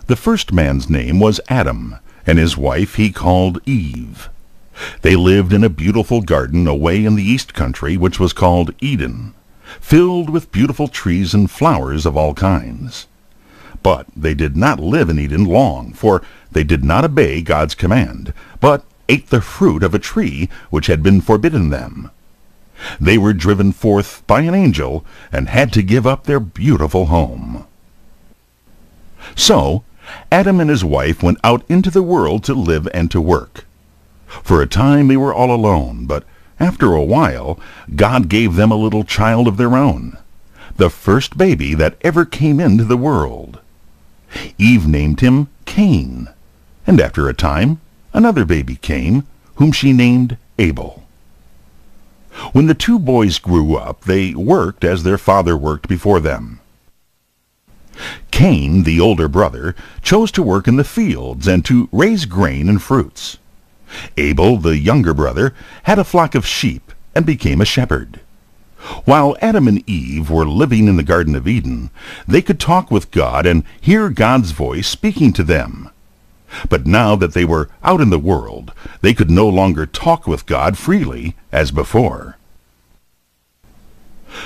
The first man's name was Adam, and his wife he called Eve. They lived in a beautiful garden away in the east country, which was called Eden, filled with beautiful trees and flowers of all kinds. But they did not live in Eden long, for they did not obey God's command, but ate the fruit of a tree which had been forbidden them. They were driven forth by an angel and had to give up their beautiful home. So Adam and his wife went out into the world to live and to work. For a time they were all alone, but after a while God gave them a little child of their own, the first baby that ever came into the world. Eve named him Cain, and after a time another baby came, whom she named Abel. When the two boys grew up, they worked as their father worked before them. Cain, the older brother, chose to work in the fields and to raise grain and fruits. Abel, the younger brother, had a flock of sheep and became a shepherd. While Adam and Eve were living in the Garden of Eden, they could talk with God and hear God's voice speaking to them. But now that they were out in the world, they could no longer talk with God freely as before.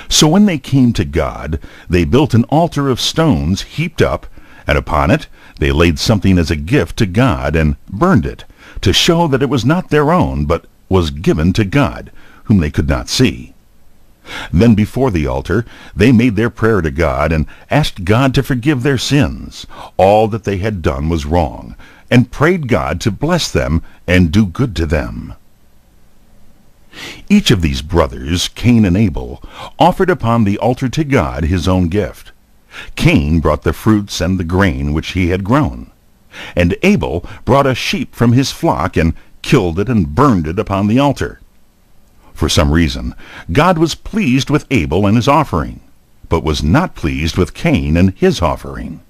So when they came to God, they built an altar of stones heaped up, and upon it they laid something as a gift to God and burned it, to show that it was not their own, but was given to God, whom they could not see. Then before the altar they made their prayer to God and asked God to forgive their sins. All that they had done was wrong, and prayed God to bless them and do good to them. Each of these brothers, Cain and Abel, offered upon the altar to God his own gift. Cain brought the fruits and the grain which he had grown, and Abel brought a sheep from his flock and killed it and burned it upon the altar. For some reason, God was pleased with Abel and his offering, but was not pleased with Cain and his offering.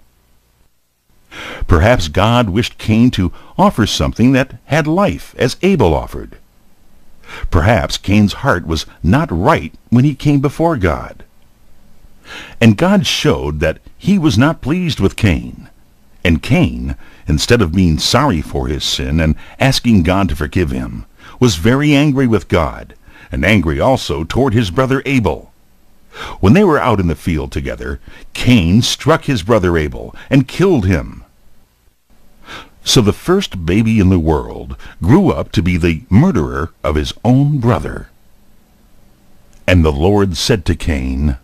Perhaps God wished Cain to offer something that had life, as Abel offered. Perhaps Cain's heart was not right when he came before God. And God showed that he was not pleased with Cain. And Cain, instead of being sorry for his sin and asking God to forgive him, was very angry with God, and angry also toward his brother Abel. When they were out in the field together, Cain struck his brother Abel and killed him. So the first baby in the world grew up to be the murderer of his own brother. And the Lord said to Cain,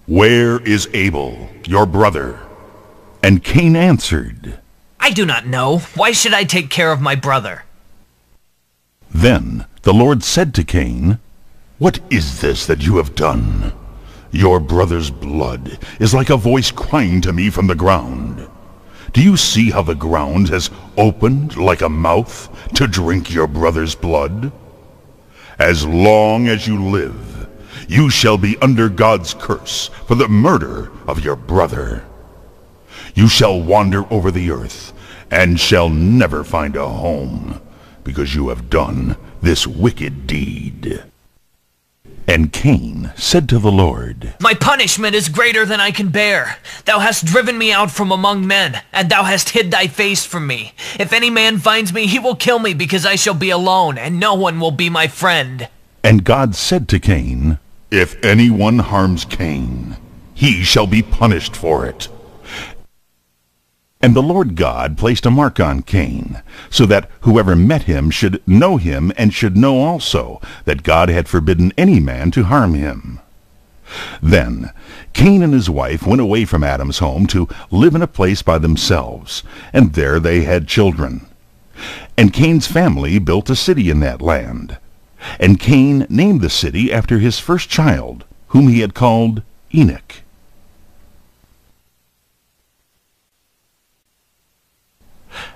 "Where is Abel, your brother?" And Cain answered, "I do not know. Why should I take care of my brother?" Then the Lord said to Cain, "What is this that you have done? Your brother's blood is like a voice crying to me from the ground. Do you see how the ground has opened like a mouth to drink your brother's blood? As long as you live, you shall be under God's curse for the murder of your brother. You shall wander over the earth and shall never find a home, because you have done this wicked deed." And Cain said to the Lord, "My punishment is greater than I can bear. Thou hast driven me out from among men, and thou hast hid thy face from me. If any man finds me, he will kill me, because I shall be alone, and no one will be my friend." And God said to Cain, "If anyone harms Cain, he shall be punished for it." And the Lord God placed a mark on Cain, so that whoever met him should know him, and should know also that God had forbidden any man to harm him. Then Cain and his wife went away from Adam's home to live in a place by themselves, and there they had children. And Cain's family built a city in that land. And Cain named the city after his first child, whom he had called Enoch.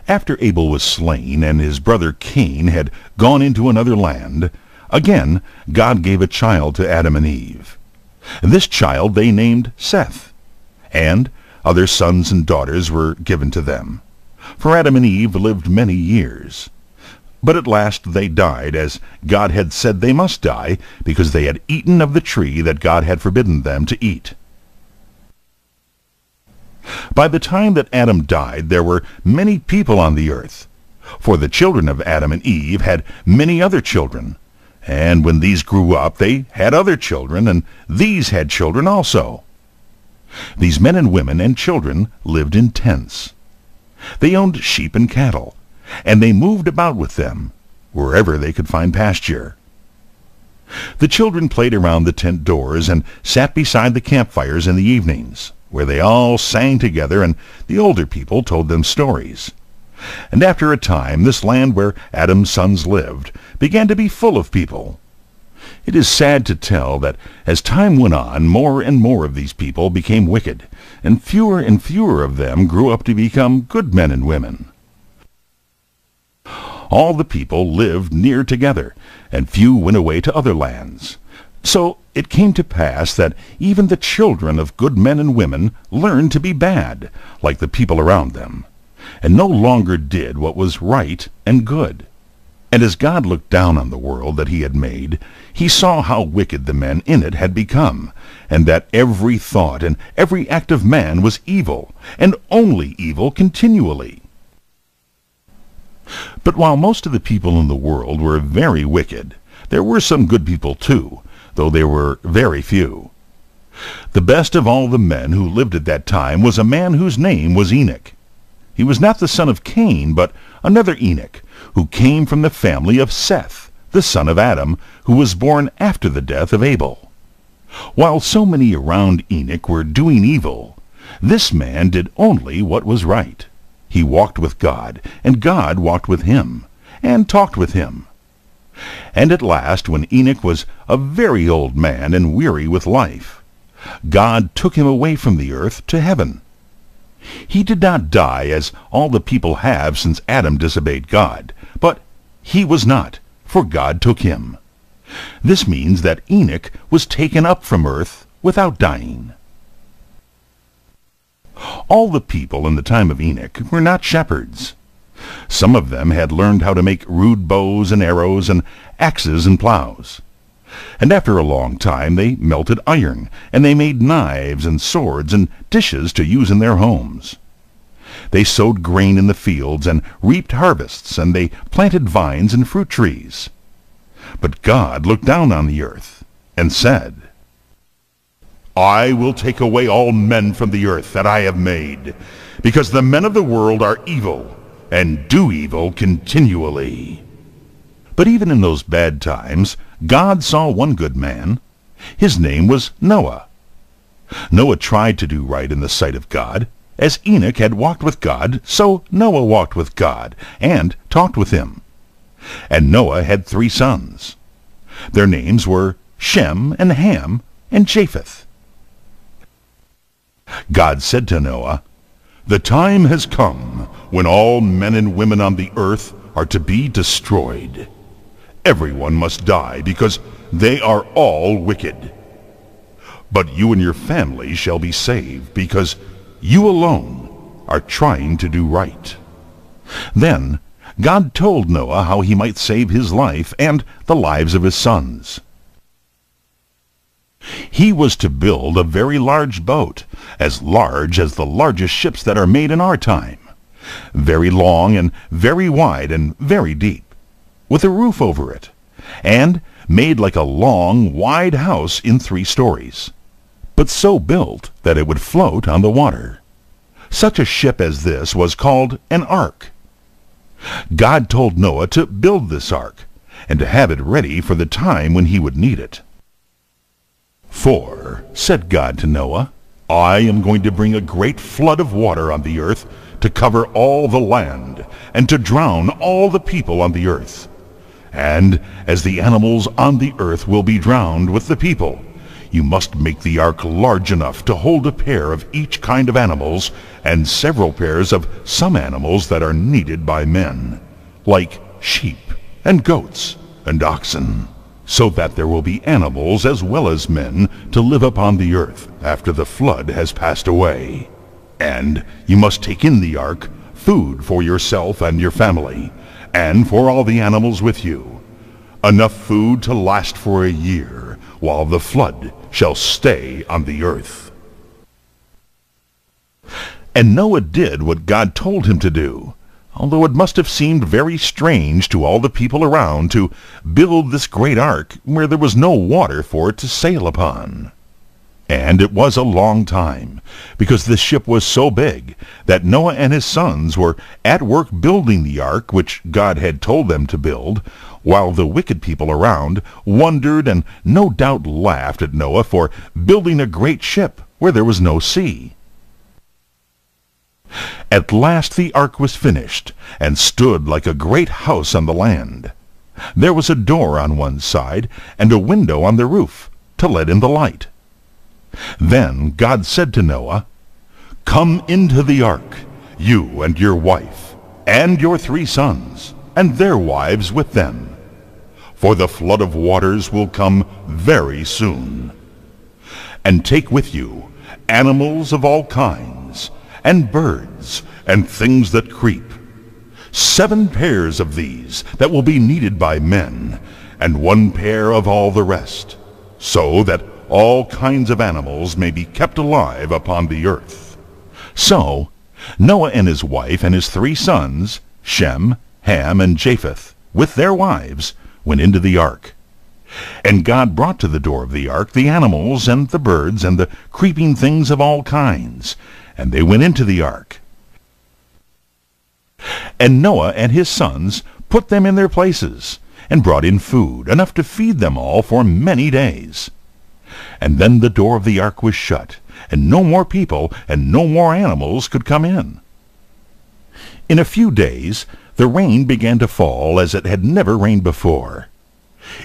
After Abel was slain and his brother Cain had gone into another land, again God gave a child to Adam and Eve. This child they named Seth, and other sons and daughters were given to them. For Adam and Eve lived many years. But at last they died, as God had said they must die, because they had eaten of the tree that God had forbidden them to eat. By the time that Adam died, there were many people on the earth. For the children of Adam and Eve had many other children. And when these grew up, they had other children, and these had children also. These men and women and children lived in tents. They owned sheep and cattle, and they moved about with them, wherever they could find pasture. The children played around the tent doors and sat beside the campfires in the evenings, where they all sang together, and the older people told them stories. And after a time, this land where Adam's sons lived began to be full of people. It is sad to tell that as time went on, more and more of these people became wicked, and fewer of them grew up to become good men and women. All the people lived near together, and few went away to other lands. So it came to pass that even the children of good men and women learned to be bad, like the people around them, and no longer did what was right and good. And as God looked down on the world that he had made, he saw how wicked the men in it had become, and that every thought and every act of man was evil, and only evil continually. But while most of the people in the world were very wicked, there were some good people too, though they were very few. The best of all the men who lived at that time was a man whose name was Enoch. He was not the son of Cain, but another Enoch, who came from the family of Seth, the son of Adam, who was born after the death of Abel. While so many around Enoch were doing evil, this man did only what was right. He walked with God, and God walked with him, and talked with him. And at last, when Enoch was a very old man and weary with life, God took him away from the earth to heaven. He did not die as all the people have since Adam disobeyed God, but he was not, for God took him. This means that Enoch was taken up from earth without dying. All the people in the time of Enoch were not shepherds. Some of them had learned how to make rude bows and arrows and axes and plows. And after a long time they melted iron, and they made knives and swords and dishes to use in their homes. They sowed grain in the fields and reaped harvests, and they planted vines and fruit trees. But God looked down on the earth and said, I will take away all men from the earth that I have made, because the men of the world are evil, and do evil continually. But even in those bad times, God saw one good man. His name was Noah. Noah tried to do right in the sight of God. As Enoch had walked with God, so Noah walked with God, and talked with him. And Noah had 3 sons. Their names were Shem and Ham and Japheth. God said to Noah, The time has come when all men and women on the earth are to be destroyed. Everyone must die because they are all wicked. But you and your family shall be saved because you alone are trying to do right. Then God told Noah how he might save his life and the lives of his sons. He was to build a very large boat, as large as the largest ships that are made in our time, very long and very wide and very deep, with a roof over it, and made like a long, wide house in 3 stories, but so built that it would float on the water. Such a ship as this was called an ark. God told Noah to build this ark, and to have it ready for the time when he would need it. For, said God to Noah, I am going to bring a great flood of water on the earth to cover all the land, and to drown all the people on the earth. And as the animals on the earth will be drowned with the people, you must make the ark large enough to hold a pair of each kind of animals, and several pairs of some animals that are needed by men, like sheep and goats and oxen, so that there will be animals as well as men to live upon the earth after the flood has passed away. And you must take in the ark food for yourself and your family, and for all the animals with you, enough food to last for a year, while the flood shall stay on the earth. And Noah did what God told him to do, although it must have seemed very strange to all the people around to build this great ark where there was no water for it to sail upon. And it was a long time, because this ship was so big that Noah and his sons were at work building the ark which God had told them to build, while the wicked people around wondered and no doubt laughed at Noah for building a great ship where there was no sea. At last the ark was finished, and stood like a great house on the land. There was a door on one side, and a window on the roof, to let in the light. Then God said to Noah, "Come into the ark, you and your wife, and your 3 sons, and their wives with them, for the flood of waters will come very soon. And take with you animals of all kinds, and birds, and things that creep, 7 pairs of these that will be needed by men, and 1 pair of all the rest, so that all kinds of animals may be kept alive upon the earth." So Noah and his wife and his 3 sons, Shem, Ham, and Japheth, with their wives, went into the ark. And God brought to the door of the ark the animals and the birds and the creeping things of all kinds, and they went into the ark. And Noah and his sons put them in their places, and brought in food, enough to feed them all for many days. And then the door of the ark was shut, and no more people and no more animals could come in. In a few days the rain began to fall as it had never rained before.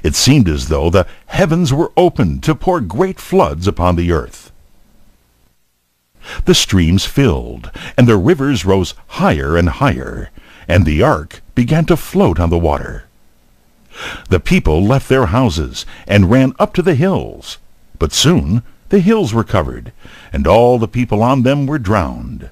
It seemed as though the heavens were opened to pour great floods upon the earth. The streams filled, and the rivers rose higher and higher, and the ark began to float on the water. The people left their houses and ran up to the hills, but soon the hills were covered, and all the people on them were drowned.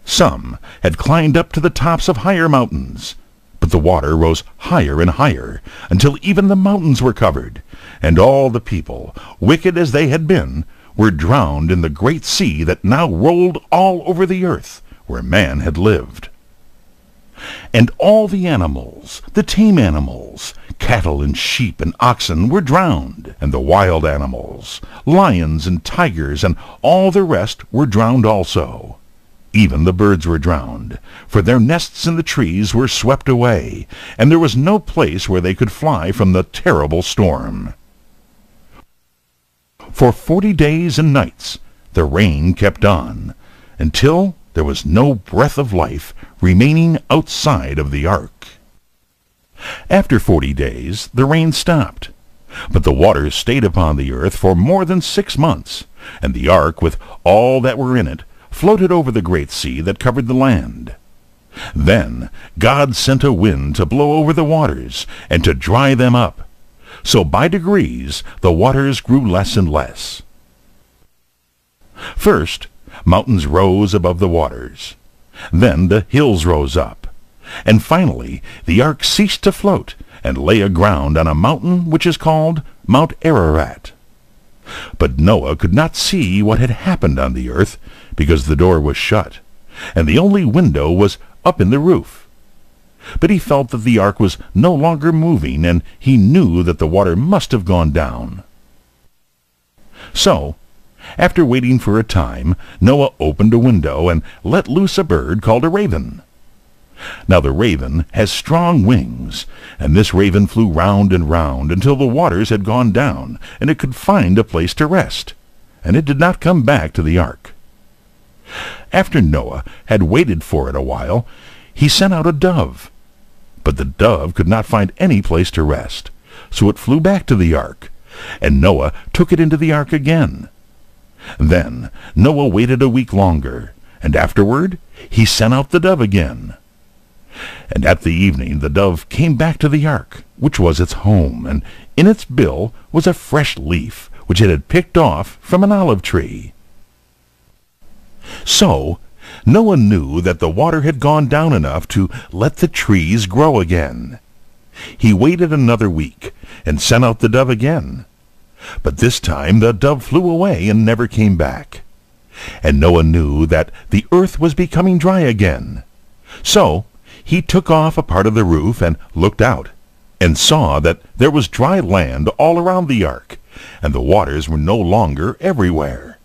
Some had climbed up to the tops of higher mountains, but the water rose higher and higher, until even the mountains were covered, and all the people, wicked as they had been, were drowned in the great sea that now rolled all over the earth where man had lived. And all the animals, the tame animals, cattle and sheep and oxen were drowned, and the wild animals, lions and tigers and all the rest were drowned also. Even the birds were drowned, for their nests in the trees were swept away, and there was no place where they could fly from the terrible storm. For 40 days and nights the rain kept on, until there was no breath of life remaining outside of the ark. After 40 days the rain stopped, but the waters stayed upon the earth for more than 6 months, and the ark with all that were in it floated over the great sea that covered the land. Then God sent a wind to blow over the waters and to dry them up. So by degrees the waters grew less and less. First, mountains rose above the waters. Then the hills rose up. And finally the ark ceased to float and lay aground on a mountain which is called Mount Ararat. But Noah could not see what had happened on the earth, because the door was shut, and the only window was up in the roof. But he felt that the ark was no longer moving, and he knew that the water must have gone down. So, after waiting for a time, Noah opened a window and let loose a bird called a raven. Now the raven has strong wings, and this raven flew round and round until the waters had gone down, and it could find a place to rest, and it did not come back to the ark. After Noah had waited for it a while, he sent out a dove. But the dove could not find any place to rest, so it flew back to the ark, and Noah took it into the ark again. Then Noah waited a week longer, and afterward he sent out the dove again. And at the evening the dove came back to the ark, which was its home, and in its bill was a fresh leaf, which it had picked off from an olive tree. So Noah knew that the water had gone down enough to let the trees grow again. He waited another week, and sent out the dove again. But this time the dove flew away and never came back. And Noah knew that the earth was becoming dry again. So he took off a part of the roof and looked out, and saw that there was dry land all around the ark, and the waters were no longer everywhere.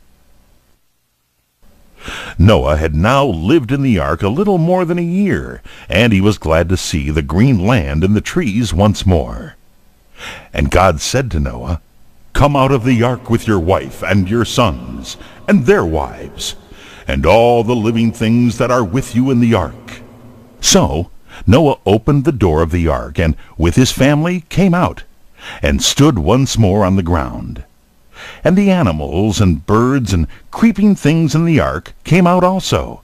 Noah had now lived in the ark a little more than a year, and he was glad to see the green land and the trees once more. And God said to Noah, "Come out of the ark with your wife and your sons and their wives, and all the living things that are with you in the ark." So Noah opened the door of the ark, and with his family came out, and stood once more on the ground. And the animals and birds and creeping things in the ark came out also,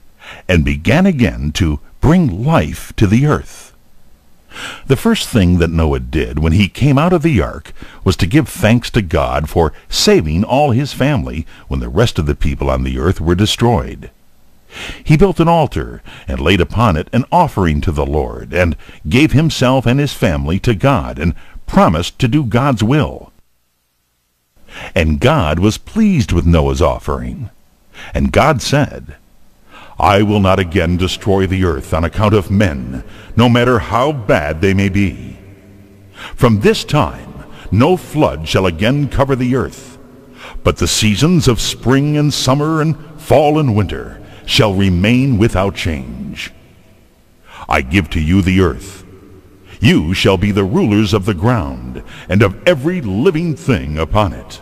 and began again to bring life to the earth. The first thing that Noah did when he came out of the ark was to give thanks to God for saving all his family when the rest of the people on the earth were destroyed. He built an altar and laid upon it an offering to the Lord, and gave himself and his family to God, and promised to do God's will. And God was pleased with Noah's offering. And God said, "I will not again destroy the earth on account of men, no matter how bad they may be. From this time no flood shall again cover the earth, but the seasons of spring and summer and fall and winter shall remain without change. I give to you the earth. You shall be the rulers of the ground, and of every living thing upon it."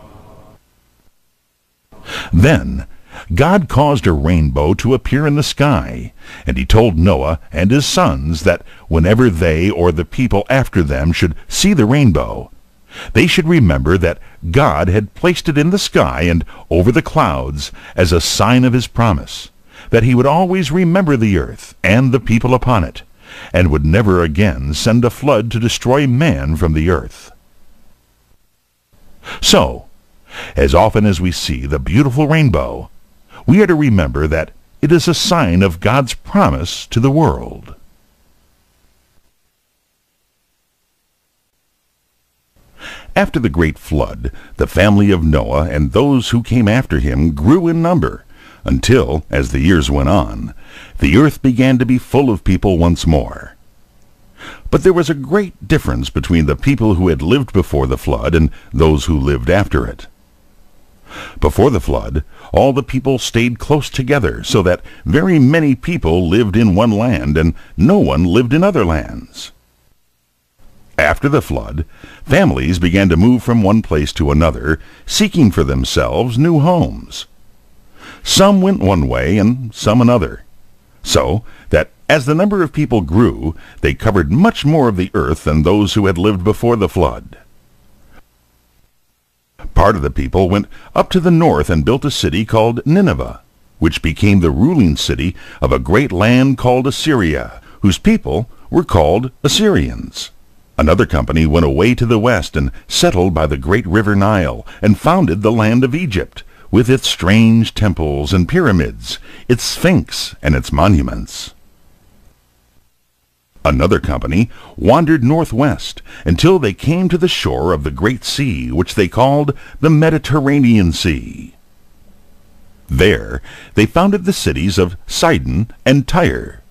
Then God caused a rainbow to appear in the sky, and he told Noah and his sons that whenever they or the people after them should see the rainbow, they should remember that God had placed it in the sky and over the clouds as a sign of his promise, that he would always remember the earth and the people upon it, and would never again send a flood to destroy man from the earth. So, as often as we see the beautiful rainbow, we are to remember that it is a sign of God's promise to the world. After the great flood, the family of Noah and those who came after him grew in number, until, as the years went on, the earth began to be full of people once more. But there was a great difference between the people who had lived before the flood and those who lived after it. Before the flood, all the people stayed close together, so that very many people lived in one land, and no one lived in other lands. After the flood, families began to move from one place to another, seeking for themselves new homes. Some went one way and some another, so that as the number of people grew, they covered much more of the earth than those who had lived before the flood. Part of the people went up to the north and built a city called Nineveh, which became the ruling city of a great land called Assyria, whose people were called Assyrians. Another company went away to the west and settled by the great river Nile, and founded the land of Egypt, with its strange temples and pyramids, its sphinx and its monuments. Another company wandered northwest until they came to the shore of the great sea, which they called the Mediterranean Sea. There they founded the cities of Sidon and Tyre,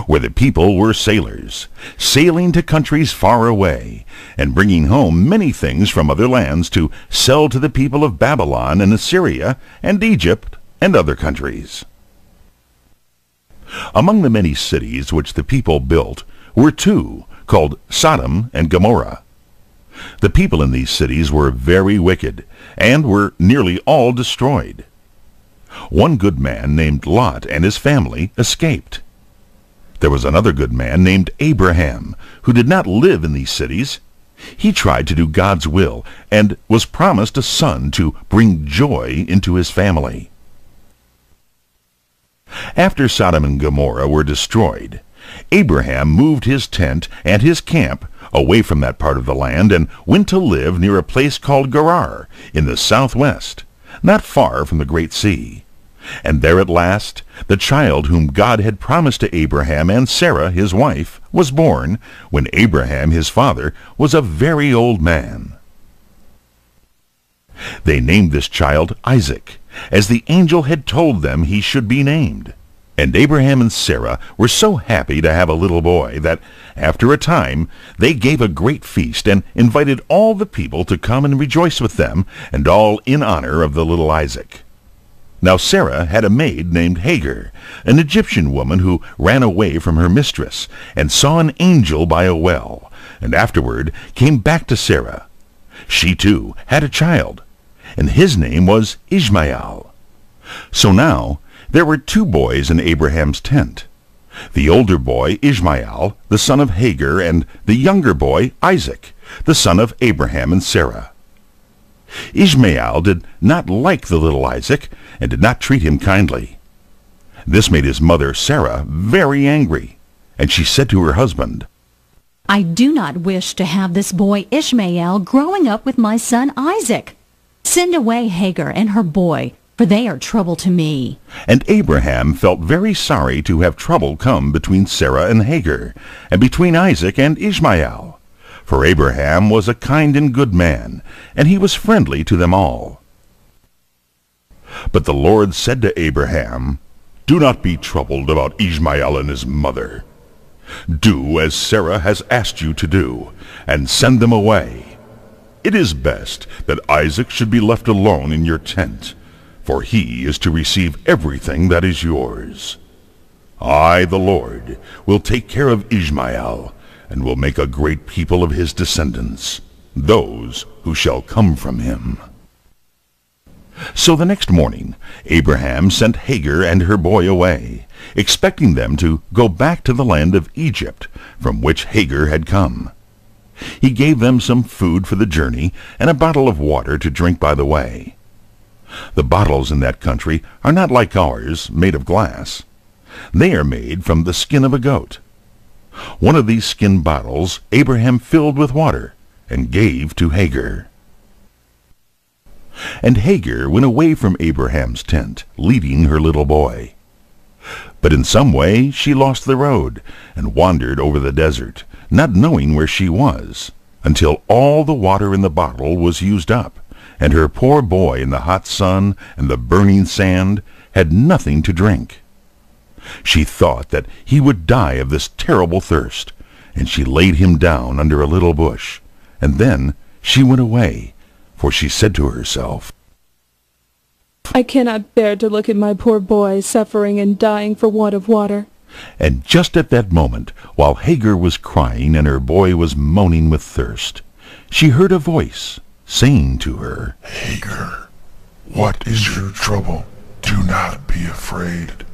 where the people were sailors, sailing to countries far away, and bringing home many things from other lands to sell to the people of Babylon and Assyria and Egypt and other countries. Among the many cities which the people built were two, called Sodom and Gomorrah. The people in these cities were very wicked, and were nearly all destroyed. One good man named Lot and his family escaped. There was another good man named Abraham, who did not live in these cities. He tried to do God's will, and was promised a son to bring joy into his family. After Sodom and Gomorrah were destroyed, Abraham moved his tent and his camp away from that part of the land, and went to live near a place called Gerar in the southwest, not far from the great sea. And there at last the child whom God had promised to Abraham and Sarah his wife was born, when Abraham his father was a very old man. They named this child Isaac, as the angel had told them he should be named. And Abraham and Sarah were so happy to have a little boy that, after a time, they gave a great feast and invited all the people to come and rejoice with them, and all in honor of the little Isaac. Now Sarah had a maid named Hagar, an Egyptian woman who ran away from her mistress, and saw an angel by a well, and afterward came back to Sarah. She too had a child, and his name was Ishmael. So now there were 2 boys in Abraham's tent, the older boy Ishmael, the son of Hagar, and the younger boy Isaac, the son of Abraham and Sarah. Ishmael did not like the little Isaac, and did not treat him kindly. This made his mother Sarah very angry, and she said to her husband, I do not wish to have this boy Ishmael growing up with my son Isaac. Send away Hagar and her boy, for they are trouble to me. And Abraham felt very sorry to have trouble come between Sarah and Hagar, and between Isaac and Ishmael. For Abraham was a kind and good man, and he was friendly to them all. But the Lord said to Abraham, Do not be troubled about Ishmael and his mother. Do as Sarah has asked you to do, and send them away. It is best that Isaac should be left alone in your tent, for he is to receive everything that is yours. I, the Lord, will take care of Ishmael, and will make a great people of his descendants, those who shall come from him. So the next morning Abraham sent Hagar and her boy away, expecting them to go back to the land of Egypt, from which Hagar had come. He gave them some food for the journey, and a bottle of water to drink by the way. The bottles in that country are not like ours, made of glass. They are made from the skin of a goat. One of these skin bottles Abraham filled with water, and gave to Hagar. And Hagar went away from Abraham's tent, leading her little boy. But in some way she lost the road, and wandered over the desert, not knowing where she was, until all the water in the bottle was used up, and her poor boy in the hot sun and the burning sand had nothing to drink. She thought that he would die of this terrible thirst, and she laid him down under a little bush, and then she went away, for she said to herself, I cannot bear to look at my poor boy suffering and dying for want of water. And just at that moment, while Hagar was crying and her boy was moaning with thirst, she heard a voice saying to her, Hagar, what is your trouble? Do not be afraid.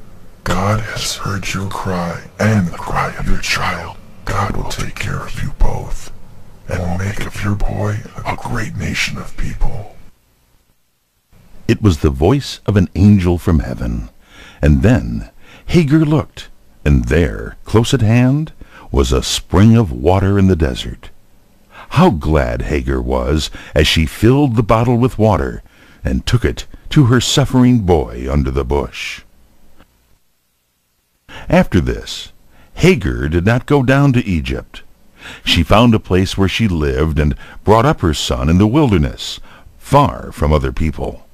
God has heard your cry and the cry of your child. God will take care of you both, and will make of your boy a great nation of people. It was the voice of an angel from heaven. And then Hagar looked, and there, close at hand, was a spring of water in the desert. How glad Hagar was as she filled the bottle with water and took it to her suffering boy under the bush. After this, Hagar did not go down to Egypt. She found a place where she lived and brought up her son in the wilderness, far from other people.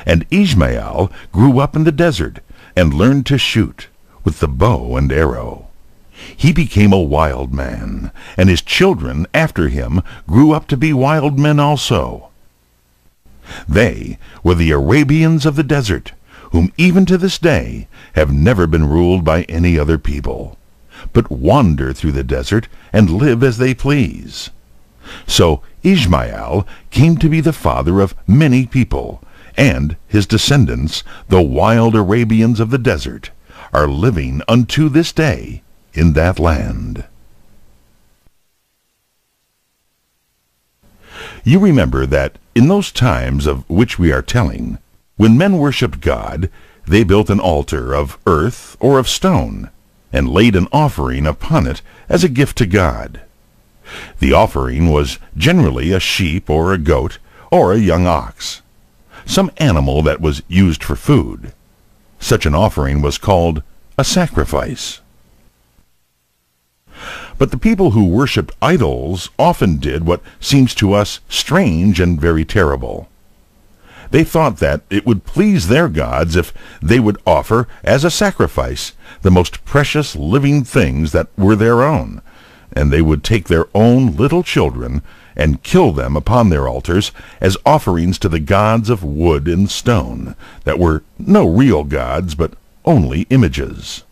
And Ishmael grew up in the desert and learned to shoot with the bow and arrow. He became a wild man, and his children after him grew up to be wild men also. They were the Arabians of the desert, whom even to this day have never been ruled by any other people, but wander through the desert and live as they please. So Ishmael came to be the father of many people, and his descendants, the wild Arabians of the desert, are living unto this day in that land. You remember that in those times of which we are telling, when men worshipped God, they built an altar of earth or of stone, and laid an offering upon it as a gift to God. The offering was generally a sheep or a goat or a young ox, some animal that was used for food. Such an offering was called a sacrifice. But the people who worshipped idols often did what seems to us strange and very terrible. They thought that it would please their gods if they would offer as a sacrifice the most precious living things that were their own, and they would take their own little children and kill them upon their altars as offerings to the gods of wood and stone, that were no real gods, but only images.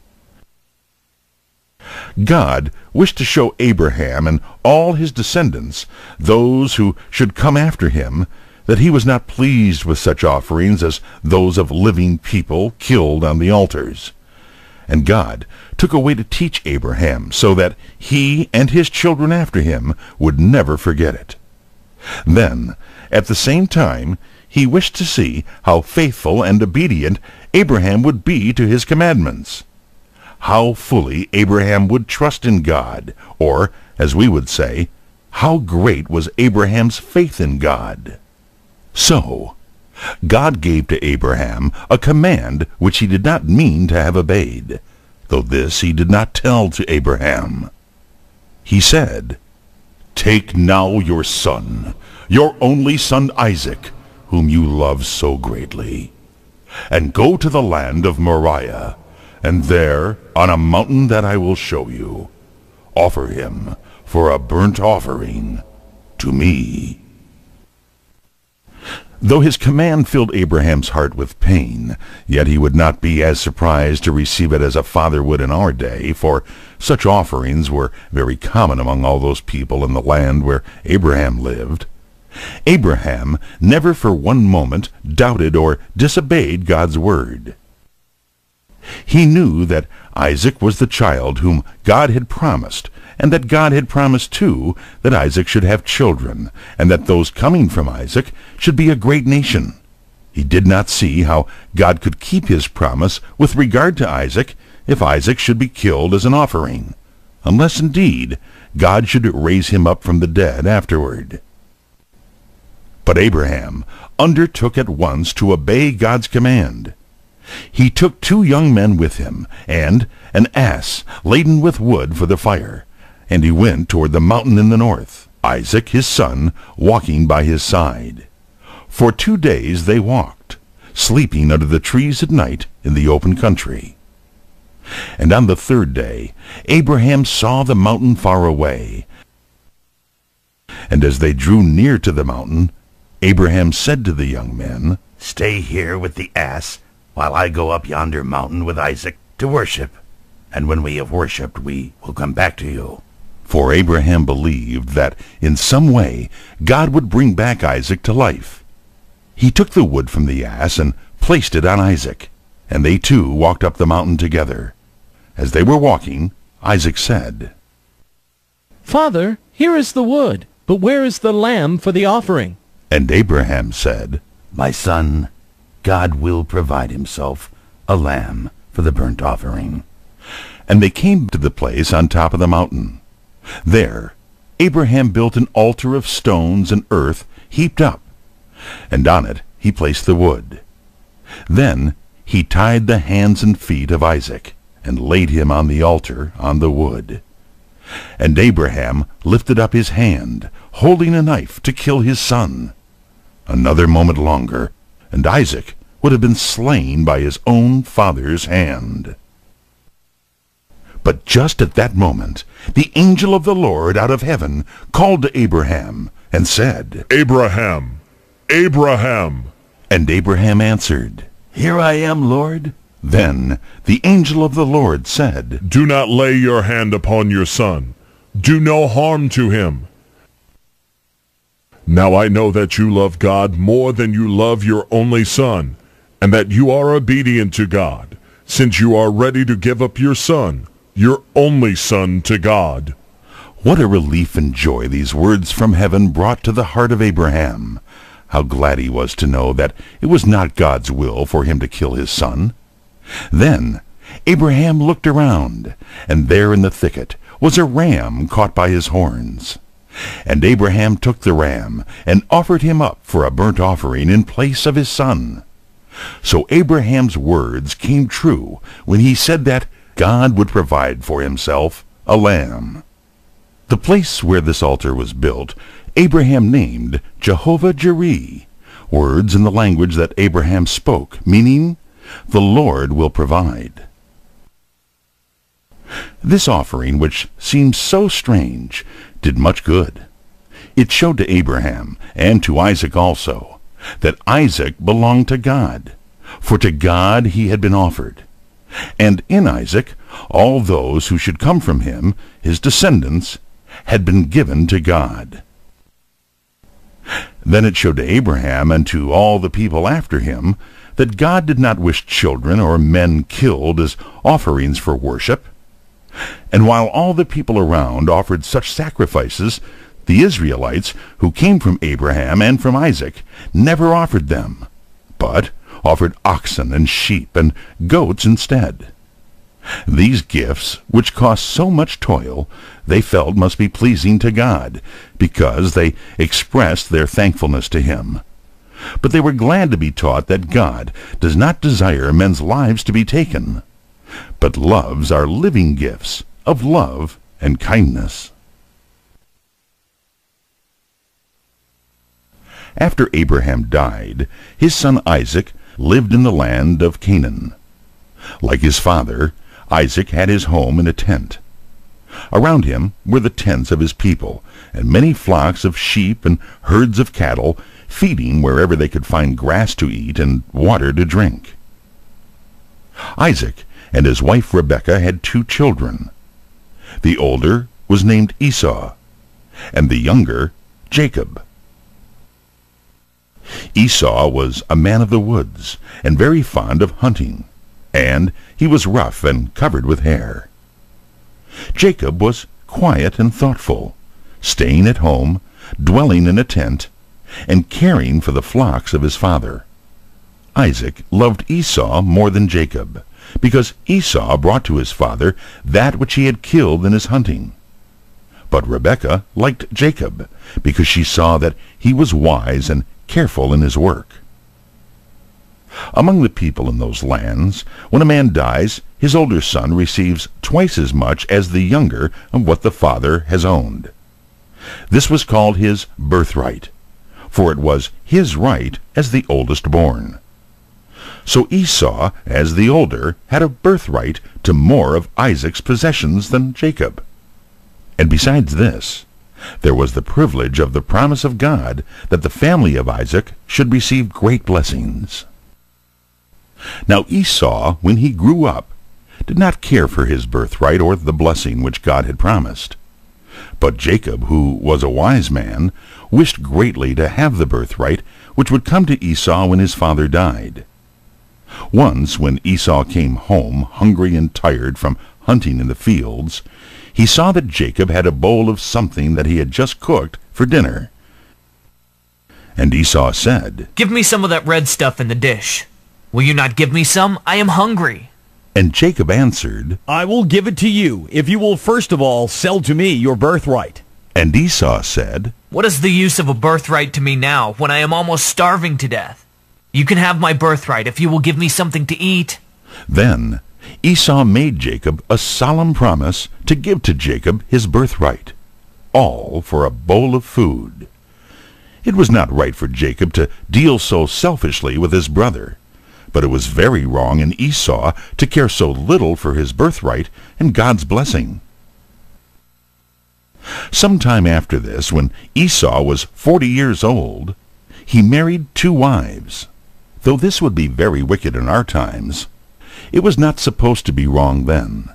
God wished to show Abraham and all his descendants, those who should come after him, that he was not pleased with such offerings as those of living people killed on the altars. And God took a way to teach Abraham so that he and his children after him would never forget it. Then, at the same time, he wished to see how faithful and obedient Abraham would be to his commandments. How fully Abraham would trust in God, or, as we would say, how great was Abraham's faith in God. So, God gave to Abraham a command which he did not mean to have obeyed, though this he did not tell to Abraham. He said, "Take now your son, your only son Isaac, whom you love so greatly, and go to the land of Moriah, and there, on a mountain that I will show you, offer him for a burnt offering to me." Though his command filled Abraham's heart with pain, yet he would not be as surprised to receive it as a father would in our day, for such offerings were very common among all those people in the land where Abraham lived. Abraham never for one moment doubted or disobeyed God's word. He knew that Isaac was the child whom God had promised, and that God had promised too that Isaac should have children, and that those coming from Isaac should be a great nation. He did not see how God could keep his promise with regard to Isaac if Isaac should be killed as an offering, unless indeed God should raise him up from the dead afterward. But Abraham undertook at once to obey God's command. He took 2 young men with him, and an ass laden with wood for the fire, and he went toward the mountain in the north, Isaac his son walking by his side. For 2 days they walked, sleeping under the trees at night in the open country. And on the 3rd day Abraham saw the mountain far away. And as they drew near to the mountain, Abraham said to the young men, "Stay here with the ass, while I go up yonder mountain with Isaac to worship. And when we have worshipped, we will come back to you." For Abraham believed that in some way God would bring back Isaac to life. He took the wood from the ass and placed it on Isaac, and they two walked up the mountain together. As they were walking, Isaac said, "Father, here is the wood, but where is the lamb for the offering?" And Abraham said, "My son, God will provide himself a lamb for the burnt offering." And they came to the place on top of the mountain. There Abraham built an altar of stones and earth heaped up, and on it he placed the wood. Then he tied the hands and feet of Isaac, and laid him on the altar on the wood. And Abraham lifted up his hand, holding a knife to kill his son. Another moment longer, and Isaac would have been slain by his own father's hand. But just at that moment, the angel of the Lord out of heaven called to Abraham and said, "Abraham! Abraham!" And Abraham answered, "Here I am, Lord." Then the angel of the Lord said, "Do not lay your hand upon your son. Do no harm to him. Now I know that you love God more than you love your only son, and that you are obedient to God, since you are ready to give up your son, your only son, to God." What a relief and joy these words from heaven brought to the heart of Abraham. How glad he was to know that it was not God's will for him to kill his son. Then Abraham looked around, and there in the thicket was a ram caught by his horns. And Abraham took the ram and offered him up for a burnt offering in place of his son. So Abraham's words came true when he said that God would provide for himself a lamb. The place where this altar was built, Abraham named Jehovah-Jireh, words in the language that Abraham spoke, meaning, "The Lord will provide." This offering, which seemed so strange, did much good. It showed to Abraham, and to Isaac also, that Isaac belonged to God, for to God he had been offered. And in Isaac, all those who should come from him, his descendants, had been given to God. Then it showed to Abraham and to all the people after him that God did not wish children or men killed as offerings for worship. And while all the people around offered such sacrifices, the Israelites, who came from Abraham and from Isaac, never offered them, but offered oxen and sheep and goats instead. These gifts, which cost so much toil, they felt must be pleasing to God, because they expressed their thankfulness to him. But they were glad to be taught that God does not desire men's lives to be taken, but loves our living gifts of love and kindness. After Abraham died, his son Isaac lived in the land of Canaan. Like his father, Isaac had his home in a tent. Around him were the tents of his people, and many flocks of sheep and herds of cattle, feeding wherever they could find grass to eat and water to drink. Isaac and his wife Rebekah had 2 children. The older was named Esau, and the younger Jacob. Esau was a man of the woods, and very fond of hunting, and he was rough and covered with hair. Jacob was quiet and thoughtful, staying at home, dwelling in a tent, and caring for the flocks of his father. Isaac loved Esau more than Jacob, because Esau brought to his father that which he had killed in his hunting. But Rebekah liked Jacob, because she saw that he was wise and careful in his work. Among the people in those lands, when a man dies, his older son receives twice as much as the younger of what the father has owned. This was called his birthright, for it was his right as the oldest born. So Esau, as the older, had a birthright to more of Isaac's possessions than Jacob. And besides this, there was the privilege of the promise of God that the family of Isaac should receive great blessings. Now Esau, when he grew up, did not care for his birthright or the blessing which God had promised. But Jacob, who was a wise man, wished greatly to have the birthright which would come to Esau when his father died. Once, when Esau came home hungry and tired from hunting in the fields, he saw that Jacob had a bowl of something that he had just cooked for dinner. And Esau said, "Give me some of that red stuff in the dish. Will you not give me some? I am hungry." And Jacob answered, I will give it to you, if you will first of all sell to me your birthright. And Esau said, "What is the use of a birthright to me now, when I am almost starving to death? You can have my birthright if you will give me something to eat." Then Esau made Jacob a solemn promise to give to Jacob his birthright, all for a bowl of food. It was not right for Jacob to deal so selfishly with his brother, but it was very wrong in Esau to care so little for his birthright and God's blessing. Some time after this, when Esau was 40 years old, he married 2 wives. Though this would be very wicked in our times, it was not supposed to be wrong then,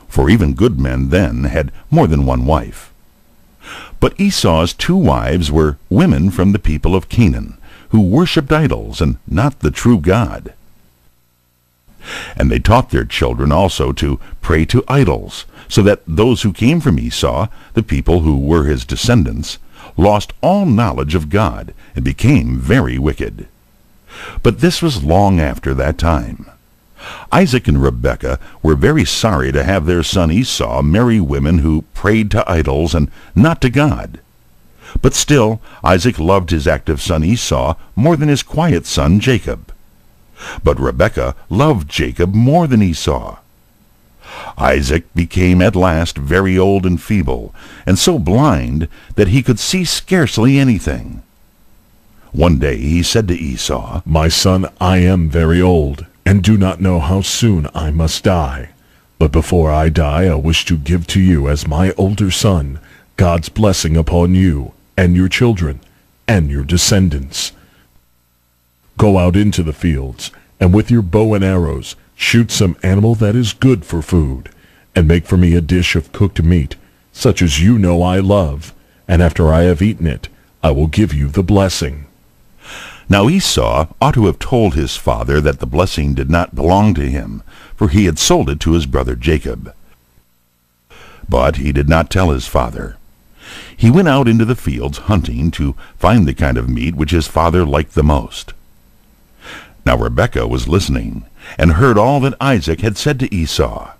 for even good men then had more than one wife. But Esau's 2 wives were women from the people of Canaan, who worshipped idols and not the true God. And they taught their children also to pray to idols, so that those who came from Esau, the people who were his descendants, lost all knowledge of God and became very wicked. But this was long after that time. Isaac and Rebekah were very sorry to have their son Esau marry women who prayed to idols and not to God. But still, Isaac loved his active son Esau more than his quiet son Jacob. But Rebekah loved Jacob more than Esau. Isaac became at last very old and feeble, and so blind that he could see scarcely anything. One day he said to Esau, My son, I am very old, and do not know how soon I must die. But before I die, I wish to give to you as my older son God's blessing upon you and your children and your descendants. Go out into the fields, and with your bow and arrows shoot some animal that is good for food, and make for me a dish of cooked meat, such as you know I love, and after I have eaten it, I will give you the blessing. Now Esau ought to have told his father that the blessing did not belong to him, for he had sold it to his brother Jacob. But he did not tell his father. He went out into the fields hunting to find the kind of meat which his father liked the most. Now Rebekah was listening, and heard all that Isaac had said to Esau.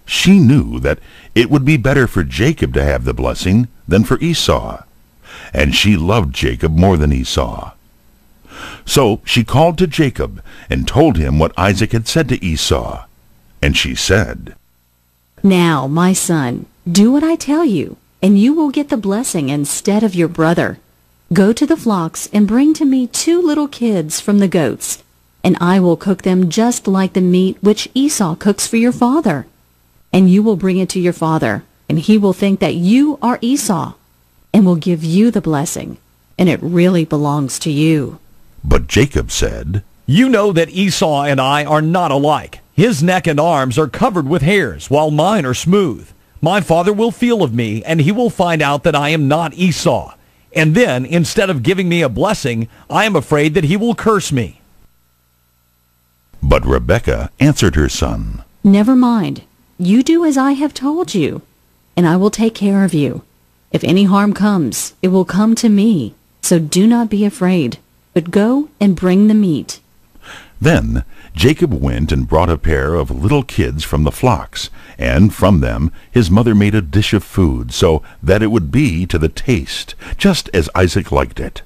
She knew that it would be better for Jacob to have the blessing than for Esau, and she loved Jacob more than Esau. So she called to Jacob and told him what Isaac had said to Esau. And she said, Now, my son, do what I tell you, and you will get the blessing instead of your brother. Go to the flocks and bring to me 2 little kids from the goats, and I will cook them just like the meat which Esau cooks for your father. And you will bring it to your father, and he will think that you are Esau, and will give you the blessing, and it really belongs to you. But Jacob said, You know that Esau and I are not alike. His neck and arms are covered with hairs, while mine are smooth. My father will feel of me, and he will find out that I am not Esau. And then, instead of giving me a blessing, I am afraid that he will curse me. But Rebekah answered her son, Never mind. You do as I have told you, and I will take care of you. If any harm comes, it will come to me. So do not be afraid, but go and bring the meat. Then Jacob went and brought a pair of little kids from the flocks, and from them his mother made a dish of food, so that it would be to the taste, just as Isaac liked it.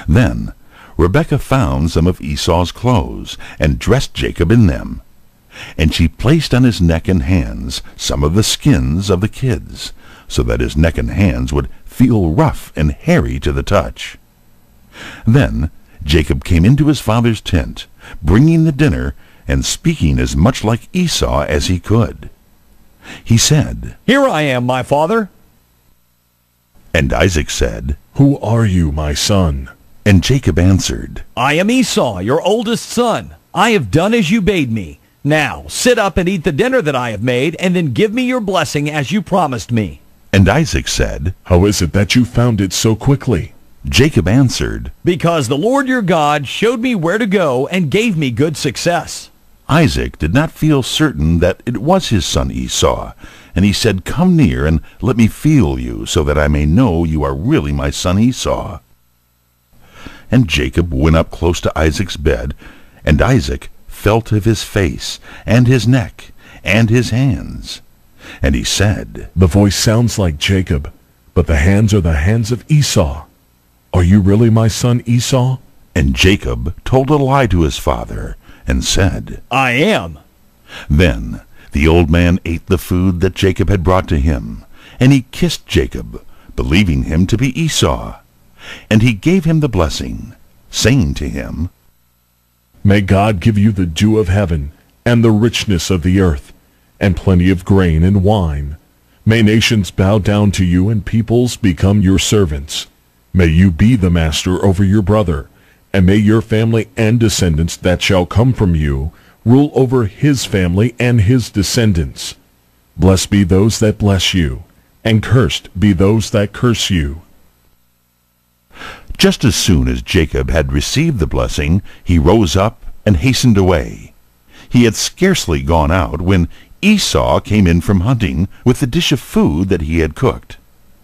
Then Rebekah found some of Esau's clothes, and dressed Jacob in them. And she placed on his neck and hands some of the skins of the kids, so that his neck and hands would feel rough and hairy to the touch. Then Jacob came into his father's tent, bringing the dinner, and speaking as much like Esau as he could. He said, Here I am, my father. And Isaac said, Who are you, my son? And Jacob answered, I am Esau, your oldest son. I have done as you bade me. Now sit up and eat the dinner that I have made, and then give me your blessing as you promised me. And Isaac said, How is it that you found it so quickly? Jacob answered, Because the Lord your God showed me where to go and gave me good success. Isaac did not feel certain that it was his son Esau, and he said, Come near and let me feel you, so that I may know you are really my son Esau. And Jacob went up close to Isaac's bed, and Isaac felt of his face, and his neck, and his hands. And he said, The voice sounds like Jacob, but the hands are the hands of Esau. Are you really my son Esau? And Jacob told a lie to his father, and said, I am. Then the old man ate the food that Jacob had brought to him, and he kissed Jacob, believing him to be Esau. And he gave him the blessing, saying to him, May God give you the dew of heaven, and the richness of the earth, and plenty of grain and wine. May nations bow down to you, and peoples become your servants. May you be the master over your brother, and may your family and descendants that shall come from you rule over his family and his descendants. Blessed be those that bless you, and cursed be those that curse you. Just as soon as Jacob had received the blessing, he rose up and hastened away. He had scarcely gone out when Esau came in from hunting with the dish of food that he had cooked.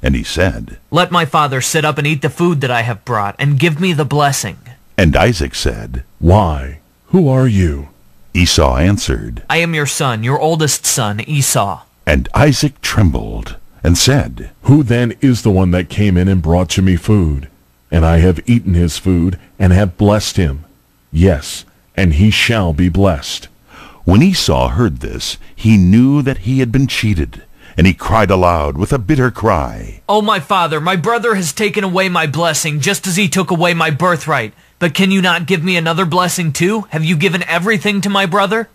And he said, Let my father sit up and eat the food that I have brought, and give me the blessing. And Isaac said, Why? Who are you? Esau answered, I am your son, your oldest son, Esau. And Isaac trembled and said, Who then is the one that came in and brought to me food? And I have eaten his food, and have blessed him. Yes, and he shall be blessed. When Esau heard this, he knew that he had been cheated, and he cried aloud with a bitter cry. "Oh, my father, my brother has taken away my blessing, just as he took away my birthright. But can you not give me another blessing too? Have you given everything to my brother?"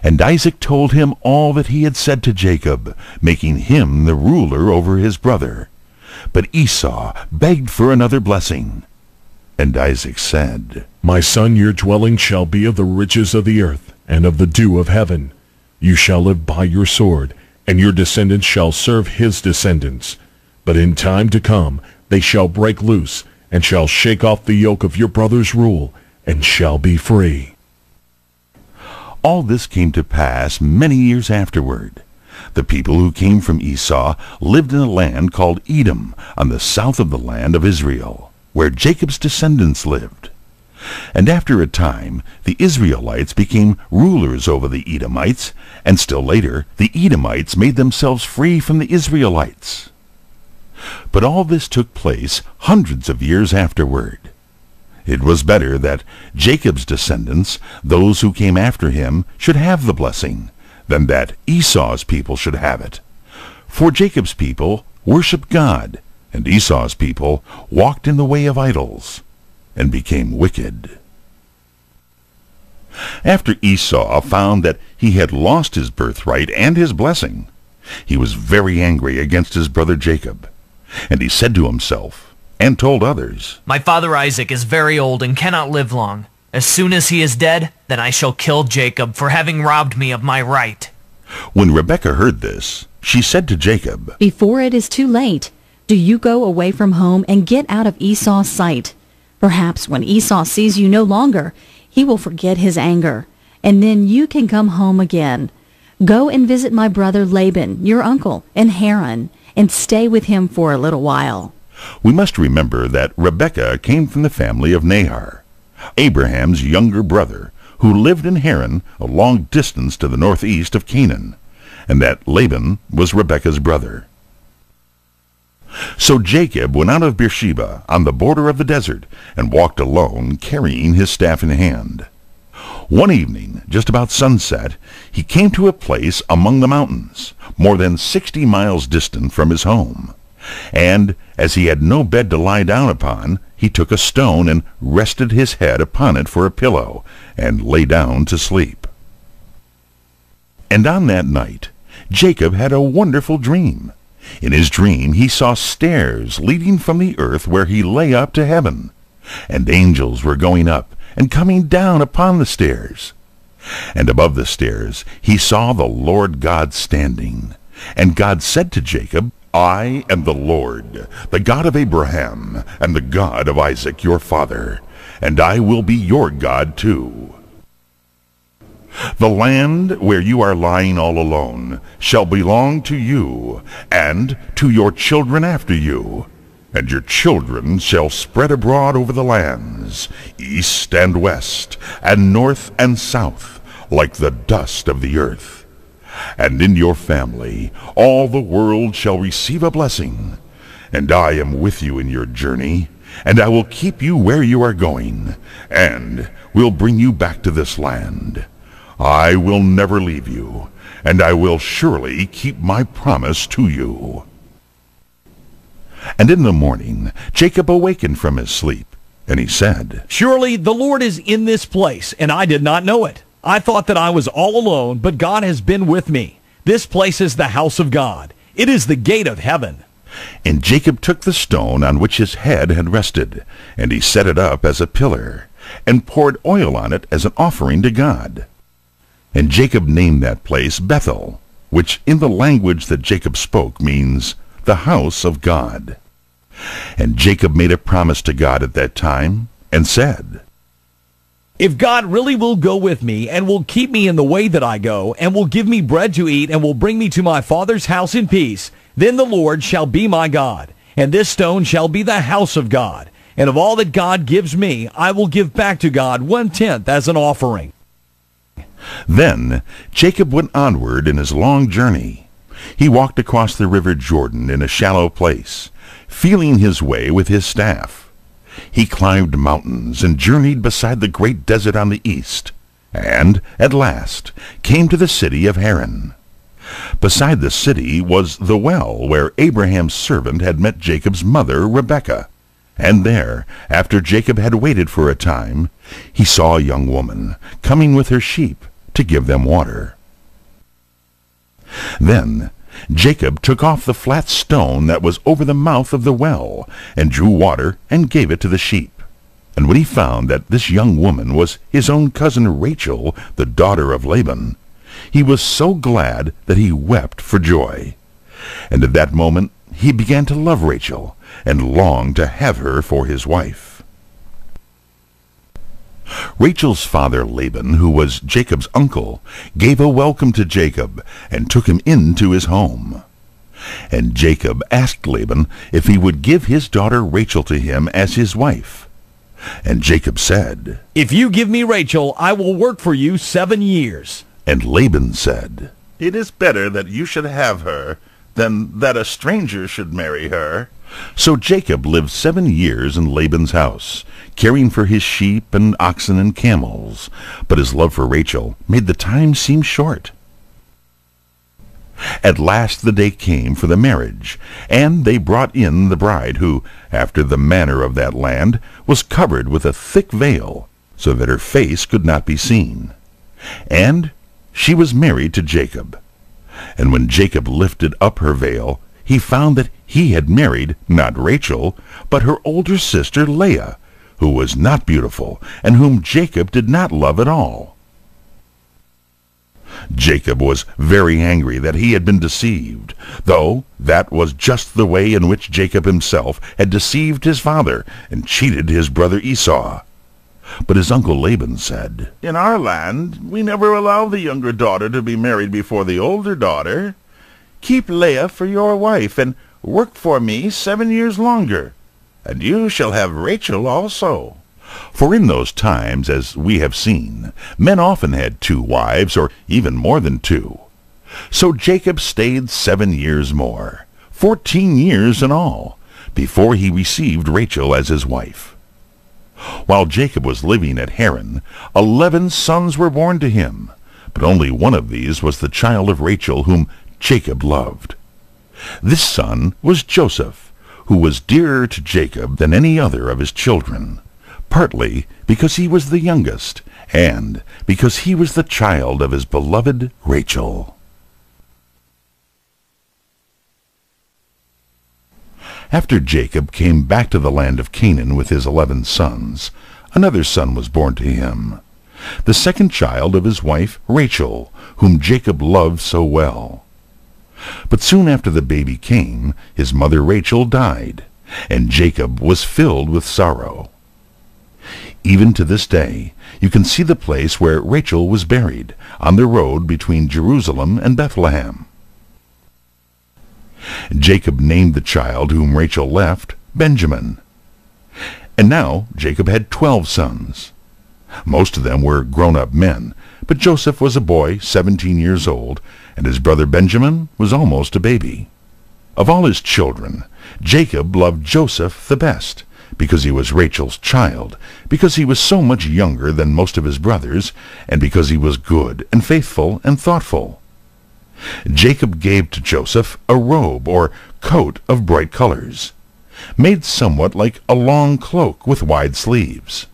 And Isaac told him all that he had said to Jacob, making him the ruler over his brother. But Esau begged for another blessing. And Isaac said, My son, your dwelling shall be of the riches of the earth, and of the dew of heaven. You shall live by your sword, and your descendants shall serve his descendants. But in time to come they shall break loose, and shall shake off the yoke of your brother's rule, and shall be free. All this came to pass many years afterward. The people who came from Esau lived in a land called Edom, on the south of the land of Israel, where Jacob's descendants lived. And after a time, the Israelites became rulers over the Edomites, and still later, the Edomites made themselves free from the Israelites. But all this took place hundreds of years afterward. It was better that Jacob's descendants, those who came after him, should have the blessing, than that Esau's people should have it. For Jacob's people worshipped God, and Esau's people walked in the way of idols, and became wicked. After Esau found that he had lost his birthright and his blessing, he was very angry against his brother Jacob. And he said to himself, and told others, "My father Isaac is very old and cannot live long. As soon as he is dead, then I shall kill Jacob for having robbed me of my right." When Rebekah heard this, she said to Jacob, Before it is too late, do you go away from home and get out of Esau's sight. Perhaps when Esau sees you no longer, he will forget his anger, and then you can come home again. Go and visit my brother Laban, your uncle, in Haran, and stay with him for a little while. We must remember that Rebekah came from the family of Nahor, Abraham's younger brother, who lived in Haran, a long distance to the northeast of Canaan, and that Laban was Rebekah's brother. So Jacob went out of Beersheba on the border of the desert, and walked alone, carrying his staff in hand. One evening, just about sunset, he came to a place among the mountains, more than 60 miles distant from his home. And as he had no bed to lie down upon, he took a stone and rested his head upon it for a pillow, and lay down to sleep. And on that night Jacob had a wonderful dream. In his dream he saw stairs leading from the earth where he lay up to heaven, and angels were going up and coming down upon the stairs. And above the stairs he saw the Lord God standing. And God said to Jacob, I am the Lord, the God of Abraham, and the God of Isaac your father, and I will be your God too. The land where you are lying all alone shall belong to you, and to your children after you, and your children shall spread abroad over the lands, east and west, and north and south, like the dust of the earth. And in your family all the world shall receive a blessing. And I am with you in your journey, and I will keep you where you are going, and will bring you back to this land. I will never leave you, and I will surely keep my promise to you. And in the morning Jacob awakened from his sleep, and he said, Surely the Lord is in this place, and I did not know it. I thought that I was all alone, but God has been with me. This place is the house of God. It is the gate of heaven. And Jacob took the stone on which his head had rested, and he set it up as a pillar, and poured oil on it as an offering to God. And Jacob named that place Bethel, which in the language that Jacob spoke means the house of God. And Jacob made a promise to God at that time, and said, If God really will go with me, and will keep me in the way that I go, and will give me bread to eat, and will bring me to my father's house in peace, then the Lord shall be my God, and this stone shall be the house of God. And of all that God gives me, I will give back to God 1/10 as an offering. Then Jacob went onward in his long journey. He walked across the river Jordan in a shallow place, feeling his way with his staff. He climbed mountains and journeyed beside the great desert on the east, and at last came to the city of Haran. Beside the city was the well where Abraham's servant had met Jacob's mother, Rebekah. And there, after Jacob had waited for a time, he saw a young woman coming with her sheep to give them water. Then Jacob took off the flat stone that was over the mouth of the well, and drew water and gave it to the sheep. And when he found that this young woman was his own cousin Rachel, the daughter of Laban, he was so glad that he wept for joy. And at that moment he began to love Rachel, and longed to have her for his wife. Rachel's father Laban, who was Jacob's uncle, gave a welcome to Jacob, and took him into his home. And Jacob asked Laban if he would give his daughter Rachel to him as his wife. And Jacob said, "If you give me Rachel, I will work for you 7 years." And Laban said, It is better that you should have her than that a stranger should marry her. So Jacob lived 7 years in Laban's house, caring for his sheep and oxen and camels, but his love for Rachel made the time seem short. At last the day came for the marriage, and they brought in the bride, who, after the manner of that land, was covered with a thick veil, so that her face could not be seen. And she was married to Jacob. And when Jacob lifted up her veil, he found that he had married not Rachel, but her older sister Leah, who was not beautiful, and whom Jacob did not love at all. Jacob was very angry that he had been deceived, though that was just the way in which Jacob himself had deceived his father and cheated his brother Esau. But his uncle Laban said, In our land, we never allow the younger daughter to be married before the older daughter. Keep Leah for your wife, and work for me 7 years longer, and you shall have Rachel also. For in those times, as we have seen, men often had 2 wives, or even more than 2. So Jacob stayed 7 years more, 14 years in all, before he received Rachel as his wife. While Jacob was living at Haran, 11 sons were born to him, but only one of these was the child of Rachel, whom Jacob loved. This son was Joseph, who was dearer to Jacob than any other of his children, partly because he was the youngest, and because he was the child of his beloved Rachel. After Jacob came back to the land of Canaan with his 11 sons, another son was born to him, the second child of his wife Rachel, whom Jacob loved so well. But soon after the baby came, his mother Rachel died, and Jacob was filled with sorrow. Even to this day, you can see the place where Rachel was buried, on the road between Jerusalem and Bethlehem. Jacob named the child whom Rachel left Benjamin. And now Jacob had 12 sons. Most of them were grown-up men, but Joseph was a boy 17 years old, and his brother Benjamin was almost a baby. Of all his children, Jacob loved Joseph the best, because he was Rachel's child, because he was so much younger than most of his brothers, and because he was good and faithful and thoughtful. Jacob gave to Joseph a robe or coat of bright colors, made somewhat like a long cloak with wide sleeves.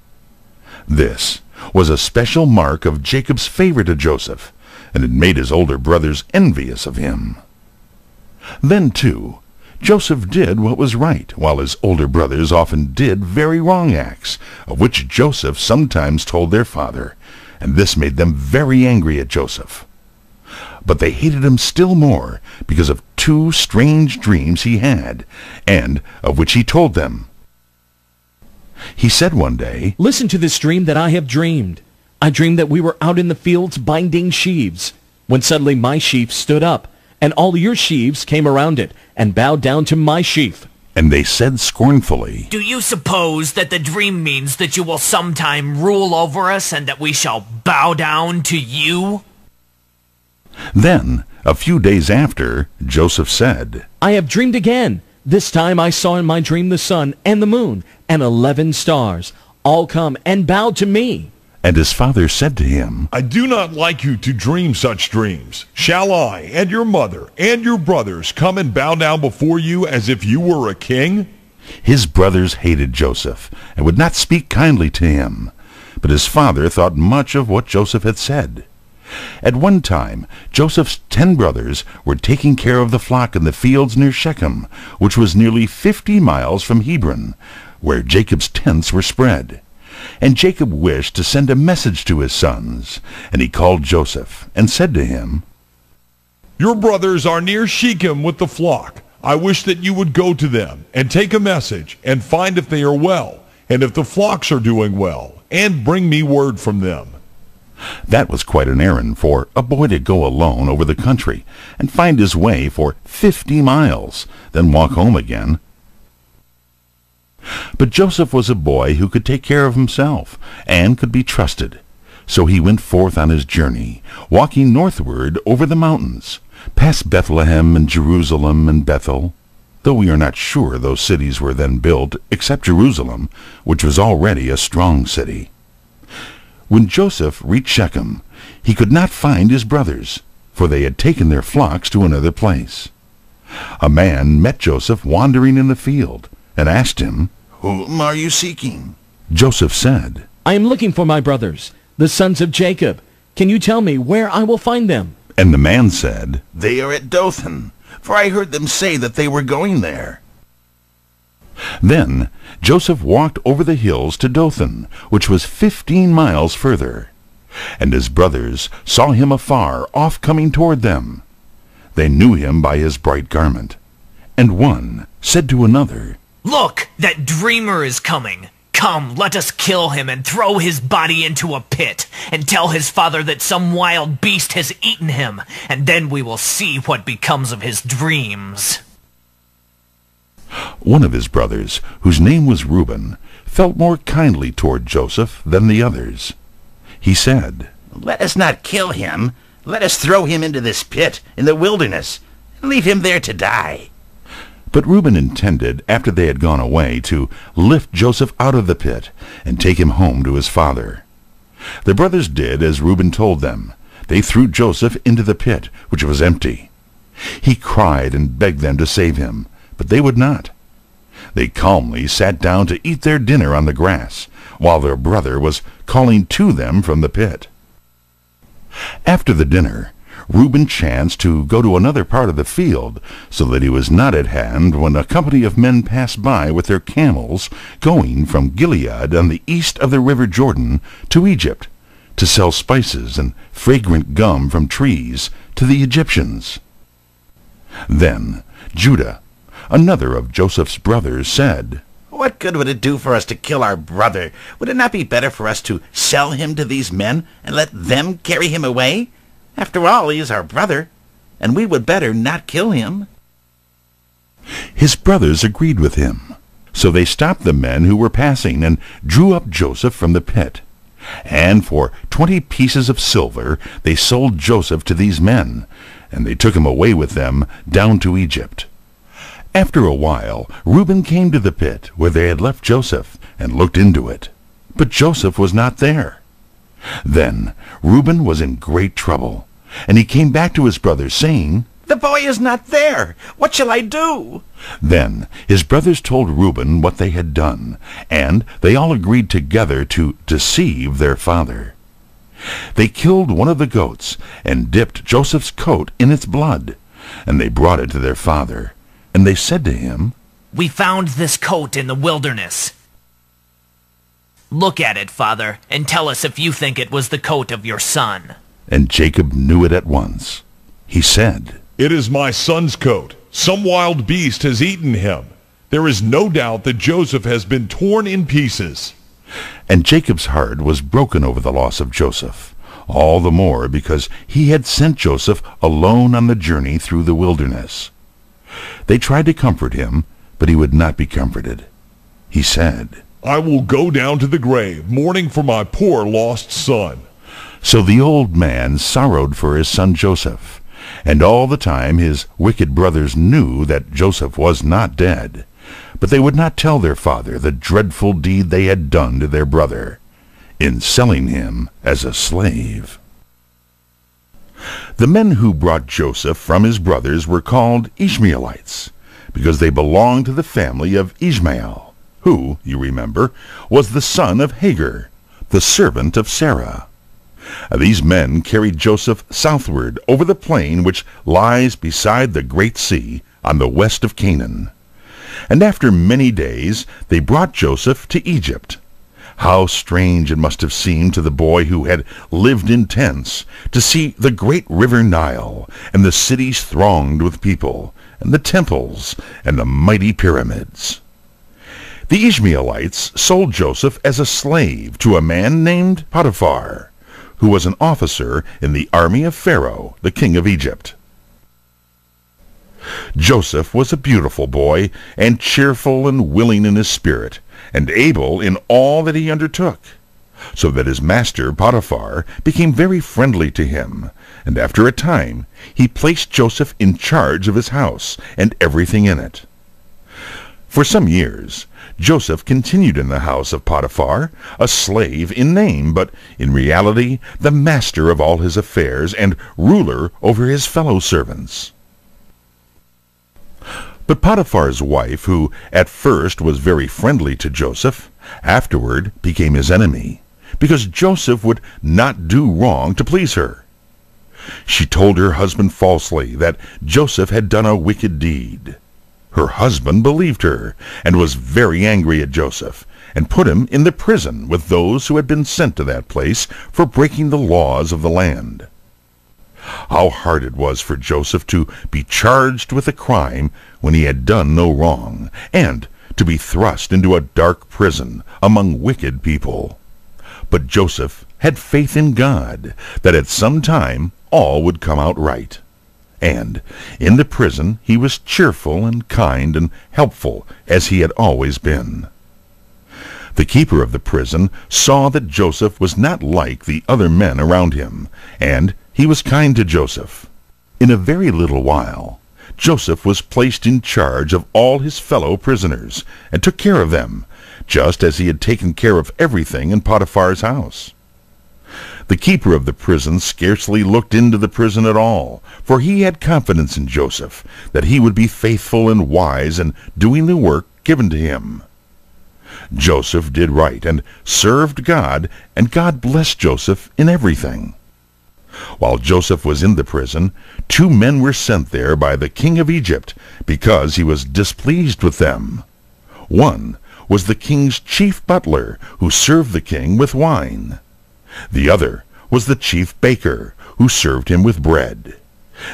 This was a special mark of Jacob's favor to Joseph, and it made his older brothers envious of him. Then, too, Joseph did what was right, while his older brothers often did very wrong acts, of which Joseph sometimes told their father, and this made them very angry at Joseph. But they hated him still more because of 2 strange dreams he had, and of which he told them. He said one day, Listen to this dream that I have dreamed. I dreamed that we were out in the fields binding sheaves, when suddenly my sheaf stood up, and all your sheaves came around it, and bowed down to my sheaf. And they said scornfully, Do you suppose that the dream means that you will sometime rule over us, and that we shall bow down to you? Then, a few days after, Joseph said, I have dreamed again. This time I saw in my dream the sun and the moon and 11 stars, all come and bow to me. And his father said to him, I do not like you to dream such dreams. Shall I and your mother and your brothers come and bow down before you as if you were a king? His brothers hated Joseph and would not speak kindly to him. But his father thought much of what Joseph had said. At one time, Joseph's 10 brothers were taking care of the flock in the fields near Shechem, which was nearly 50 miles from Hebron, where Jacob's tents were spread. And Jacob wished to send a message to his sons, and he called Joseph and said to him, Your brothers are near Shechem with the flock. I wish that you would go to them and take a message and find if they are well, and if the flocks are doing well, and bring me word from them. That was quite an errand for a boy to go alone over the country and find his way for 50 miles, then walk home again. But Joseph was a boy who could take care of himself and could be trusted. So he went forth on his journey, walking northward over the mountains, past Bethlehem and Jerusalem and Bethel, though we are not sure those cities were then built, except Jerusalem, which was already a strong city. When Joseph reached Shechem, he could not find his brothers, for they had taken their flocks to another place. A man met Joseph wandering in the field, and asked him, Whom are you seeking? Joseph said, I am looking for my brothers, the sons of Jacob. Can you tell me where I will find them? And the man said, They are at Dothan, for I heard them say that they were going there. Then Joseph walked over the hills to Dothan, which was 15 miles further. And his brothers saw him afar off coming toward them. They knew him by his bright garment. And one said to another, Look, that dreamer is coming. Come, let us kill him and throw his body into a pit, and tell his father that some wild beast has eaten him, and then we will see what becomes of his dreams. One of his brothers, whose name was Reuben, felt more kindly toward Joseph than the others. He said, Let us not kill him. Let us throw him into this pit in the wilderness, and leave him there to die. But Reuben intended, after they had gone away, to lift Joseph out of the pit and take him home to his father. The brothers did as Reuben told them. They threw Joseph into the pit, which was empty. He cried and begged them to save him, but they would not. They calmly sat down to eat their dinner on the grass, while their brother was calling to them from the pit. After the dinner, Reuben chanced to go to another part of the field, so that he was not at hand when a company of men passed by with their camels, going from Gilead on the east of the river Jordan to Egypt, to sell spices and fragrant gum from trees to the Egyptians. Then Judah, another of Joseph's brothers, said, What good would it do for us to kill our brother? Would it not be better for us to sell him to these men and let them carry him away? After all, he is our brother, and we would better not kill him. His brothers agreed with him. So they stopped the men who were passing and drew up Joseph from the pit. And for 20 pieces of silver they sold Joseph to these men, and they took him away with them down to Egypt. After a while, Reuben came to the pit where they had left Joseph and looked into it. But Joseph was not there. Then Reuben was in great trouble, and he came back to his brothers, saying, The boy is not there. What shall I do? Then his brothers told Reuben what they had done, and they all agreed together to deceive their father. They killed one of the goats and dipped Joseph's coat in its blood, and they brought it to their father. And they said to him, We found this coat in the wilderness. Look at it, father, and tell us if you think it was the coat of your son. And Jacob knew it at once. He said, It is my son's coat. Some wild beast has eaten him. There is no doubt that Joseph has been torn in pieces. And Jacob's heart was broken over the loss of Joseph, all the more because he had sent Joseph alone on the journey through the wilderness. They tried to comfort him, but he would not be comforted. He said, I will go down to the grave, mourning for my poor lost son. So the old man sorrowed for his son Joseph, and all the time his wicked brothers knew that Joseph was not dead. But they would not tell their father the dreadful deed they had done to their brother. in selling him as a slave. The men who brought Joseph from his brothers were called Ishmaelites, because they belonged to the family of Ishmael, who, you remember, was the son of Hagar, the servant of Sarah. These men carried Joseph southward over the plain which lies beside the great sea on the west of Canaan. And after many days they brought Joseph to Egypt. How strange it must have seemed to the boy who had lived in tents to see the great river Nile, and the cities thronged with people, and the temples, and the mighty pyramids. The Ishmaelites sold Joseph as a slave to a man named Potiphar, who was an officer in the army of Pharaoh, the king of Egypt. Joseph was a beautiful boy, and cheerful and willing in his spirit, and able in all that he undertook, so that his master Potiphar became very friendly to him, and after a time he placed Joseph in charge of his house and everything in it. For some years Joseph continued in the house of Potiphar, a slave in name, but in reality the master of all his affairs and ruler over his fellow servants. But Potiphar's wife, who at first was very friendly to Joseph, afterward became his enemy, because Joseph would not do wrong to please her. She told her husband falsely that Joseph had done a wicked deed. Her husband believed her, and was very angry at Joseph, and put him in the prison with those who had been sent to that place for breaking the laws of the land. How hard it was for Joseph to be charged with a crime when he had done no wrong, and to be thrust into a dark prison among wicked people. But Joseph had faith in God that at some time all would come out right. And in the prison he was cheerful and kind and helpful, as he had always been. The keeper of the prison saw that Joseph was not like the other men around him, and he was kind to Joseph. In a very little while, Joseph was placed in charge of all his fellow prisoners, and took care of them, just as he had taken care of everything in Potiphar's house. The keeper of the prison scarcely looked into the prison at all, for he had confidence in Joseph, that he would be faithful and wise in doing the work given to him. Joseph did right and served God, and God blessed Joseph in everything. While Joseph was in the prison, 2 men were sent there by the king of Egypt, because he was displeased with them. One was the king's chief butler, who served the king with wine. The other was the chief baker, who served him with bread.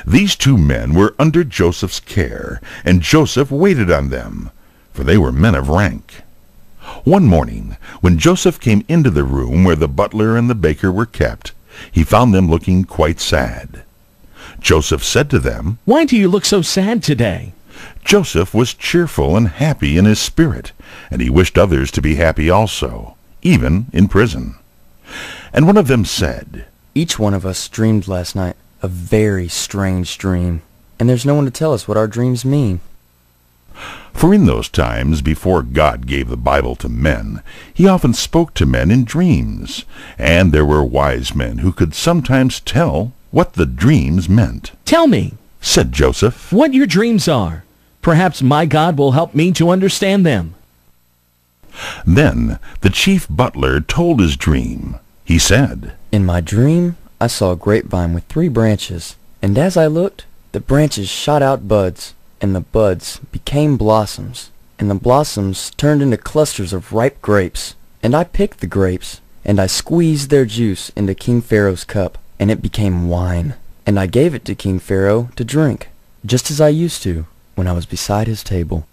These 2 men were under Joseph's care, and Joseph waited on them, for they were men of rank. One morning, when Joseph came into the room where the butler and the baker were kept, he found them looking quite sad. Joseph said to them, "Why do you look so sad today?" Joseph was cheerful and happy in his spirit, and he wished others to be happy also, even in prison. And one of them said, "Each one of us dreamed last night a very strange dream, and there's no one to tell us what our dreams mean." For in those times, before God gave the Bible to men, he often spoke to men in dreams, and there were wise men who could sometimes tell what the dreams meant. "Tell me," said Joseph, "what your dreams are. Perhaps my God will help me to understand them." Then the chief butler told his dream. He said, "In my dream, I saw a grapevine with 3 branches, and as I looked, the branches shot out buds, and the buds became blossoms, and the blossoms turned into clusters of ripe grapes. And I picked the grapes, and I squeezed their juice into King Pharaoh's cup, and it became wine. And I gave it to King Pharaoh to drink, just as I used to when I was beside his table."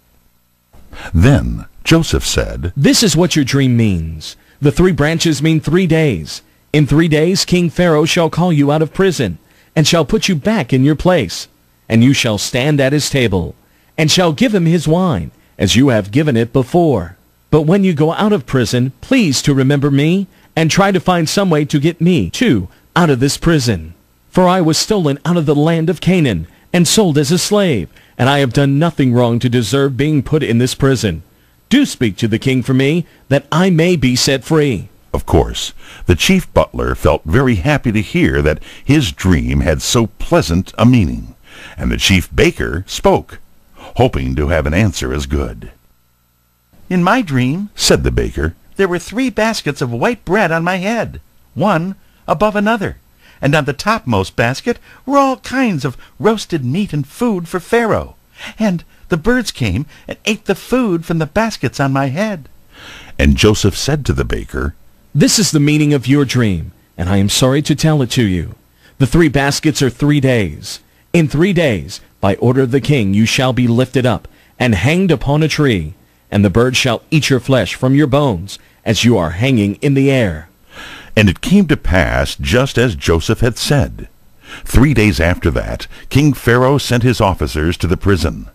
Then Joseph said, "This is what your dream means. The 3 branches mean 3 days. In 3 days King Pharaoh shall call you out of prison, and shall put you back in your place. And you shall stand at his table, and shall give him his wine, as you have given it before. But when you go out of prison, please to remember me, and try to find some way to get me, too, out of this prison. For I was stolen out of the land of Canaan, and sold as a slave, and I have done nothing wrong to deserve being put in this prison. Do speak to the king for me, that I may be set free." Of course, the chief butler felt very happy to hear that his dream had so pleasant a meaning, and the chief baker spoke, hoping to have an answer as good. "In my dream," said the baker, "there were 3 baskets of white bread on my head, one above another, and on the topmost basket were all kinds of roasted meat and food for Pharaoh, and the birds came and ate the food from the baskets on my head." And Joseph said to the baker, "This is the meaning of your dream, and I am sorry to tell it to you. The 3 baskets are 3 days. In 3 days, by order of the king, you shall be lifted up and hanged upon a tree, and the birds shall eat your flesh from your bones as you are hanging in the air." And it came to pass just as Joseph had said. 3 days after that, King Pharaoh sent his officers to the prison.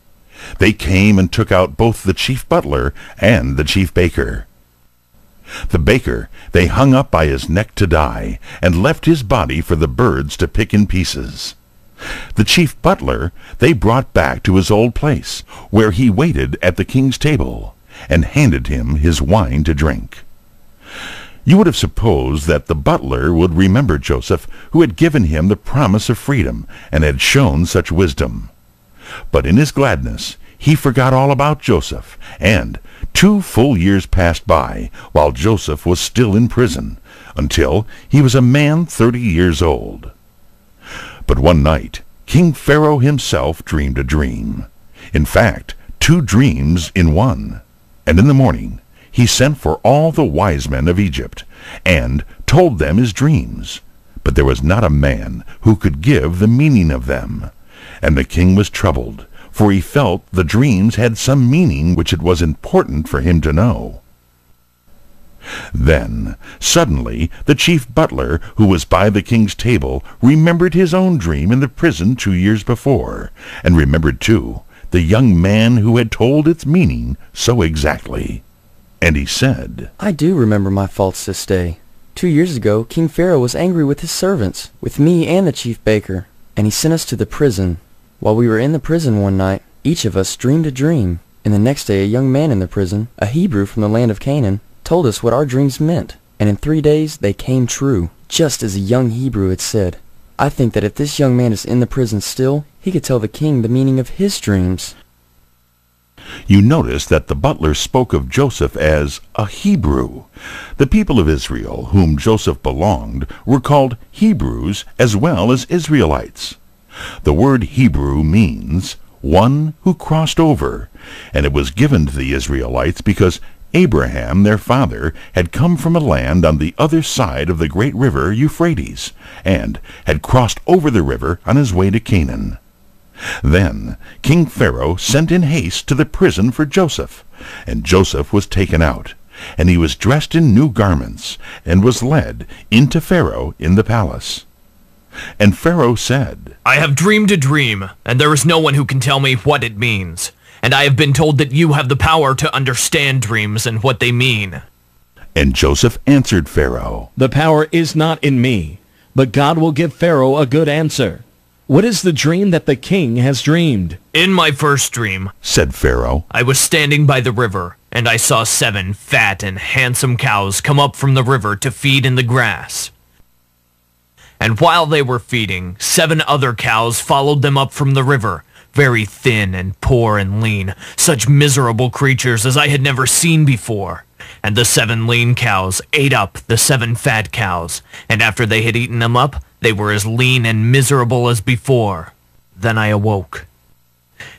They came and took out both the chief butler and the chief baker. The baker they hung up by his neck to die, and left his body for the birds to pick in pieces. The chief butler they brought back to his old place, where he waited at the king's table, and handed him his wine to drink. You would have supposed that the butler would remember Joseph, who had given him the promise of freedom, and had shown such wisdom. But in his gladness he forgot all about Joseph, and 2 full years passed by while Joseph was still in prison, until he was a man 30 years old. But one night King Pharaoh himself dreamed a dream. In fact, 2 dreams in one. And in the morning he sent for all the wise men of Egypt, and told them his dreams. But there was not a man who could give the meaning of them. And the king was troubled, for he felt the dreams had some meaning which it was important for him to know. Then, suddenly, the chief butler, who was by the king's table, remembered his own dream in the prison 2 years before, and remembered, too, the young man who had told its meaning so exactly. And he said, "I do remember my faults this day. 2 years ago, King Pharaoh was angry with his servants, with me and the chief baker, and he sent us to the prison. While we were in the prison one night, each of us dreamed a dream, and the next day a young man in the prison, a Hebrew from the land of Canaan, told us what our dreams meant, and in 3 days they came true, just as a young Hebrew had said. I think that if this young man is in the prison still, he could tell the king the meaning of his dreams." You notice that the butler spoke of Joseph as a Hebrew. The people of Israel, whom Joseph belonged, were called Hebrews as well as Israelites. The word Hebrew means one who crossed over, and it was given to the Israelites because Abraham, their father, had come from a land on the other side of the great river Euphrates, and had crossed over the river on his way to Canaan. Then King Pharaoh sent in haste to the prison for Joseph, and Joseph was taken out, and he was dressed in new garments, and was led into Pharaoh in the palace. And Pharaoh said, "I have dreamed a dream, and there is no one who can tell me what it means. And I have been told that you have the power to understand dreams and what they mean." And Joseph answered Pharaoh, "The power is not in me, but God will give Pharaoh a good answer. What is the dream that the king has dreamed?" "In my first dream," said Pharaoh, "I was standing by the river, and I saw 7 fat and handsome cows come up from the river to feed in the grass. And while they were feeding, 7 other cows followed them up from the river, very thin and poor and lean, such miserable creatures as I had never seen before. And the 7 lean cows ate up the 7 fat cows, and after they had eaten them up, they were as lean and miserable as before. Then I awoke.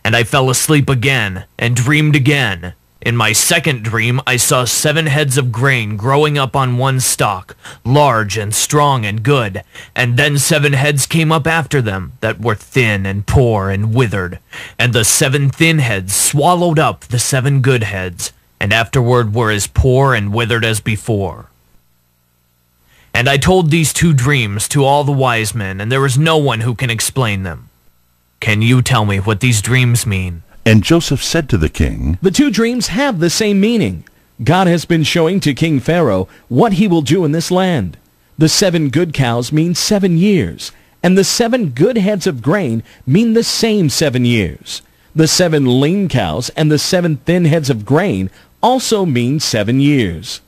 And I fell asleep again, and dreamed again. In my second dream, I saw 7 heads of grain growing up on one stalk, large and strong and good, and then 7 heads came up after them, that were thin and poor and withered, and the 7 thin heads swallowed up the 7 good heads, and afterward were as poor and withered as before. And I told these 2 dreams to all the wise men, and there is no one who can explain them. Can you tell me what these dreams mean?" And Joseph said to the king, "The 2 dreams have the same meaning. God has been showing to King Pharaoh what he will do in this land. The 7 good cows mean 7 years, and the 7 good heads of grain mean the same 7 years. The 7 lean cows and the 7 thin heads of grain also mean 7 years.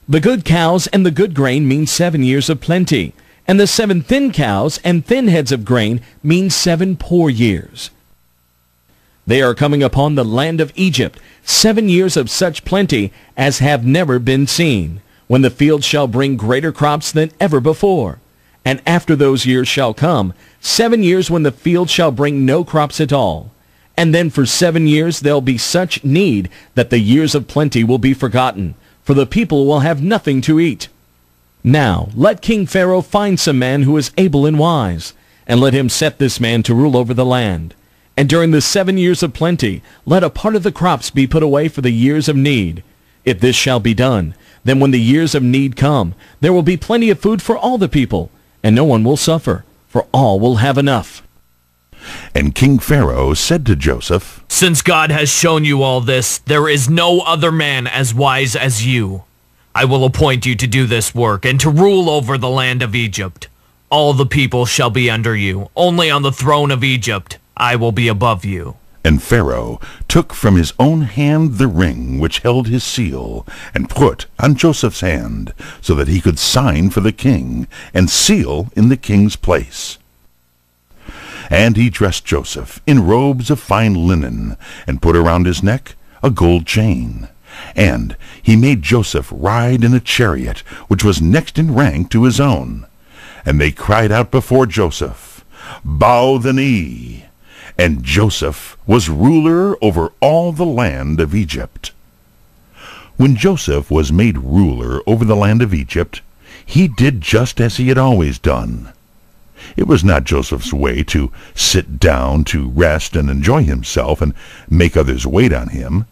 The good cows and the good grain mean 7 years of plenty, and the 7 thin cows and thin heads of grain mean 7 poor years. They are coming upon the land of Egypt, 7 years of such plenty as have never been seen, when the fields shall bring greater crops than ever before. And after those years shall come 7 years when the field shall bring no crops at all. And then for 7 years there'll be such need that the years of plenty will be forgotten, for the people will have nothing to eat. Now let King Pharaoh find some man who is able and wise, and let him set this man to rule over the land. And during the 7 years of plenty, let a part of the crops be put away for the years of need. If this shall be done, then when the years of need come, there will be plenty of food for all the people, and no one will suffer, for all will have enough. And King Pharaoh said to Joseph, Since God has shown you all this, there is no other man as wise as you. I will appoint you to do this work and to rule over the land of Egypt. All the people shall be under you. Only on the throne of Egypt I will be above you. And Pharaoh took from his own hand the ring which held his seal, and put on Joseph's hand, so that he could sign for the king, and seal in the king's place. And he dressed Joseph in robes of fine linen, and put around his neck a gold chain. And he made Joseph ride in a chariot, which was next in rank to his own. And they cried out before Joseph, Bow the knee! And Joseph was ruler over all the land of Egypt. When Joseph was made ruler over the land of Egypt, he did just as he had always done. It was not Joseph's way to sit down to rest and enjoy himself and make others wait on him.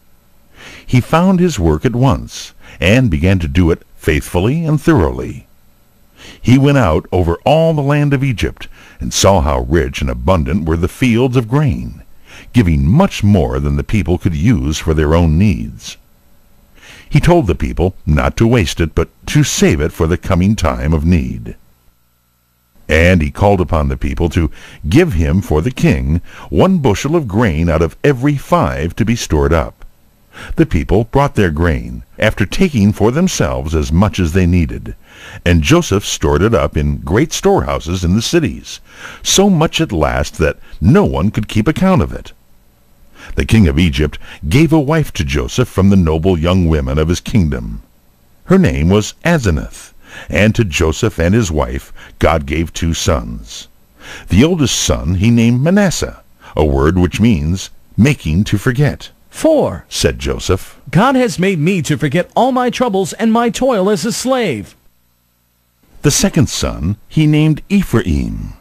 He found his work at once, and began to do it faithfully and thoroughly. He went out over all the land of Egypt, and saw how rich and abundant were the fields of grain, giving much more than the people could use for their own needs. He told the people not to waste it, but to save it for the coming time of need. And he called upon the people to give him for the king 1 bushel of grain out of every 5 to be stored up. The people brought their grain, after taking for themselves as much as they needed, and Joseph stored it up in great storehouses in the cities, so much at last that no one could keep account of it. The king of Egypt gave a wife to Joseph from the noble young women of his kingdom. Her name was Asenath, and to Joseph and his wife God gave 2 sons. The oldest son he named Manasseh, a word which means making to forget. For, said Joseph, God has made me to forget all my troubles and my toil as a slave. The second son he named Ephraim,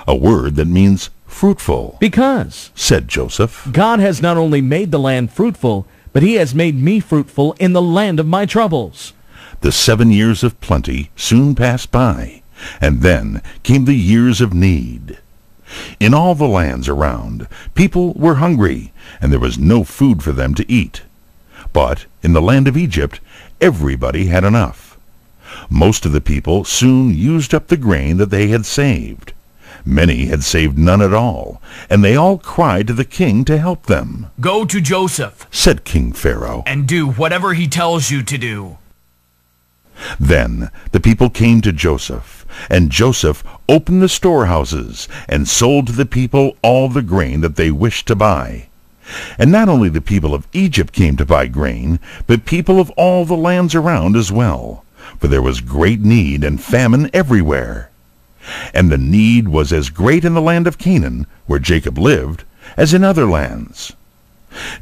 a word that means fruitful. Because, said Joseph, God has not only made the land fruitful, but he has made me fruitful in the land of my troubles. The 7 years of plenty soon passed by, and then came the years of need. In all the lands around, people were hungry, and there was no food for them to eat. But in the land of Egypt, everybody had enough. Most of the people soon used up the grain that they had saved. Many had saved none at all, and they all cried to the king to help them. Go to Joseph, said King Pharaoh, and do whatever he tells you to do. Then the people came to Joseph, and Joseph opened the storehouses and sold to the people all the grain that they wished to buy. And not only the people of Egypt came to buy grain, but people of all the lands around as well, for there was great need and famine everywhere. And the need was as great in the land of Canaan, where Jacob lived, as in other lands.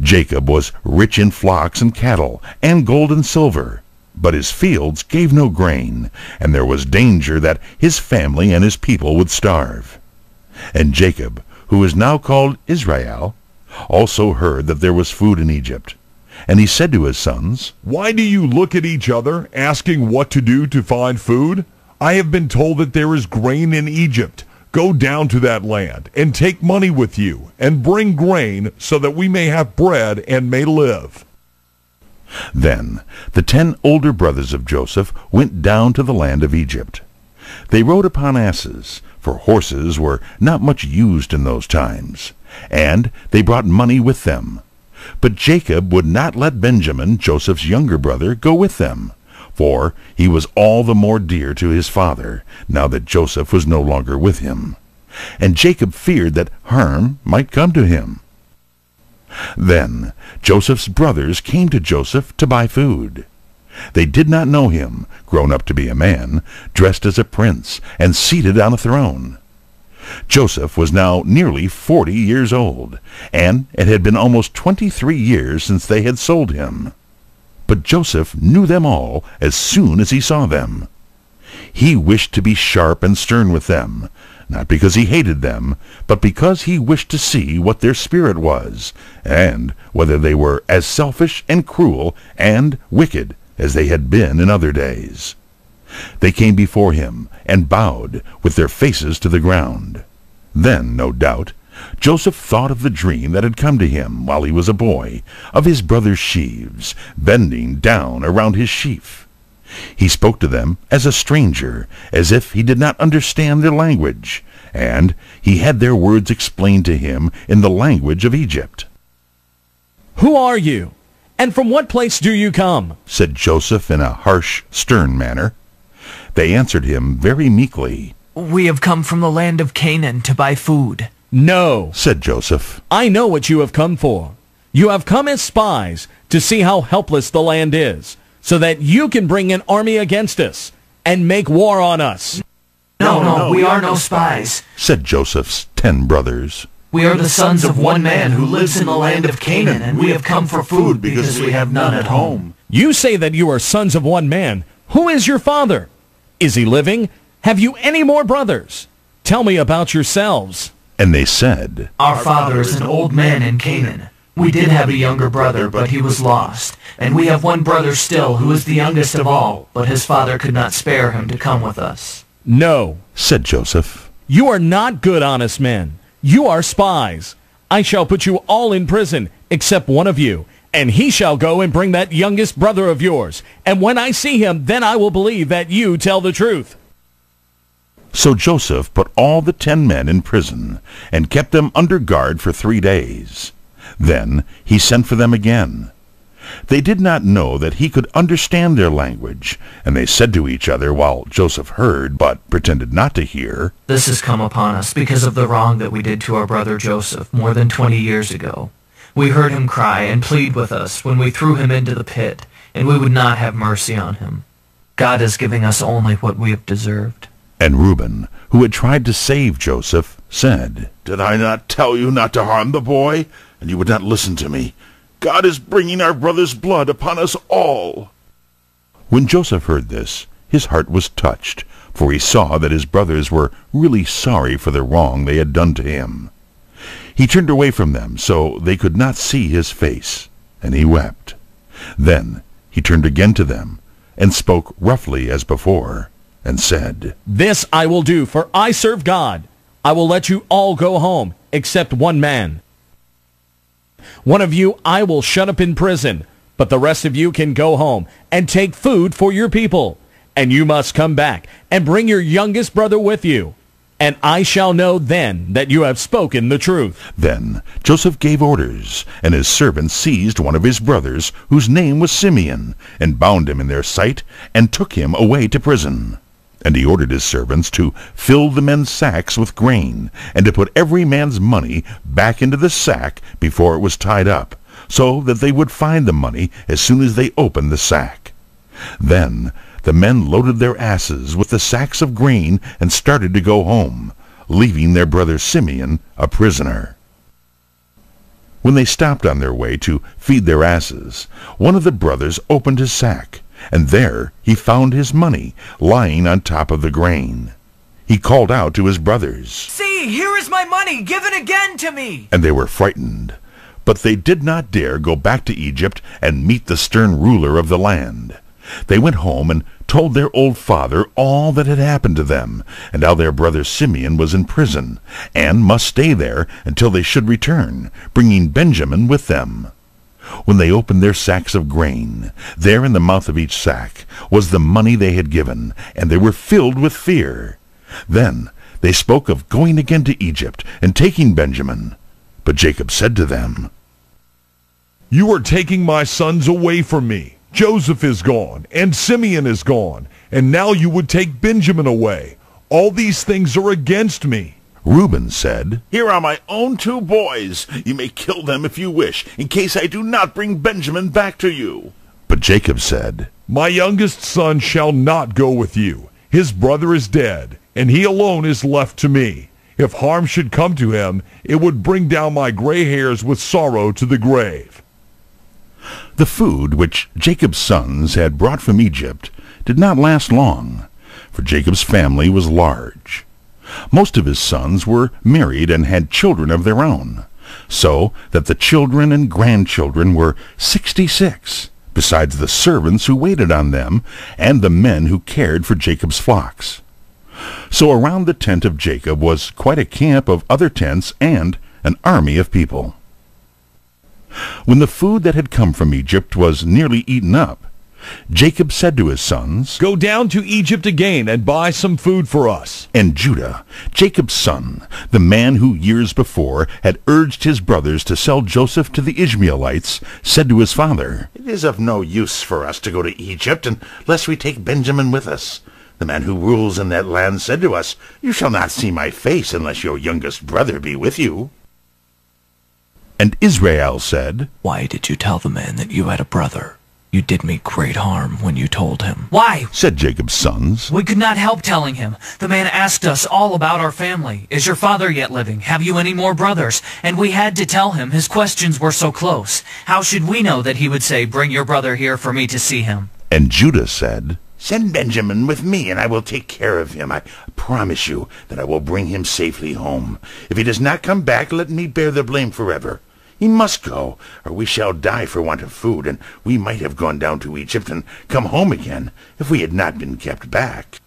Jacob was rich in flocks and cattle, and gold and silver, but his fields gave no grain, and there was danger that his family and his people would starve. And Jacob, who is now called Israel, also heard that there was food in Egypt. And he said to his sons, Why do you look at each other, asking what to do to find food? I have been told that there is grain in Egypt. Go down to that land, and take money with you, and bring grain, so that we may have bread and may live. Then the 10 older brothers of Joseph went down to the land of Egypt. They rode upon asses, for horses were not much used in those times, and they brought money with them. But Jacob would not let Benjamin, Joseph's younger brother, go with them, for he was all the more dear to his father, now that Joseph was no longer with him. And Jacob feared that harm might come to him. Then Joseph's brothers came to Joseph to buy food. They did not know him, grown up to be a man, dressed as a prince, and seated on a throne. Joseph was now nearly 40 years old, and it had been almost 23 years since they had sold him. But Joseph knew them all as soon as he saw them. He wished to be sharp and stern with them, not because he hated them, but because he wished to see what their spirit was, and whether they were as selfish and cruel and wicked as they had been in other days. They came before him and bowed with their faces to the ground. Then, no doubt, Joseph thought of the dream that had come to him while he was a boy, of his brother's sheaves bending down around his sheaf. He spoke to them as a stranger, as if he did not understand their language, and he had their words explained to him in the language of Egypt. "Who are you, and from what place do you come?" said Joseph in a harsh, stern manner. They answered him very meekly. "We have come from the land of Canaan to buy food." "No," said Joseph. "I know what you have come for. You have come as spies to see how helpless the land is, so that you can bring an army against us and make war on us." No, we are no spies, said Joseph's 10 brothers. "We are the sons of one man who lives in the land of Canaan, and we have come for food because we have none at home." "You say that you are sons of one man. Who is your father? Is he living? Have you any more brothers? Tell me about yourselves." And they said, "Our father is an old man in Canaan. We did have a younger brother, but he was lost. And we have one brother still, who is the youngest of all, but his father could not spare him to come with us." "No," said Joseph. "You are not good, honest men. You are spies. I shall put you all in prison, except one of you, and he shall go and bring that youngest brother of yours. And when I see him, then I will believe that you tell the truth." So Joseph put all the 10 men in prison, and kept them under guard for 3 days. Then he sent for them again. They did not know that he could understand their language, and they said to each other while Joseph heard, but pretended not to hear, "This has come upon us because of the wrong that we did to our brother Joseph more than 20 years ago. We heard him cry and plead with us when we threw him into the pit, and we would not have mercy on him. God is giving us only what we have deserved." And Reuben, who had tried to save Joseph, said, "Did I not tell you not to harm the boy? And you would not listen to me. God is bringing our brother's blood upon us all." When Joseph heard this, his heart was touched, for he saw that his brothers were really sorry for the wrong they had done to him. He turned away from them so they could not see his face, and he wept. Then he turned again to them, and spoke roughly as before, and said, "This I will do, for I serve God. I will let you all go home, except one man. One of you I will shut up in prison, but the rest of you can go home and take food for your people. And you must come back and bring your youngest brother with you. And I shall know then that you have spoken the truth." Then Joseph gave orders, and his servants seized one of his brothers, whose name was Simeon, and bound him in their sight, and took him away to prison. And he ordered his servants to fill the men's sacks with grain, and to put every man's money back into the sack before it was tied up, so that they would find the money as soon as they opened the sack. Then the men loaded their asses with the sacks of grain and started to go home, leaving their brother Simeon a prisoner. When they stopped on their way to feed their asses, one of the brothers opened his sack, and there he found his money lying on top of the grain. He called out to his brothers, "See, here is my money! Give it again to me!" And they were frightened. But they did not dare go back to Egypt and meet the stern ruler of the land. They went home and told their old father all that had happened to them, and how their brother Simeon was in prison, and must stay there until they should return, bringing Benjamin with them. When they opened their sacks of grain, there in the mouth of each sack was the money they had given, and they were filled with fear. Then they spoke of going again to Egypt and taking Benjamin. But Jacob said to them, "You are taking my sons away from me. Joseph is gone, and Simeon is gone, and now you would take Benjamin away. All these things are against me. Reuben said, Here are my own 2 boys. You may kill them if you wish, in case I do not bring Benjamin back to you. But Jacob said, My youngest son shall not go with you. His brother is dead, and he alone is left to me. If harm should come to him, it would bring down my gray hairs with sorrow to the grave. The food which Jacob's sons had brought from Egypt did not last long, for Jacob's family was large. Most of his sons were married and had children of their own, so that the children and grandchildren were 66, besides the servants who waited on them and the men who cared for Jacob's flocks. So around the tent of Jacob was quite a camp of other tents and an army of people. When the food that had come from Egypt was nearly eaten up, Jacob said to his sons, Go down to Egypt again and buy some food for us. And Judah, Jacob's son, the man who years before had urged his brothers to sell Joseph to the Ishmaelites, said to his father, It is of no use for us to go to Egypt unless we take Benjamin with us. The man who rules in that land said to us, You shall not see my face unless your youngest brother be with you. And Israel said, Why did you tell the man that you had a brother? You did me great harm when you told him. Why? said Jacob's sons. We could not help telling him. The man asked us all about our family. Is your father yet living? Have you any more brothers? And we had to tell him. His questions were so close. How should we know that he would say, Bring your brother here for me to see him? And Judah said, Send Benjamin with me, and I will take care of him. I promise you that I will bring him safely home. If he does not come back, let me bear the blame forever. He must go, or we shall die for want of food, and we might have gone down to Egypt and come home again if we had not been kept back.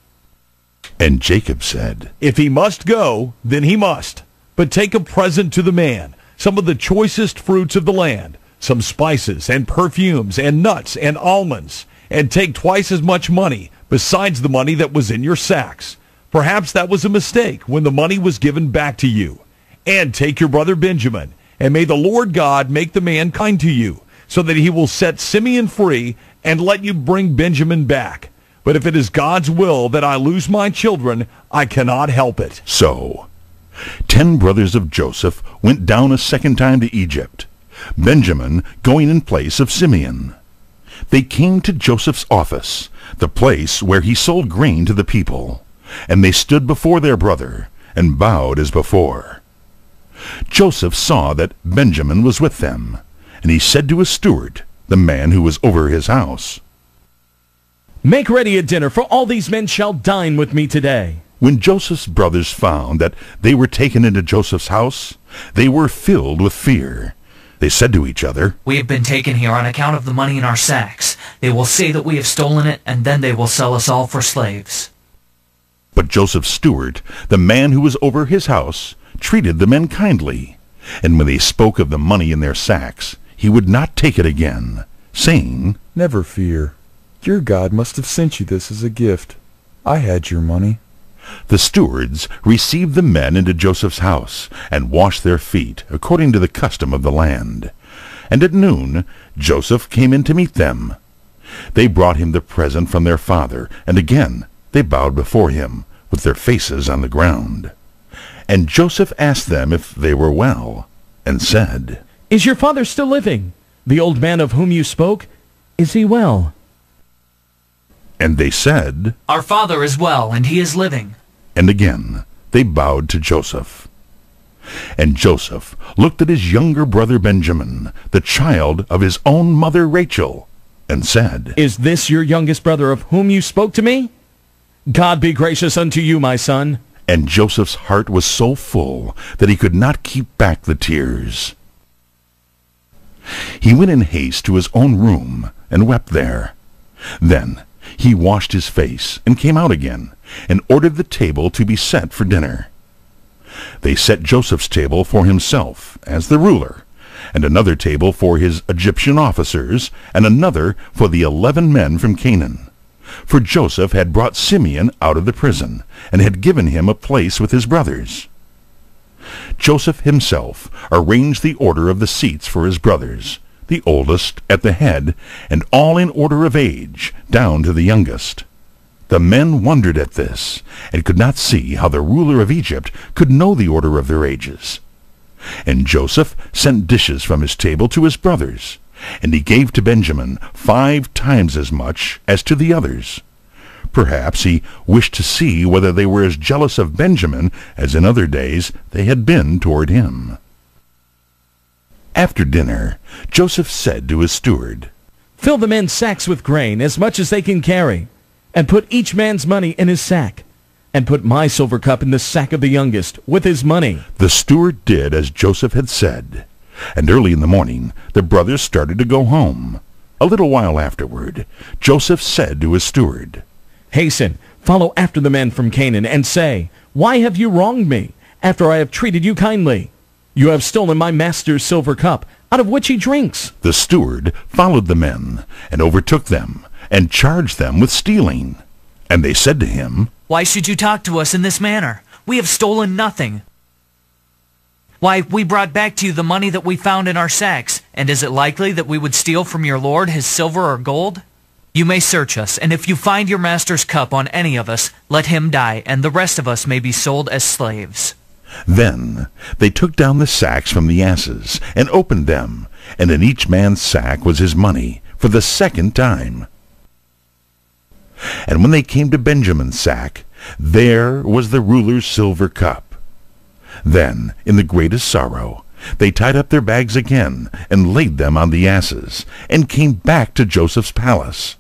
And Jacob said, If he must go, then he must. But take a present to the man, some of the choicest fruits of the land, some spices and perfumes and nuts and almonds, and take twice as much money besides the money that was in your sacks. Perhaps that was a mistake when the money was given back to you. And take your brother Benjamin, and may the Lord God make the man kind to you, so that he will set Simeon free and let you bring Benjamin back. But if it is God's will that I lose my children, I cannot help it. So 10 brothers of Joseph went down a second time to Egypt, Benjamin going in place of Simeon. They came to Joseph's office, the place where he sold grain to the people, and they stood before their brother and bowed as before. Joseph saw that Benjamin was with them, and he said to his steward, the man who was over his house, Make ready a dinner, for all these men shall dine with me today. When Joseph's brothers found that they were taken into Joseph's house, they were filled with fear. They said to each other, We have been taken here on account of the money in our sacks. They will say that we have stolen it, and then they will sell us all for slaves. But Joseph's steward, the man who was over his house, treated the men kindly, and when they spoke of the money in their sacks, he would not take it again, saying, Never fear. Your God must have sent you this as a gift. I had your money. The stewards received the men into Joseph's house, and washed their feet, according to the custom of the land. And at noon Joseph came in to meet them. They brought him the present from their father, and again they bowed before him, with their faces on the ground. And Joseph asked them if they were well, and said, Is your father still living? The old man of whom you spoke, is he well? And they said, Our father is well, and he is living. And again they bowed to Joseph. And Joseph looked at his younger brother Benjamin, the child of his own mother Rachel, and said, Is this your youngest brother of whom you spoke to me? God be gracious unto you, my son. And Joseph's heart was so full that he could not keep back the tears. He went in haste to his own room and wept there. Then he washed his face and came out again, and ordered the table to be set for dinner. They set Joseph's table for himself as the ruler, and another table for his Egyptian officers, and another for the 11 men from Canaan. For Joseph had brought Simeon out of the prison, and had given him a place with his brothers. Joseph himself arranged the order of the seats for his brothers, the oldest at the head, and all in order of age, down to the youngest. The men wondered at this, and could not see how the ruler of Egypt could know the order of their ages. And Joseph sent dishes from his table to his brothers, and he gave to Benjamin 5 times as much as to the others. Perhaps he wished to see whether they were as jealous of Benjamin as in other days they had been toward him. After dinner, Joseph said to his steward, "Fill the men's sacks with grain, as much as they can carry, and put each man's money in his sack, and put my silver cup in the sack of the youngest, with his money." The steward did as Joseph had said, and early in the morning the brothers started to go home. A little while afterward, Joseph said to his steward, "Hasten, follow after the men from Canaan, and say, 'Why have you wronged me, after I have treated you kindly? You have stolen my master's silver cup, out of which he drinks.'" The steward followed the men, and overtook them, and charged them with stealing. And they said to him, Why should you talk to us in this manner? We have stolen nothing. Why, we brought back to you the money that we found in our sacks, and is it likely that we would steal from your lord his silver or gold? You may search us, and if you find your master's cup on any of us, let him die, and the rest of us may be sold as slaves. Then they took down the sacks from the asses, and opened them, and in each man's sack was his money, for the second time. And when they came to Benjamin's sack, there was the ruler's silver cup. Then, in the greatest sorrow, they tied up their bags again, and laid them on the asses, and came back to Joseph's palace.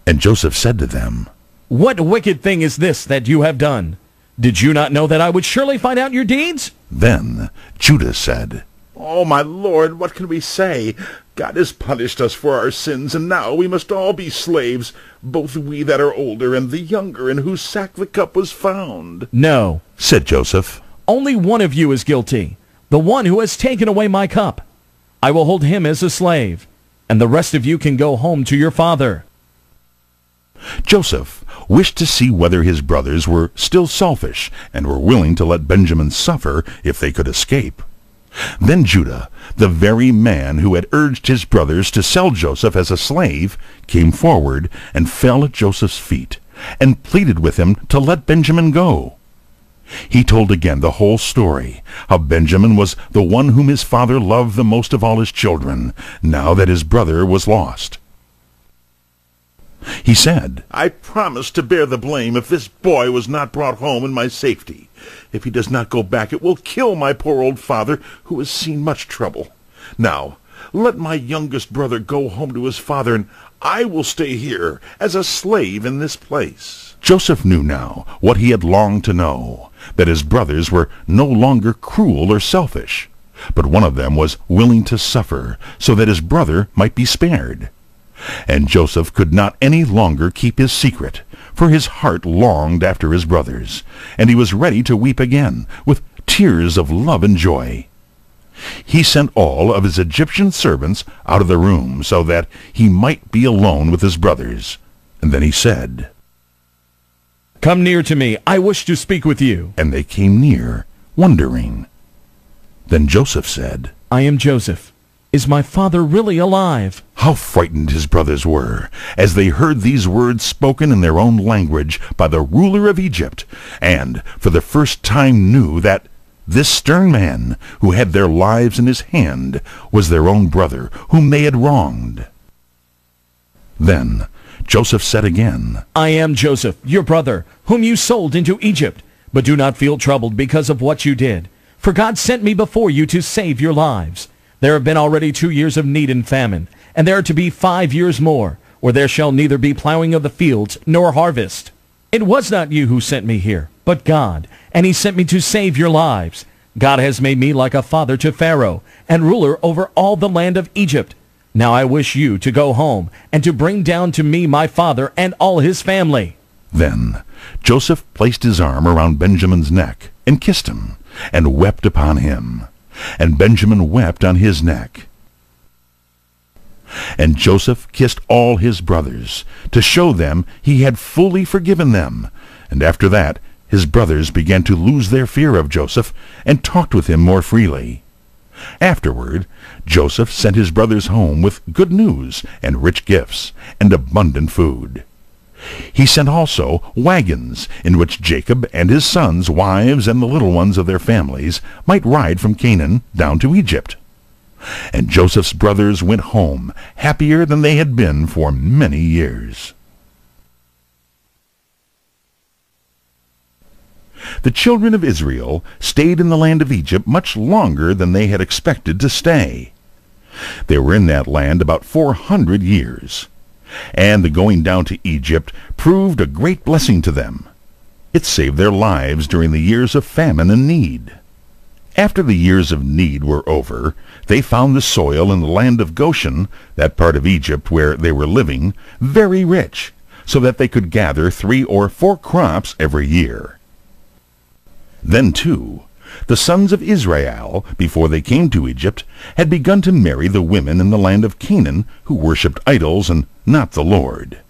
And Joseph said to them, "What wicked thing is this that you have done? Did you not know that I would surely find out your deeds?" Then Judah said, "Oh, my lord, what can we say? God has punished us for our sins, and now we must all be slaves, both we that are older and the younger, in whose sack the cup was found." "No," said Joseph, "only one of you is guilty, the one who has taken away my cup. I will hold him as a slave, and the rest of you can go home to your father." Joseph wished to see whether his brothers were still selfish, and were willing to let Benjamin suffer if they could escape. Then Judah, the very man who had urged his brothers to sell Joseph as a slave, came forward and fell at Joseph's feet, and pleaded with him to let Benjamin go. He told again the whole story, how Benjamin was the one whom his father loved the most of all his children, now that his brother was lost. He said, "I promise to bear the blame if this boy was not brought home in my safety. If he does not go back, it will kill my poor old father, who has seen much trouble. Now, let my youngest brother go home to his father, and I will stay here as a slave in this place." Joseph knew now what he had longed to know, that his brothers were no longer cruel or selfish, but one of them was willing to suffer so that his brother might be spared. And Joseph could not any longer keep his secret, for his heart longed after his brothers, and he was ready to weep again, with tears of love and joy. He sent all of his Egyptian servants out of the room, so that he might be alone with his brothers. And then he said, "Come near to me, I wish to speak with you." And they came near, wondering. Then Joseph said, "I am Joseph. Is my father really alive?" How frightened his brothers were, as they heard these words spoken in their own language by the ruler of Egypt, and for the first time knew that this stern man, who had their lives in his hand, was their own brother, whom they had wronged. Then Joseph said again, "I am Joseph, your brother, whom you sold into Egypt. But do not feel troubled because of what you did, for God sent me before you to save your lives. There have been already 2 years of need and famine, and there are to be 5 years more, or there shall neither be plowing of the fields nor harvest. It was not you who sent me here, but God, and he sent me to save your lives. God has made me like a father to Pharaoh, and ruler over all the land of Egypt. Now I wish you to go home, and to bring down to me my father and all his family." Then Joseph placed his arm around Benjamin's neck, and kissed him, and wept upon him. And Benjamin wept on his neck. And Joseph kissed all his brothers, to show them he had fully forgiven them. And after that his brothers began to lose their fear of Joseph, and talked with him more freely. Afterward, Joseph sent his brothers home with good news and rich gifts and abundant food. He sent also wagons in which Jacob and his sons, wives, and the little ones of their families might ride from Canaan down to Egypt. And Joseph's brothers went home happier than they had been for many years. The children of Israel stayed in the land of Egypt much longer than they had expected to stay. They were in that land about 400 years, and the going down to Egypt proved a great blessing to them. It saved their lives during the years of famine and need. After the years of need were over, they found the soil in the land of Goshen, that part of Egypt where they were living, very rich, so that they could gather 3 or 4 crops every year. Then, too, the sons of Israel, before they came to Egypt, had begun to marry the women in the land of Canaan who worshipped idols and not the Lord.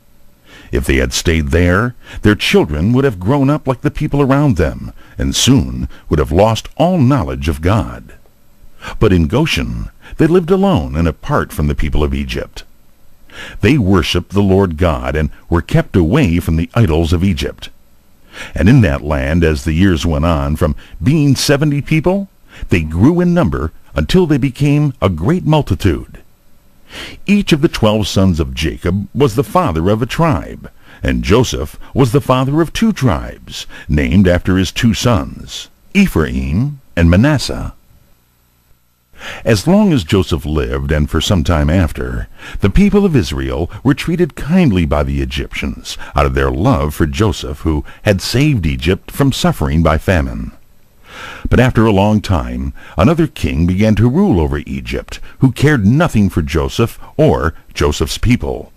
If they had stayed there, their children would have grown up like the people around them, and soon would have lost all knowledge of God. But in Goshen they lived alone and apart from the people of Egypt. They worshipped the Lord God and were kept away from the idols of Egypt. And in that land, as the years went on, from being 70 people, they grew in number until they became a great multitude. Each of the 12 sons of Jacob was the father of a tribe, and Joseph was the father of 2 tribes, named after his 2 sons, Ephraim and Manasseh. As long as Joseph lived, and for some time after, the people of Israel were treated kindly by the Egyptians out of their love for Joseph, who had saved Egypt from suffering by famine. But after a long time, another king began to rule over Egypt, who cared nothing for Joseph or Joseph's people.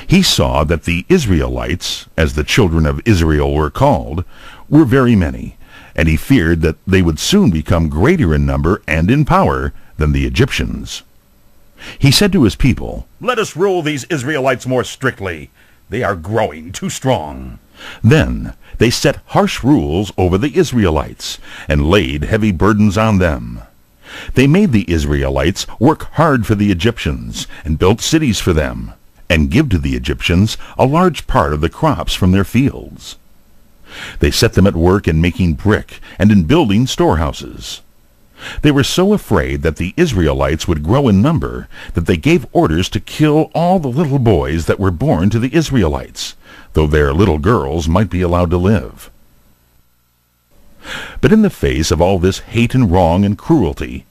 He saw that the Israelites, as the children of Israel were called, were very many, and he feared that they would soon become greater in number and in power than the Egyptians. He said to his people, "Let us rule these Israelites more strictly. They are growing too strong." Then they set harsh rules over the Israelites and laid heavy burdens on them. They made the Israelites work hard for the Egyptians and built cities for them, and give to the Egyptians a large part of the crops from their fields. They set them at work in making brick and in building storehouses. They were so afraid that the Israelites would grow in number that they gave orders to kill all the little boys that were born to the Israelites, though their little girls might be allowed to live. But in the face of all this hate and wrong and cruelty,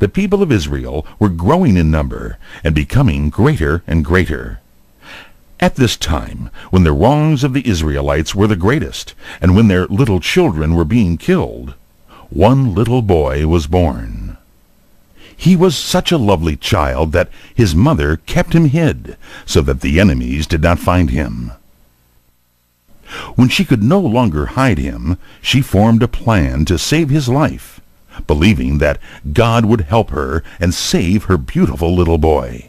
the people of Israel were growing in number and becoming greater and greater. At this time, when the wrongs of the Israelites were the greatest, and when their little children were being killed, one little boy was born. He was such a lovely child that his mother kept him hid, so that the enemies did not find him. When she could no longer hide him, she formed a plan to save his life, believing that God would help her and save her beautiful little boy.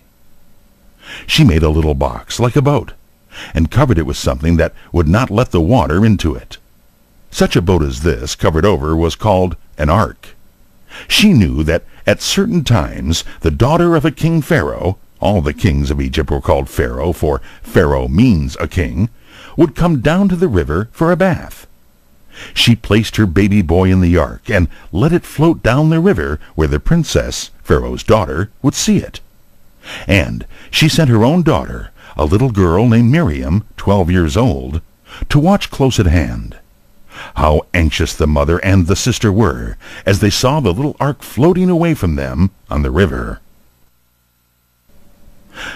She made a little box like a boat, and covered it with something that would not let the water into it. Such a boat as this, covered over, was called an ark. She knew that at certain times the daughter of a king Pharaoh, all the kings of Egypt were called Pharaoh, for Pharaoh means a king, would come down to the river for a bath. She placed her baby boy in the ark and let it float down the river where the princess, Pharaoh's daughter, would see it. And she sent her own daughter, a little girl named Miriam, 12 years old, to watch close at hand. How anxious the mother and the sister were as they saw the little ark floating away from them on the river.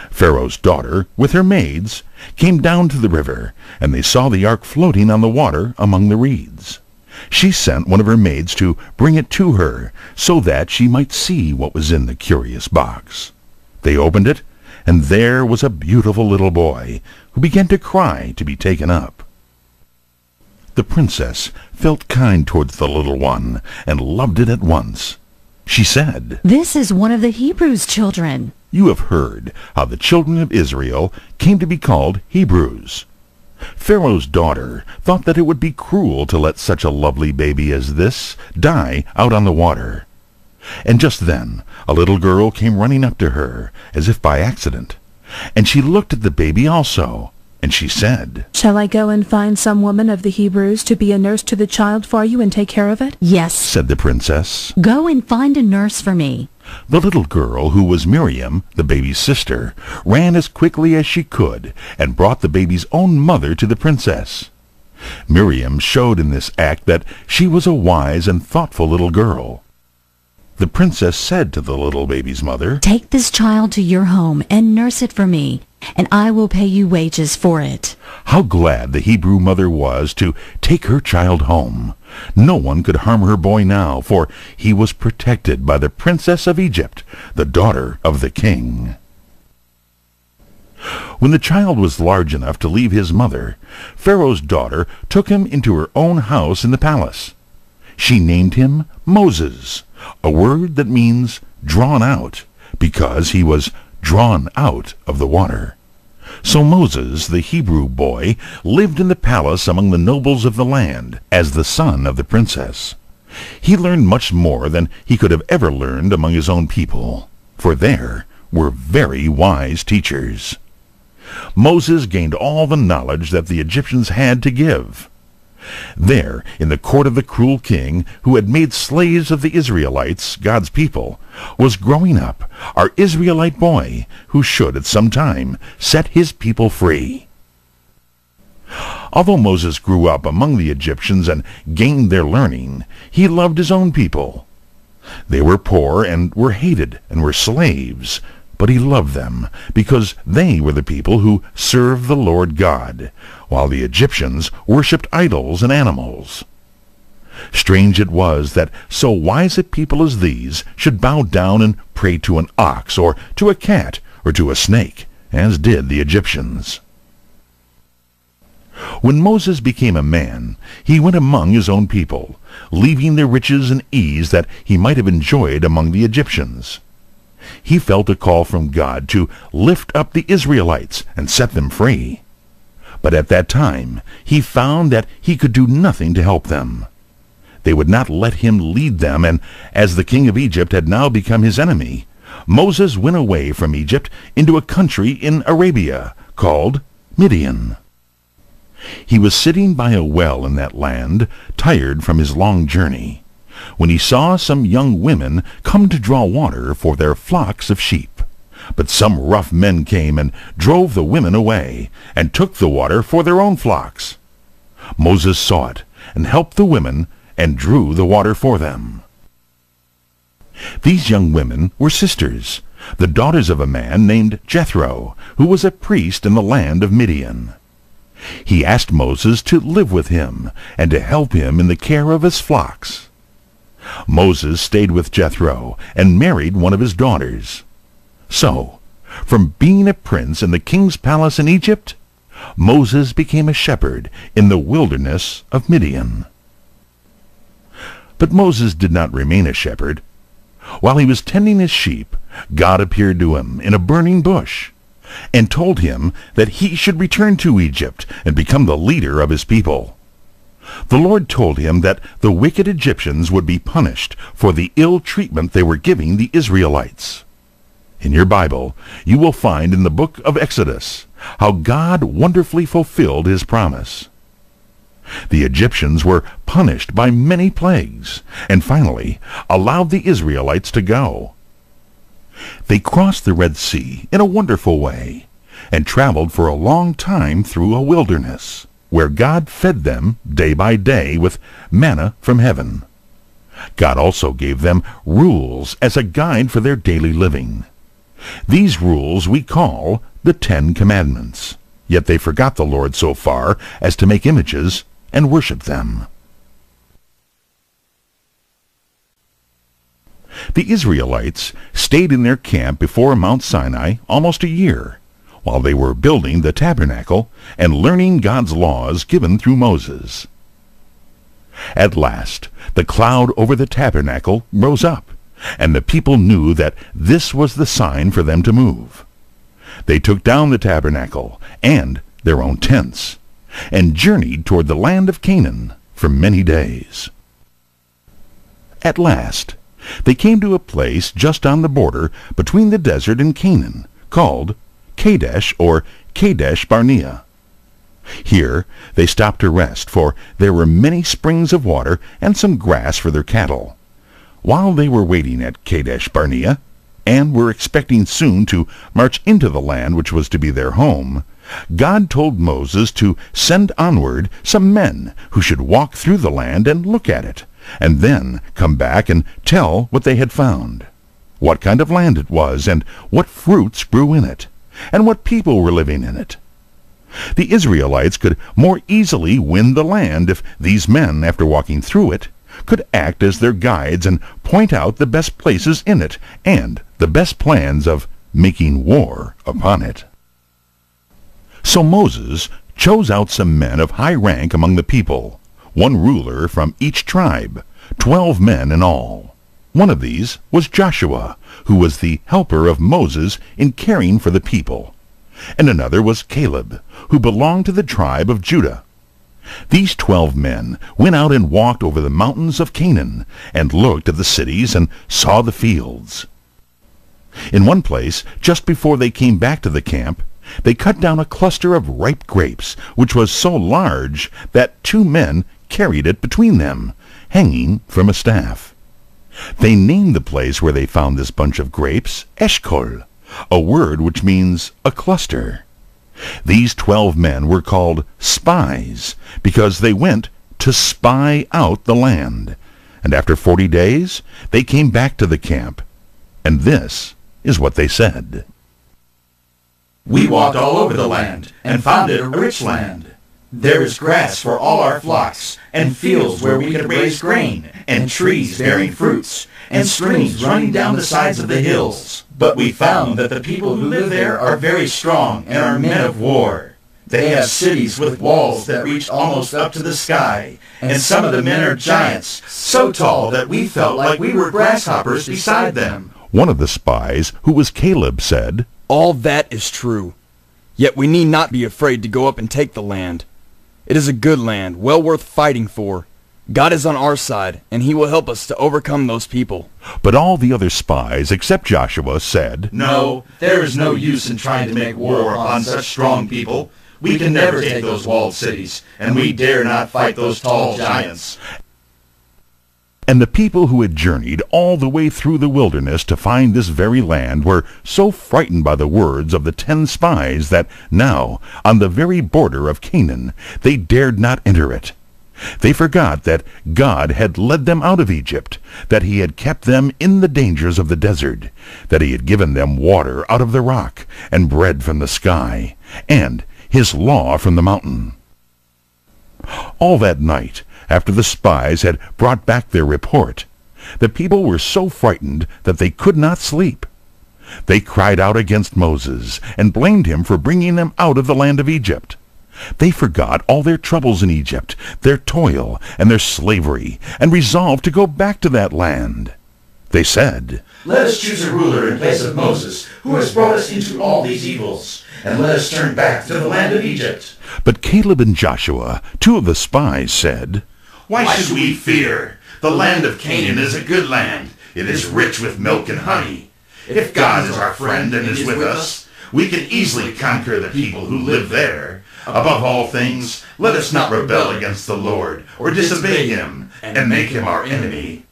Pharaoh's daughter, with her maids, came down to the river, and they saw the ark floating on the water among the reeds. She sent one of her maids to bring it to her, so that she might see what was in the curious box. They opened it, and there was a beautiful little boy, who began to cry to be taken up. The princess felt kind towards the little one, and loved it at once. She said, "This is one of the Hebrews' children." "You have heard how the children of Israel came to be called Hebrews. Pharaoh's daughter thought that it would be cruel to let such a lovely baby as this die out on the water. And just then a little girl came running up to her, as if by accident. And she looked at the baby also, and she said, "Shall I go and find some woman of the Hebrews to be a nurse to the child for you and take care of it?" "Yes," said the princess. "go and find a nurse for me." The little girl, who was Miriam, the baby's sister, ran as quickly as she could and brought the baby's own mother to the princess. Miriam showed in this act that she was a wise and thoughtful little girl. The princess said to the little baby's mother, "Take this child to your home and nurse it for me, and I will pay you wages for it." How glad the Hebrew mother was to take her child home. No one could harm her boy now, for he was protected by the princess of Egypt, the daughter of the king. When the child was large enough to leave his mother, Pharaoh's daughter took him into her own house in the palace. She named him Moses, a word that means drawn out, because he was drawn out of the water. So Moses, the Hebrew boy, lived in the palace among the nobles of the land, as the son of the princess. He learned much more than he could have ever learned among his own people, for there were very wise teachers. Moses gained all the knowledge that the Egyptians had to give. There, in the court of the cruel king, who had made slaves of the Israelites, God's people, was growing up our Israelite boy, who should at some time set his people free. Although Moses grew up among the Egyptians and gained their learning, he loved his own people. They were poor and were hated and were slaves, but he loved them because they were the people who served the Lord God, while the Egyptians worshipped idols and animals. Strange it was that so wise a people as these should bow down and pray to an ox, or to a cat, or to a snake, as did the Egyptians. When Moses became a man, he went among his own people, leaving the riches and ease that he might have enjoyed among the Egyptians. He felt a call from God to lift up the Israelites and set them free. But at that time he found that he could do nothing to help them. They would not let him lead them, and as the king of Egypt had now become his enemy, Moses went away from Egypt into a country in Arabia called Midian. He was sitting by a well in that land, tired from his long journey, when he saw some young women come to draw water for their flocks of sheep. But some rough men came and drove the women away, and took the water for their own flocks. Moses saw it, and helped the women, and drew the water for them. These young women were sisters, the daughters of a man named Jethro, who was a priest in the land of Midian. He asked Moses to live with him, and to help him in the care of his flocks. Moses stayed with Jethro, and married one of his daughters. So, from being a prince in the king's palace in Egypt, Moses became a shepherd in the wilderness of Midian. But Moses did not remain a shepherd. While he was tending his sheep, God appeared to him in a burning bush, and told him that he should return to Egypt and become the leader of his people. The Lord told him that the wicked Egyptians would be punished for the ill treatment they were giving the Israelites. In your Bible, you will find in the book of Exodus how God wonderfully fulfilled his promise. The Egyptians were punished by many plagues, and finally allowed the Israelites to go. They crossed the Red Sea in a wonderful way, and traveled for a long time through a wilderness, where God fed them day by day with manna from heaven. God also gave them rules as a guide for their daily living. These rules we call the 10 Commandments, yet they forgot the Lord so far as to make images and worship them. The Israelites stayed in their camp before Mount Sinai almost a year, while they were building the tabernacle and learning God's laws given through Moses. At last, the cloud over the tabernacle rose up, and the people knew that this was the sign for them to move. They took down the tabernacle and their own tents, and journeyed toward the land of Canaan for many days. At last, They came to a place just on the border between the desert and Canaan, called Kadesh or Kadesh Barnea. Here they stopped to rest, for there were many springs of water and some grass for their cattle. While they were waiting at Kadesh Barnea, and were expecting soon to march into the land which was to be their home, God told Moses to send onward some men who should walk through the land and look at it, and then come back and tell what they had found, what kind of land it was, and what fruits grew in it, and what people were living in it. The Israelites could more easily win the land if these men, after walking through it, could act as their guides and point out the best places in it and the best plans of making war upon it. So Moses chose out some men of high rank among the people, one ruler from each tribe, 12 men in all. One of these was Joshua, who was the helper of Moses in caring for the people, and another was Caleb, who belonged to the tribe of Judah. These 12 men went out and walked over the mountains of Canaan, and looked at the cities and saw the fields. In one place, just before they came back to the camp, they cut down a cluster of ripe grapes, which was so large that 2 men carried it between them, hanging from a staff. They named the place where they found this bunch of grapes Eshkol, a word which means a cluster. These 12 men were called spies, because they went to spy out the land. And after 40 days, they came back to the camp. And this is what they said. We walked all over the land, and found it a rich land. There is grass for all our flocks, and fields where we could raise grain, and trees bearing fruits, and streams running down the sides of the hills. But we found that the people who live there are very strong and are men of war. They have cities with walls that reach almost up to the sky, and some of the men are giants, so tall that we felt like we were grasshoppers beside them. One of the spies, who was Caleb, said, All that is true. Yet we need not be afraid to go up and take the land. It is a good land, well worth fighting for. God is on our side, and he will help us to overcome those people. But all the other spies, except Joshua, said, No, there is no use in trying to make war upon such strong people. We can never take those walled cities, and we dare not fight those tall giants. And the people who had journeyed all the way through the wilderness to find this very land were so frightened by the words of the 10 spies that now, on the very border of Canaan, they dared not enter it. They forgot that God had led them out of Egypt, that he had kept them in the dangers of the desert, that he had given them water out of the rock, and bread from the sky, and his law from the mountain. All that night, after the spies had brought back their report, the people were so frightened that they could not sleep. They cried out against Moses, and blamed him for bringing them out of the land of Egypt. They forgot all their troubles in Egypt, their toil, and their slavery, and resolved to go back to that land. They said, Let us choose a ruler in place of Moses, who has brought us into all these evils, and let us turn back to the land of Egypt. But Caleb and Joshua, 2 of the spies, said, Why should we fear? The land of Canaan is a good land. It is rich with milk and honey. If God is our friend and is with us, we can easily conquer the people who live there. Above all things, let us not rebel against the Lord, or disobey him, and make him our enemy.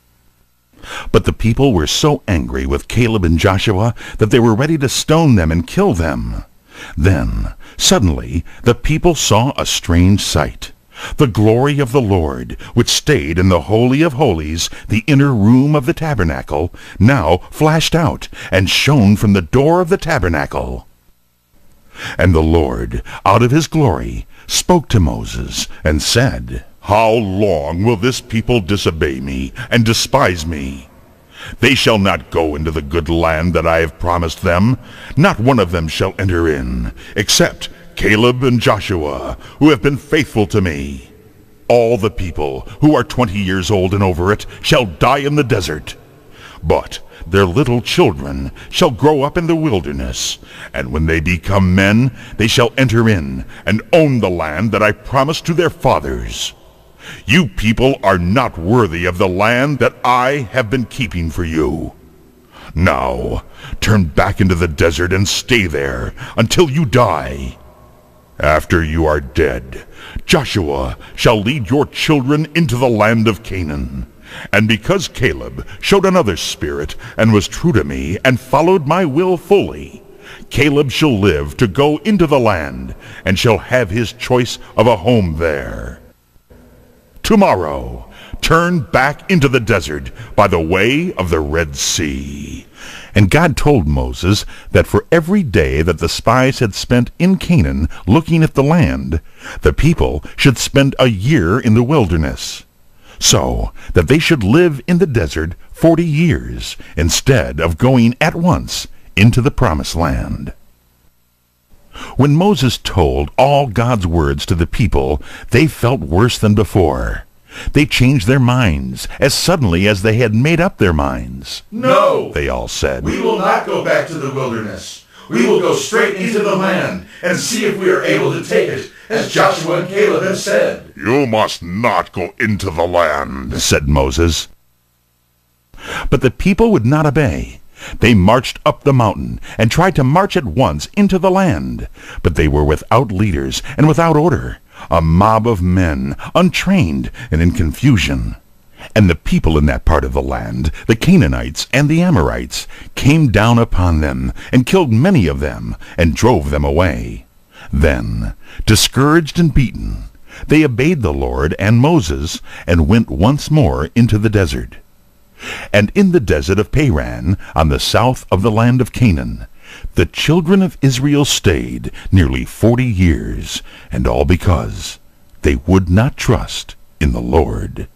But the people were so angry with Caleb and Joshua that they were ready to stone them and kill them. Then, suddenly, the people saw a strange sight. The glory of the Lord, which stayed in the Holy of Holies, the inner room of the tabernacle, now flashed out and shone from the door of the tabernacle. And the Lord, out of his glory, spoke to Moses and said, How long will this people disobey me and despise me? They shall not go into the good land that I have promised them. Not one of them shall enter in, except Caleb and Joshua, who have been faithful to me. All the people who are 20 years old and over it shall die in the desert. But their little children shall grow up in the wilderness, and when they become men, they shall enter in and own the land that I promised to their fathers. You people are not worthy of the land that I have been keeping for you. Now, turn back into the desert and stay there until you die. After you are dead, Joshua shall lead your children into the land of Canaan. And because Caleb showed another spirit and was true to me and followed my will fully, Caleb shall live to go into the land and shall have his choice of a home there. Tomorrow, turn back into the desert by the way of the Red Sea. And God told Moses that for every day that the spies had spent in Canaan looking at the land, the people should spend a year in the wilderness, so that they should live in the desert 40 years instead of going at once into the promised land. When Moses told all God's words to the people, they felt worse than before. They changed their minds as suddenly as they had made up their minds. No, they all said. We will not go back to the wilderness. We will go straight into the land and see if we are able to take it, as Joshua and Caleb have said. You must not go into the land, said Moses. But the people would not obey. They marched up the mountain and tried to march at once into the land, but they were without leaders and without order, a mob of men, untrained and in confusion. And the people in that part of the land, the Canaanites and the Amorites, came down upon them and killed many of them and drove them away. Then, discouraged and beaten, they obeyed the Lord and Moses and went once more into the desert. And in the desert of Paran, on the south of the land of Canaan, the children of Israel stayed nearly 40 years, and all because they would not trust in the Lord.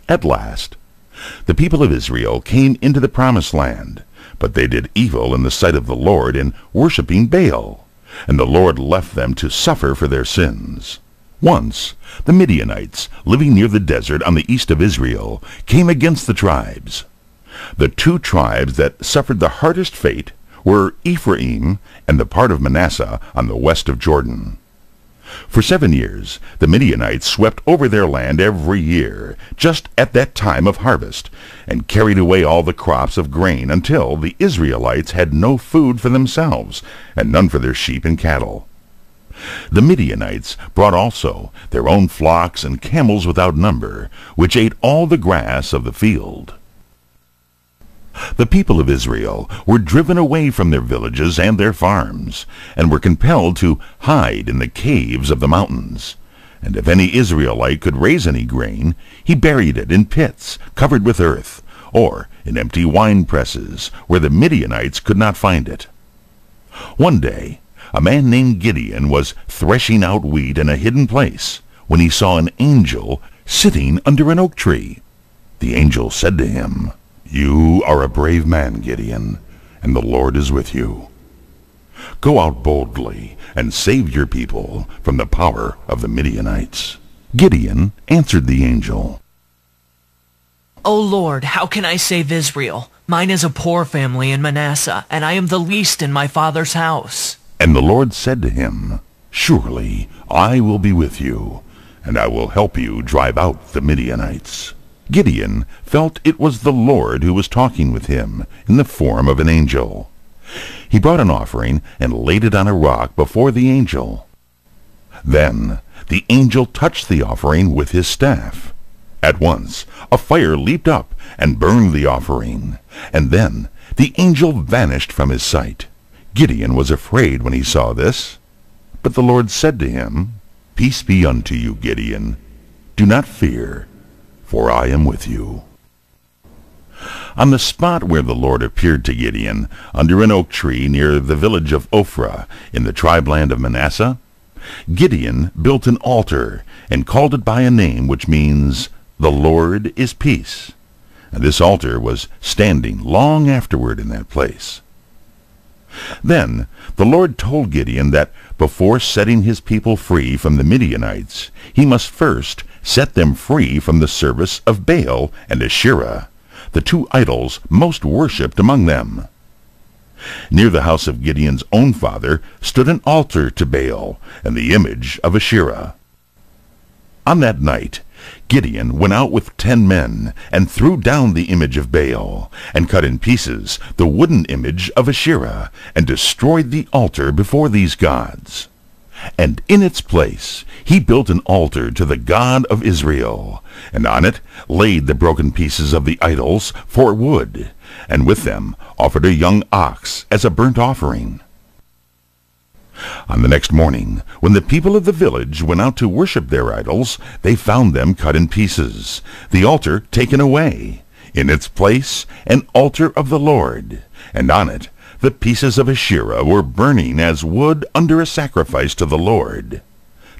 At last, the people of Israel came into the promised land, but they did evil in the sight of the Lord in worshipping Baal, and the Lord left them to suffer for their sins. Once, the Midianites, living near the desert on the east of Israel, came against the tribes. The two tribes that suffered the hardest fate were Ephraim and the part of Manasseh on the west of Jordan. For 7 years, the Midianites swept over their land every year, just at that time of harvest, and carried away all the crops of grain until the Israelites had no food for themselves, and none for their sheep and cattle. The Midianites brought also their own flocks and camels without number, which ate all the grass of the field. The people of Israel were driven away from their villages and their farms, and were compelled to hide in the caves of the mountains. And if any Israelite could raise any grain, he buried it in pits covered with earth, or in empty wine presses, where the Midianites could not find it. One day, a man named Gideon was threshing out wheat in a hidden place, when he saw an angel sitting under an oak tree. The angel said to him, "You are a brave man, Gideon, and the Lord is with you. Go out boldly and save your people from the power of the Midianites." Gideon answered the angel, O Lord, how can I save Israel? Mine is a poor family in Manasseh, and I am the least in my father's house. And the Lord said to him, "Surely I will be with you, and I will help you drive out the Midianites." Gideon felt it was the Lord who was talking with him in the form of an angel. He brought an offering and laid it on a rock before the angel. Then the angel touched the offering with his staff. At once a fire leaped up and burned the offering, and then the angel vanished from his sight. Gideon was afraid when he saw this. But the Lord said to him, "Peace be unto you, Gideon. Do not fear, for I am with you." On the spot where the Lord appeared to Gideon, under an oak tree near the village of Ophrah in the tribe land of Manasseh, Gideon built an altar and called it by a name which means, "The Lord is Peace." And this altar was standing long afterward in that place. Then the Lord told Gideon that before setting his people free from the Midianites, he must first set them free from the service of Baal and Asherah, the two idols most worshipped among them. Near the house of Gideon's own father stood an altar to Baal and the image of Asherah. On that night, Gideon went out with 10 men and threw down the image of Baal and cut in pieces the wooden image of Asherah and destroyed the altar before these gods. And in its place he built an altar to the God of Israel, and on it laid the broken pieces of the idols for wood, and with them offered a young ox as a burnt offering. On the next morning, when the people of the village went out to worship their idols, they found them cut in pieces, the altar taken away, in its place an altar of the Lord, and on it the pieces of Asherah were burning as wood under a sacrifice to the Lord.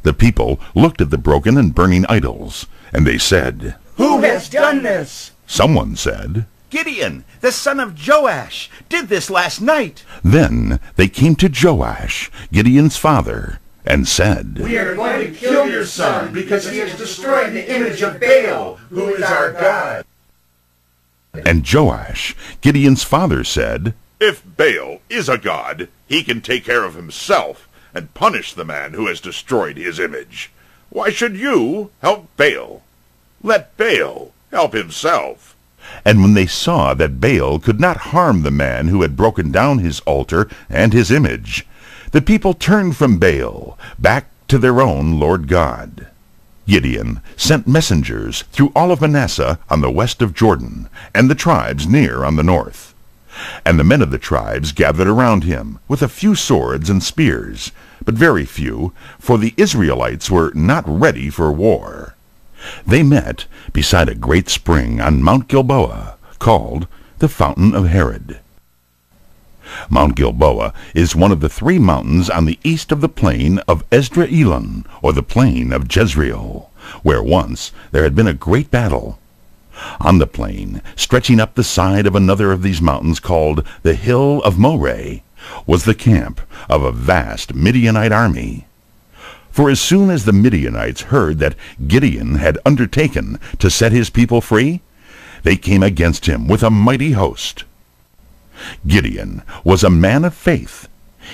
The people looked at the broken and burning idols, and they said, "Who has done this?" Someone said, "Gideon, the son of Joash, did this last night." Then they came to Joash, Gideon's father, and said, "We are going to kill your son because he has destroyed the image of Baal, who is our God." And Joash, Gideon's father, said, "If Baal is a god, he can take care of himself and punish the man who has destroyed his image. Why should you help Baal? Let Baal help himself." And when they saw that Baal could not harm the man who had broken down his altar and his image, the people turned from Baal back to their own Lord God. Gideon sent messengers through all of Manasseh on the west of Jordan, and the tribes near on the north. And the men of the tribes gathered around him, with a few swords and spears, but very few, for the Israelites were not ready for war. They met beside a great spring on Mount Gilboa, called the Fountain of Herod. Mount Gilboa is one of the 3 mountains on the east of the plain of Esdraelon, or the plain of Jezreel, where once there had been a great battle. On the plain, stretching up the side of another of these mountains called the Hill of Moreh, was the camp of a vast Midianite army. For as soon as the Midianites heard that Gideon had undertaken to set his people free, they came against him with a mighty host. Gideon was a man of faith.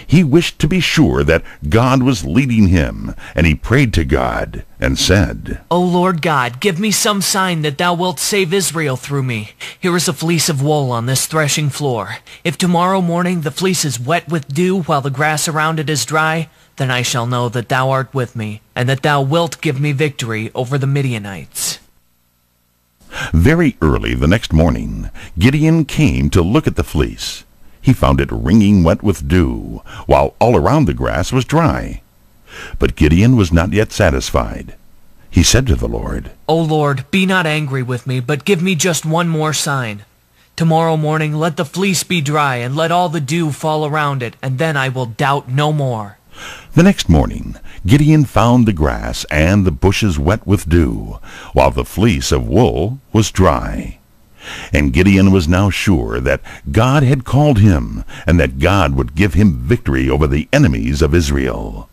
He wished to be sure that God was leading him, and he prayed to God and said, "O Lord God, give me some sign that thou wilt save Israel through me. Here is a fleece of wool on this threshing floor. If tomorrow morning the fleece is wet with dew while the grass around it is dry, then I shall know that thou art with me, and that thou wilt give me victory over the Midianites." Very early the next morning, Gideon came to look at the fleece. He found it wringing wet with dew, while all around the grass was dry. But Gideon was not yet satisfied. He said to the Lord, "O Lord, be not angry with me, but give me just one more sign. Tomorrow morning let the fleece be dry, and let all the dew fall around it, and then I will doubt no more." The next morning, Gideon found the grass and the bushes wet with dew, while the fleece of wool was dry. And Gideon was now sure that God had called him, and that God would give him victory over the enemies of Israel.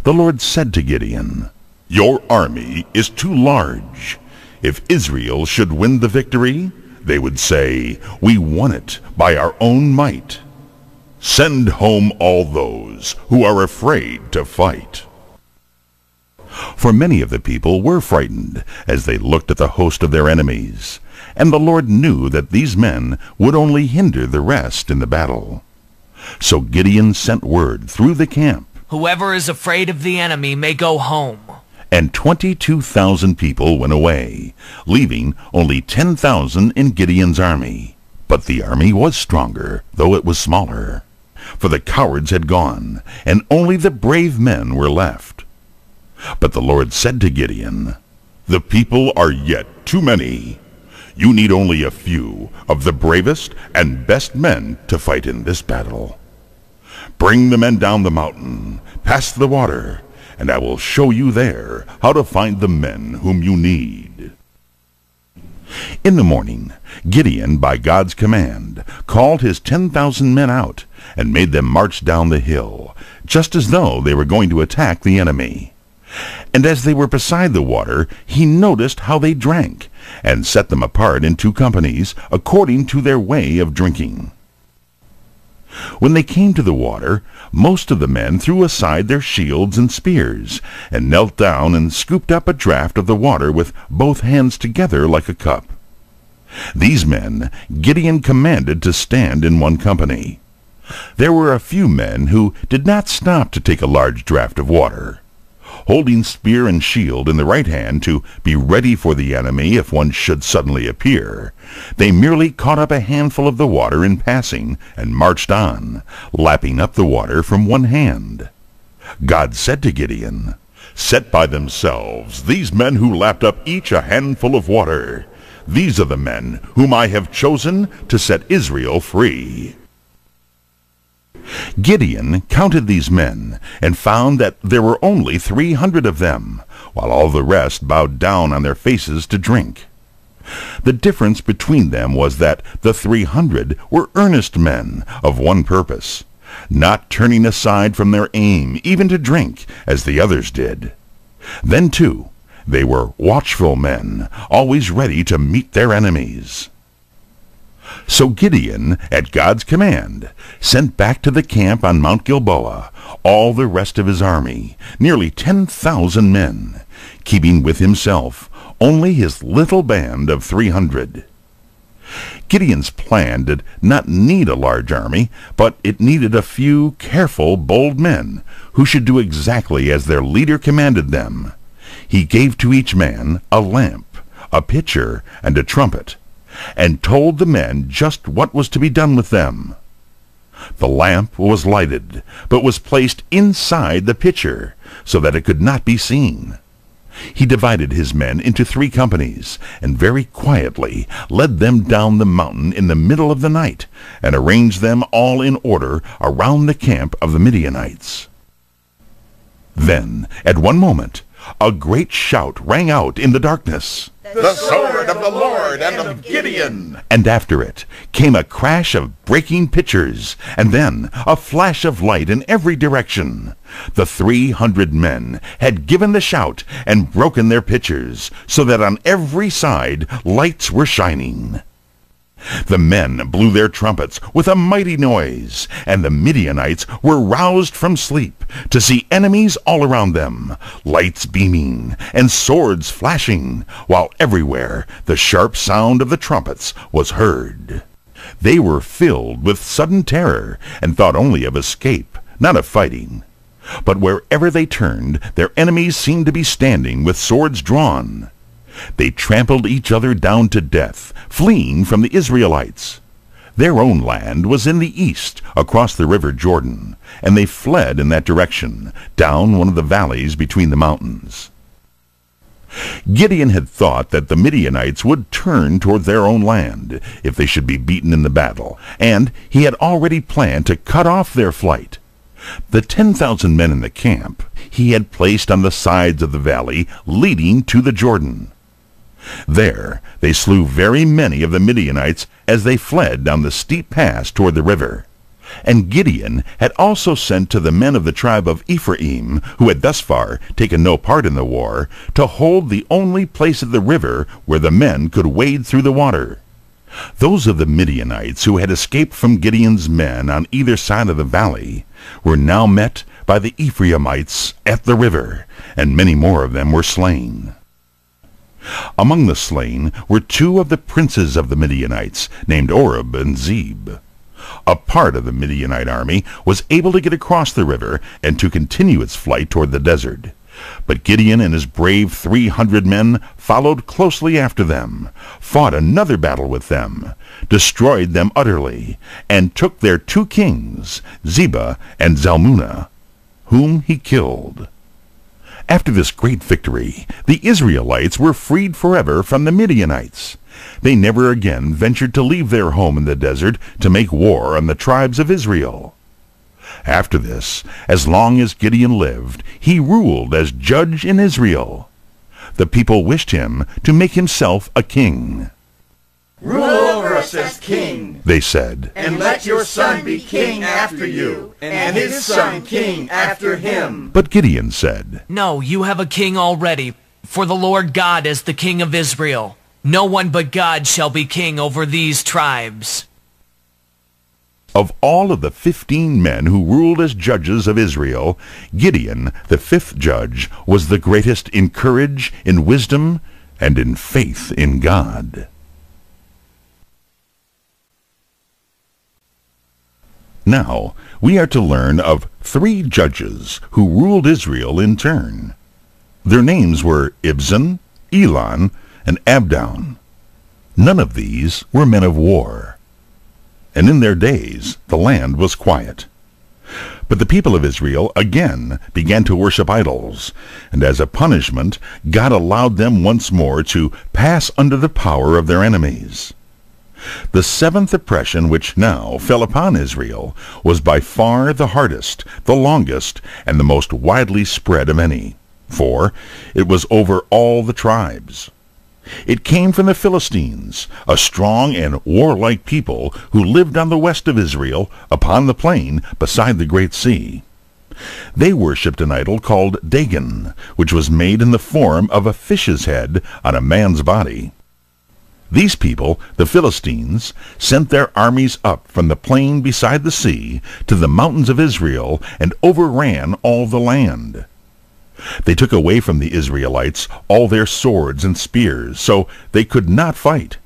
The Lord said to Gideon, "Your army is too large. If Israel should win the victory, they would say, 'We won it by our own might.' Send home all those who are afraid to fight." For many of the people were frightened as they looked at the host of their enemies, and the Lord knew that these men would only hinder the rest in the battle. So Gideon sent word through the camp, "Whoever is afraid of the enemy may go home." And 22,000 people went away, leaving only 10,000 in Gideon's army. But the army was stronger, though it was smaller. For the cowards had gone, and only the brave men were left. But the Lord said to Gideon, "The people are yet too many. You need only a few of the bravest and best men to fight in this battle. Bring the men down the mountain, past the water, and I will show you there how to find the men whom you need." In the morning, Gideon, by God's command, called his 10,000 men out and made them march down the hill, just as though they were going to attack the enemy. And as they were beside the water, he noticed how they drank, and set them apart in 2 companies, according to their way of drinking. When they came to the water, most of the men threw aside their shields and spears, and knelt down and scooped up a draught of the water with both hands together like a cup. These men Gideon commanded to stand in one company. There were a few men who did not stop to take a large draught of water. Holding spear and shield in the right hand to be ready for the enemy if one should suddenly appear, they merely caught up a handful of the water in passing and marched on, lapping up the water from one hand. God said to Gideon, "Set by themselves these men who lapped up each a handful of water. These are the men whom I have chosen to set Israel free." Gideon counted these men and found that there were only 300 of them, while all the rest bowed down on their faces to drink. The difference between them was that the 300 were earnest men of one purpose, not turning aside from their aim even to drink as the others did. Then, too, they were watchful men, always ready to meet their enemies. So Gideon, at God's command, sent back to the camp on Mount Gilboa all the rest of his army, nearly 10,000 men, keeping with himself only his little band of 300. Gideon's plan did not need a large army, but it needed a few careful, bold men who should do exactly as their leader commanded them. He gave to each man a lamp, a pitcher, and a trumpet, and told the men just what was to be done with them. The lamp was lighted, but was placed inside the pitcher, so that it could not be seen. He divided his men into 3 companies, and very quietly led them down the mountain in the middle of the night, and arranged them all in order around the camp of the Midianites. Then, at one moment, a great shout rang out in the darkness. "The sword of the Lord and of Gideon!" And after it came a crash of breaking pitchers, and then a flash of light in every direction. The 300 men had given the shout and broken their pitchers, so that on every side lights were shining. The men blew their trumpets with a mighty noise, and the Midianites were roused from sleep to see enemies all around them, lights beaming and swords flashing, while everywhere the sharp sound of the trumpets was heard. They were filled with sudden terror and thought only of escape, not of fighting. But wherever they turned, their enemies seemed to be standing with swords drawn. They trampled each other down to death, fleeing from the Israelites. Their own land was in the east, across the river Jordan, and they fled in that direction, down one of the valleys between the mountains. Gideon had thought that the Midianites would turn toward their own land if they should be beaten in the battle, and he had already planned to cut off their flight. The 10,000 men in the camp he had placed on the sides of the valley leading to the Jordan. There they slew very many of the Midianites as they fled down the steep pass toward the river. And Gideon had also sent to the men of the tribe of Ephraim, who had thus far taken no part in the war, to hold the only place at the river where the men could wade through the water. Those of the Midianites who had escaped from Gideon's men on either side of the valley were now met by the Ephraimites at the river, and many more of them were slain. Among the slain were 2 of the princes of the Midianites, named Oreb and Zeb. A part of the Midianite army was able to get across the river and to continue its flight toward the desert. But Gideon and his brave 300 men followed closely after them, fought another battle with them, destroyed them utterly, and took their 2 kings, Zebah and Zalmunna, whom he killed. After this great victory, the Israelites were freed forever from the Midianites. They never again ventured to leave their home in the desert to make war on the tribes of Israel. After this, as long as Gideon lived, he ruled as judge in Israel. The people wished him to make himself a king. "Rule over us as king," they said, "and let your son be king after you, and his son king after him." But Gideon said, "No, you have a king already, for the Lord God is the king of Israel. No one but God shall be king over these tribes." Of all of the 15 men who ruled as judges of Israel, Gideon, the 5th judge, was the greatest in courage, in wisdom, and in faith in God. Now, we are to learn of 3 judges who ruled Israel in turn. Their names were Ibzan, Elon, and Abdon. None of these were men of war. And in their days the land was quiet. But the people of Israel again began to worship idols, and as a punishment God allowed them once more to pass under the power of their enemies. The 7th oppression which now fell upon Israel was by far the hardest, the longest, and the most widely spread of any, for it was over all the tribes. It came from the Philistines, a strong and warlike people who lived on the west of Israel, upon the plain beside the Great Sea. They worshipped an idol called Dagon, which was made in the form of a fish's head on a man's body. These people, the Philistines, sent their armies up from the plain beside the sea to the mountains of Israel and overran all the land. They took away from the Israelites all their swords and spears, so they could not fight.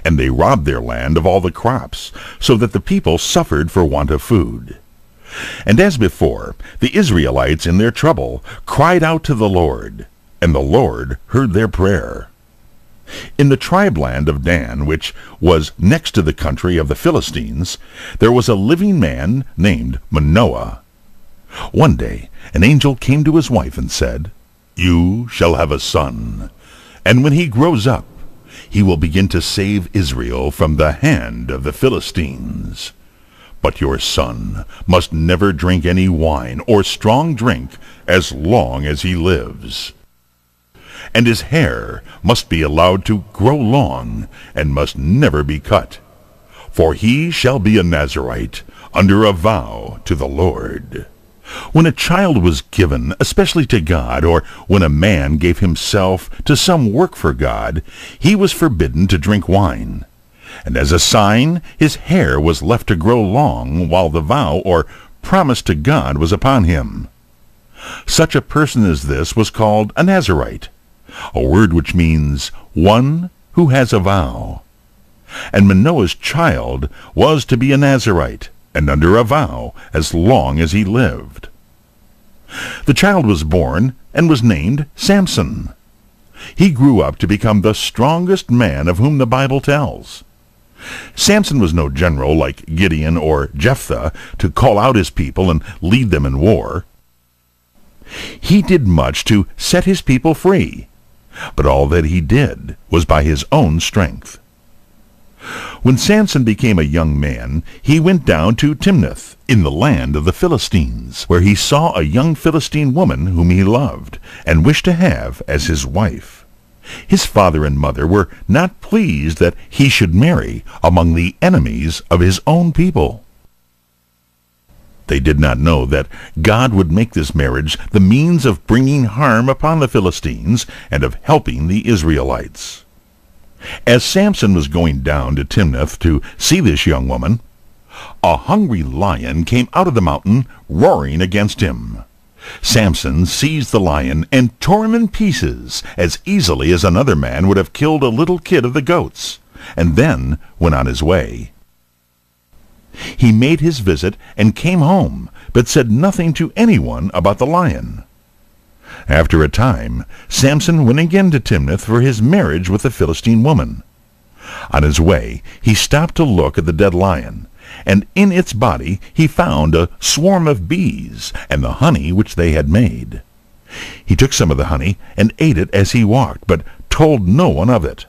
And they robbed their land of all the crops, so that the people suffered for want of food. And as before, the Israelites in their trouble cried out to the Lord, and the Lord heard their prayer. In the tribe land of Dan, which was next to the country of the Philistines, there was a living man named Manoah. One day an angel came to his wife and said, "You shall have a son, and when he grows up, he will begin to save Israel from the hand of the Philistines. But your son must never drink any wine or strong drink as long as he lives. And his hair must be allowed to grow long, and must never be cut. For he shall be a Nazirite, under a vow to the Lord." When a child was given, especially to God, or when a man gave himself to some work for God, he was forbidden to drink wine. And as a sign, his hair was left to grow long while the vow or promise to God was upon him. Such a person as this was called a Nazirite, a word which means one who has a vow. And Manoah's child was to be a Nazirite, and under a vow as long as he lived. The child was born and was named Samson. He grew up to become the strongest man of whom the Bible tells. Samson was no general like Gideon or Jephthah to call out his people and lead them in war. He did much to set his people free, but all that he did was by his own strength. When Samson became a young man, he went down to Timnath in the land of the Philistines, where he saw a young Philistine woman whom he loved, and wished to have as his wife. His father and mother were not pleased that he should marry among the enemies of his own people. They did not know that God would make this marriage the means of bringing harm upon the Philistines and of helping the Israelites. As Samson was going down to Timnath to see this young woman, a hungry lion came out of the mountain, roaring against him. Samson seized the lion and tore him in pieces as easily as another man would have killed a little kid of the goats, and then went on his way. He made his visit and came home, but said nothing to anyone about the lion. After a time, Samson went again to Timnath for his marriage with the Philistine woman. On his way, he stopped to look at the dead lion, and in its body he found a swarm of bees and the honey which they had made. He took some of the honey and ate it as he walked, but told no one of it.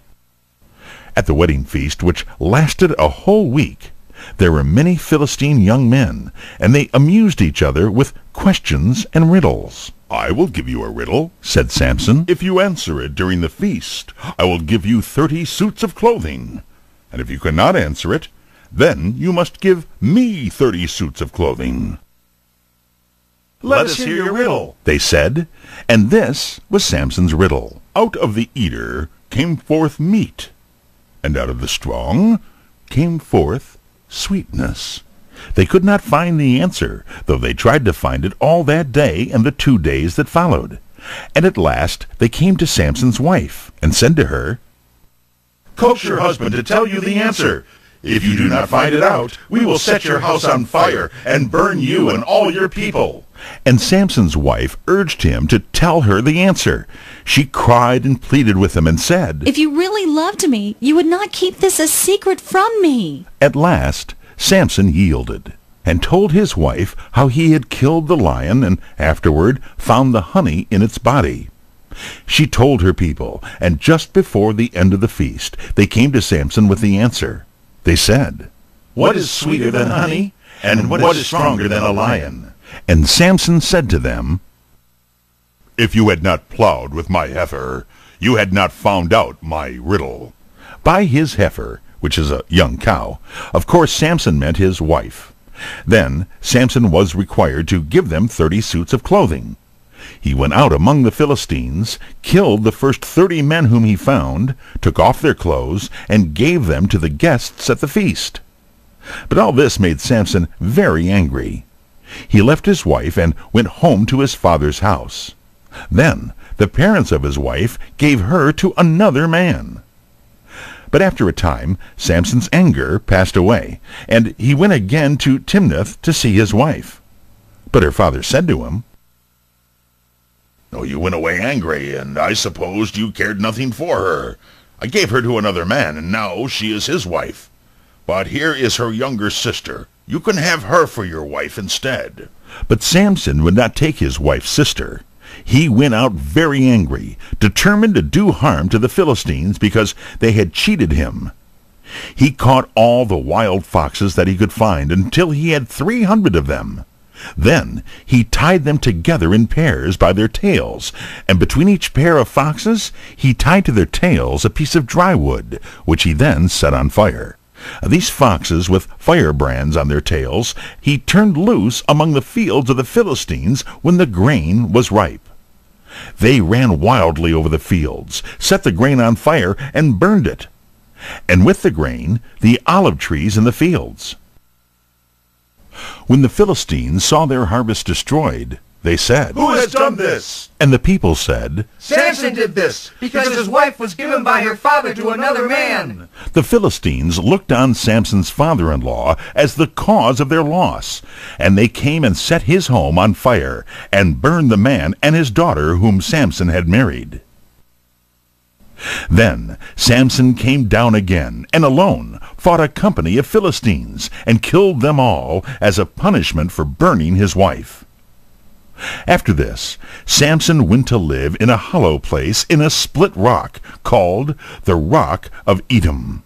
At the wedding feast, which lasted a whole week, there were many Philistine young men, and they amused each other with questions and riddles. "I will give you a riddle," said Samson. "If you answer it during the feast, I will give you 30 suits of clothing. And if you cannot answer it, then you must give me 30 suits of clothing." "Let us hear your riddle," they said, and this was Samson's riddle. "Out of the eater came forth meat, and out of the strong came forth sweetness. They could not find the answer, though they tried to find it all that day and the 2 days that followed. And at last they came to Samson's wife, and said to her, Coax your husband to tell you the answer. If you do not find it out, we will set your house on fire and burn you and all your people. And Samson's wife urged him to tell her the answer. She cried and pleaded with him and said, If you really loved me, you would not keep this a secret from me. At last Samson yielded, and told his wife how he had killed the lion and afterward found the honey in its body. She told her people, and just before the end of the feast they came to Samson with the answer. They said, What is sweeter than honey, and what is stronger than a lion? And Samson said to them, If you had not plowed with my heifer, you had not found out my riddle. By his heifer, which is a young cow, of course Samson meant his wife. Then Samson was required to give them 30 suits of clothing. He went out among the Philistines, killed the first 30 men whom he found, took off their clothes, and gave them to the guests at the feast. But all this made Samson very angry. He left his wife and went home to his father's house. Then the parents of his wife gave her to another man. But after a time Samson's anger passed away, and he went again to Timnath to see his wife. But her father said to him, Oh, you went away angry, and I supposed you cared nothing for her. I gave her to another man, and now she is his wife. But here is her younger sister. You can have her for your wife instead. But Samson would not take his wife's sister. He went out very angry, determined to do harm to the Philistines because they had cheated him. He caught all the wild foxes that he could find until he had 300 of them. Then he tied them together in pairs by their tails, and between each pair of foxes he tied to their tails a piece of dry wood, which he then set on fire. These foxes, with firebrands on their tails, he turned loose among the fields of the Philistines when the grain was ripe. They ran wildly over the fields, set the grain on fire, and burned it, and with the grain the olive trees in the fields. When the Philistines saw their harvest destroyed, they said, Who has done this? And the people said, Samson did this, because his wife was given by her father to another man. The Philistines looked on Samson's father-in-law as the cause of their loss, and they came and set his home on fire, and burned the man and his daughter whom Samson had married. Then Samson came down again, and alone fought a company of Philistines, and killed them all as a punishment for burning his wife. After this, Samson went to live in a hollow place in a split rock, called the Rock of Edom.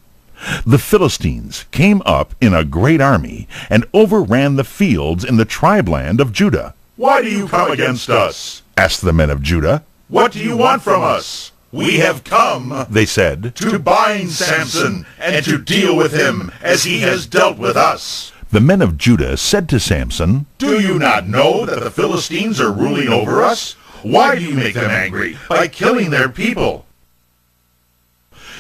The Philistines came up in a great army, and overran the fields in the tribe-land of Judah. Why do you come against us? Asked the men of Judah. What do you want from us? We have come, they said, to bind Samson and to deal with him as he has dealt with us. The men of Judah said to Samson, Do you not know that the Philistines are ruling over us? Why do you make them angry by killing their people?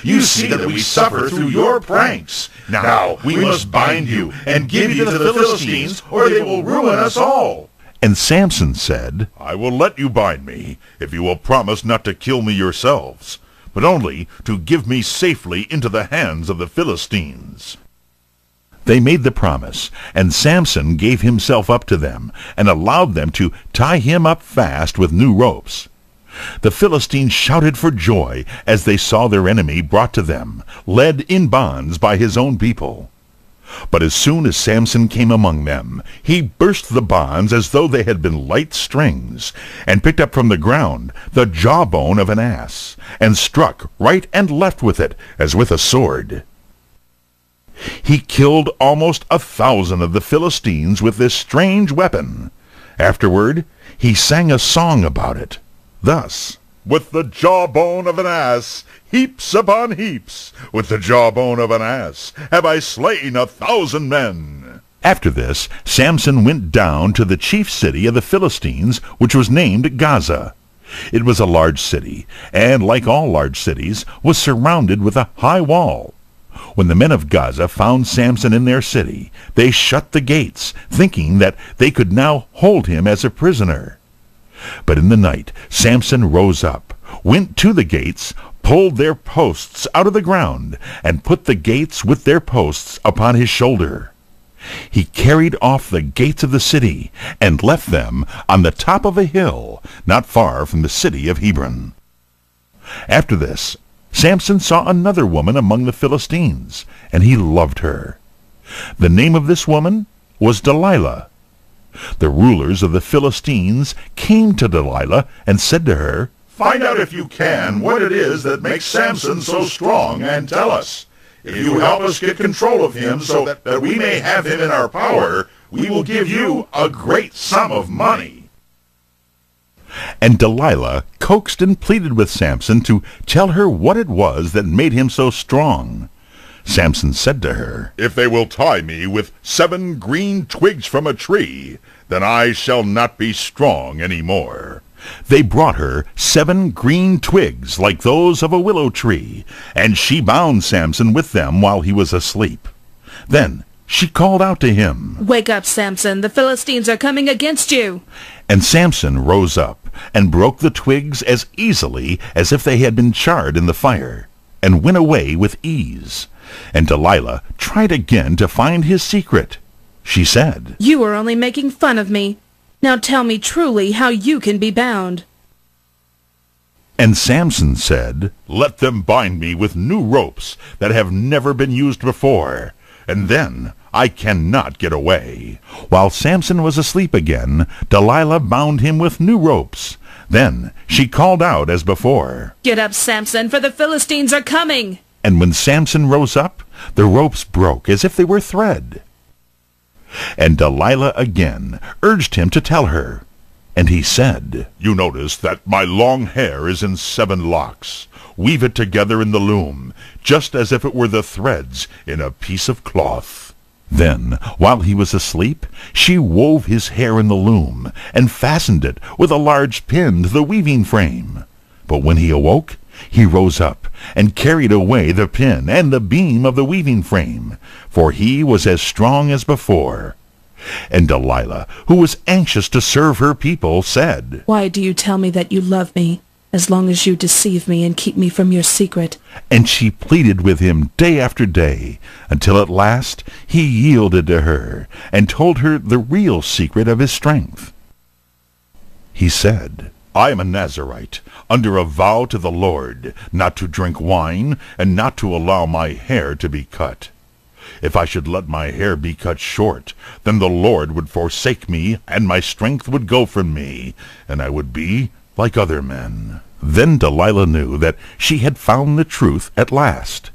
You see that we suffer through your pranks. Now we must bind you and give you to the Philistines, or they will ruin us all. And Samson said, I will let you bind me, if you will promise not to kill me yourselves, but only to give me safely into the hands of the Philistines. They made the promise, and Samson gave himself up to them, and allowed them to tie him up fast with new ropes. The Philistines shouted for joy as they saw their enemy brought to them, led in bonds by his own people. But as soon as Samson came among them, he burst the bonds as though they had been light strings, and picked up from the ground the jawbone of an ass, and struck right and left with it as with a sword. He killed almost 1,000 of the Philistines with this strange weapon. Afterward, he sang a song about it, thus: With the jawbone of an ass, heaps upon heaps, with the jawbone of an ass, have I slain 1,000 men. After this, Samson went down to the chief city of the Philistines, which was named Gaza. It was a large city, and like all large cities, was surrounded with a high wall. When the men of Gaza found Samson in their city, they shut the gates, thinking that they could now hold him as a prisoner. But in the night Samson rose up, went to the gates, pulled their posts out of the ground, and put the gates with their posts upon his shoulder. He carried off the gates of the city, and left them on the top of a hill, not far from the city of Hebron. After this, Samson saw another woman among the Philistines, and he loved her. The name of this woman was Delilah. The rulers of the Philistines came to Delilah and said to her, "Find out if you can what it is that makes Samson so strong, and tell us. If you help us get control of him so that we may have him in our power, we will give you a great sum of money." And Delilah coaxed and pleaded with Samson to tell her what it was that made him so strong. Samson said to her, "If they will tie me with 7 green twigs from a tree, then I shall not be strong any more." They brought her 7 green twigs like those of a willow tree, and she bound Samson with them while he was asleep. Then she called out to him, "Wake up, Samson! The Philistines are coming against you!" And Samson rose up and broke the twigs as easily as if they had been charred in the fire, and went away with ease. And Delilah tried again to find his secret. She said, "You are only making fun of me. Now tell me truly how you can be bound." And Samson said, "Let them bind me with new ropes that have never been used before, and then I cannot get away." While Samson was asleep again, Delilah bound him with new ropes. Then she called out as before, "Get up, Samson, for the Philistines are coming!" And when Samson rose up, the ropes broke as if they were thread. And Delilah again urged him to tell her. And he said, "You notice that my long hair is in 7 locks. Weave it together in the loom, just as if it were the threads in a piece of cloth." Then, while he was asleep, she wove his hair in the loom, and fastened it with a large pin to the weaving frame. But when he awoke, he rose up, and carried away the pin and the beam of the weaving frame, for he was as strong as before. And Delilah, who was anxious to serve her people, said, "Why do you tell me that you love me, as long as you deceive me and keep me from your secret?" And she pleaded with him day after day, until at last he yielded to her, and told her the real secret of his strength. He said, "I am a Nazirite, under a vow to the Lord, not to drink wine, and not to allow my hair to be cut. If I should let my hair be cut short, then the Lord would forsake me, and my strength would go from me, and I would be like other men." Then Delilah knew that she had found the truth at last.